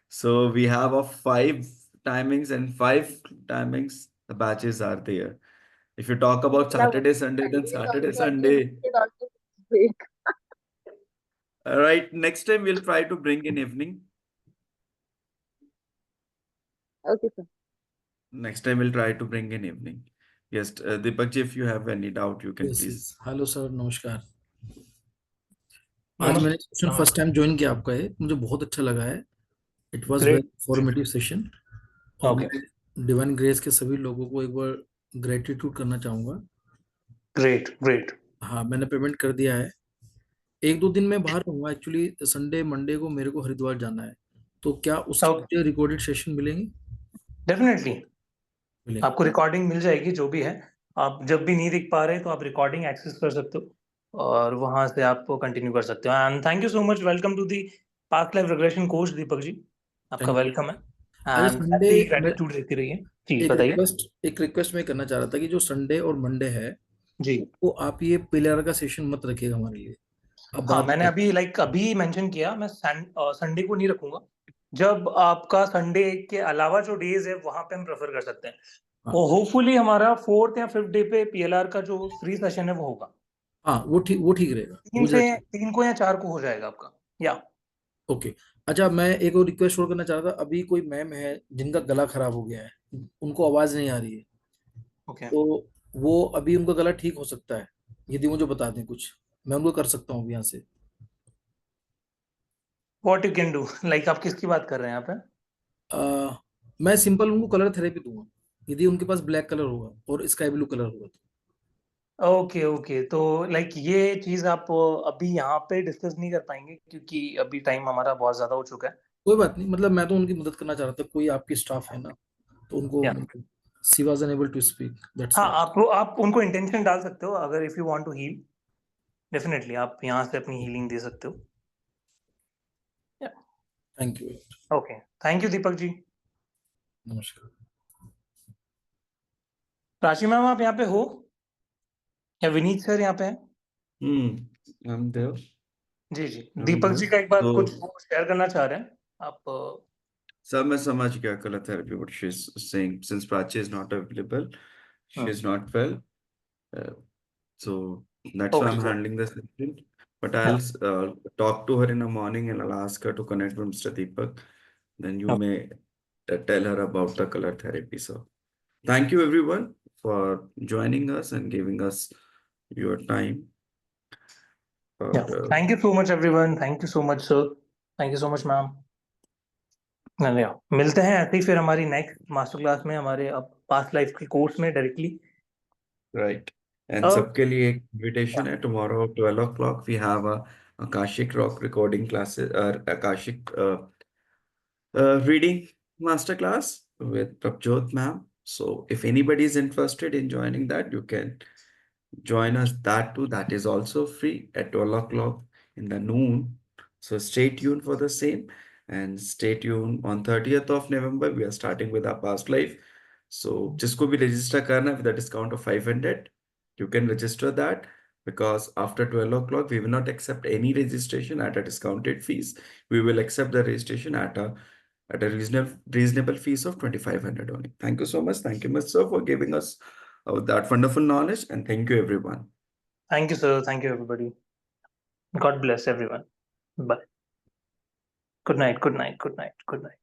So we have of 5 timings, and 5 timings the batches are there. If you talk about Yeah, Saturday, Sunday, then Sunday is Saturday, also again, Sunday. weekend also break. All right, next time we'll try to bring in evening. Okay, sir. Next time we'll try to bring in evening. Yes, Deepak ji, if you have any doubt, you can yes please. Yes hello sir, नमस्कार। आज मैंने session नमस्कार। First time join किया आपका है, मुझे बहुत अच्छा लगा है। It was very great. Informative session. और ओके, मैं डिवाइन ग्रेस के सभी लोगों को एक बार ग्रेटिट्यूड करना चाहूँगा। Great great. हाँ, मैंने पेमेंट कर दिया है। 1-2 दिन में बाहर रहूँगा, एक्चुअली संडे मंडे को मेरे को हरिद्वार जाना है, तो क्या उसके ओके, लिए रिकॉर्डेड सेशन मिलेंगे? डेफिनेटली मिलेंगे। आपको रिकॉर्डिंग मिल जाएगी, जो भी है। आप जब भी नहीं दिख पा रहे तो आप रिकॉर्डिंग एक्सेस कर सकते हो और वहां से आप कंटिन्यू कर सकते हो। And thank you so much, welcome to the past life regression course Deepak ji, आपका थैंक यू। वेलकम है। अच्छा, एंड संडे ऐसे ही मैं ग्रेटिट्यूड देते रहिए। जी बताइए। एक रिक्वेस्ट मैं करना चाह रहा था कि जो संडे और मंडे है, जी वो आप ये पिलर का सेशन मत रखिएगा हमारे लिए। अब हाँ, बाद मैंने में अभी मेंशन किया, मैं संडे को नहीं रखूंगा। जब आपका संडे के अलावा जो डेज है वहां पे हम प्रेफर कर सकते हैं। हाँ वो होपफुली हमारा 4th या 5th डे पे पीएलआर का जो फ्री सेशन है वो होगा। हाँ, वो ठीक रहेगा, तीन वो से ज्यादा ठीक। 3 को या 4 को हो जाएगा आपका। या ओके। अच्छा, मैं एक और रिक्वेस्ट और करना चाह रहा था। अभी कोई मैम है जिनका गला खराब हो गया है, उनको आवाज नहीं आ रही है, ओके तो वो अभी उनका गला ठीक हो सकता है यदि मुझे बता दें कुछ, मैं उनको कर सकता हूँ यहाँ से। What you can do, like आप किसकी बात कर रहे हैं यहाँ पे? मैं सिंपल उनको कलर थेरेपी दूंगा यदि उनके पास ब्लैक कलर होगा और स्काई ब्लू कलर होगा तो। ओके ओके, तो लाइक ये चीज आप अभी यहाँ पे डिस्कस नहीं कर पाएंगे क्योंकि अभी टाइम हमारा बहुत ज्यादा हो चुका है। कोई बात नहीं, मतलब मैं तो उनकी मदद करना चाह रहा था, कोई आपकी स्टाफ है ना तो उनको, या she was unable to speak, that's हाँ, व्हाई। आप उनको इंटेंशन डाल सकते हो, अगर if you want to heal definitely आप यहाँ से अपनी हीलिंग दे सकते हो। Thank you. Okay, thank you Deepak ji. नमस्कार। राशि मैम आप यहाँ पे हो या विनीत सर यहाँ पे हैं? I'm there. Ji ji, I'm Deepak there. जी का एक बार तो कुछ शेयर करना चाह रहे हैं आप? सर मैं समझ गया color therapy what she's saying, since Prachi is not available, she is not well, so that's why okay I'm sir, handling the session. But I'll talk to her in the morning and I'll ask her to connect with Mr. Deepak. Then you may tell her about the color therapy. So thank you everyone for joining us and giving us your time. और thank you so much everyone, thank you so much sir, thank you so much ma'am. मिलते हैं ऐसे ही फिर हमारी next master class में, हमारे अब past life के कोर्स में डायरेक्टली। राइट एंड सबके लिए एक इनविटेशन है, tomorrow 12 o'clock we have a Akashic Rock recording classes or Akashic reading master class with Prabjot ma'am. So if anybody is interested in joining that, you can join us that too. That is also free at 12 o'clock in the noon. So stay tuned for the same and stay tuned on 30th of November. We are starting with our past life. So जिसको भी register करना with a discount of 500, you can register that, because after 12 o'clock, we will not accept any registration at a discounted fees. We will accept the registration at a reasonable fees of 2,500 only. Thank you so much. Thank you, Mr. Sir, for giving us that wonderful knowledge, and thank you everyone. Thank you sir, thank you everybody, God bless everyone, bye, good night, good night, good night, good night.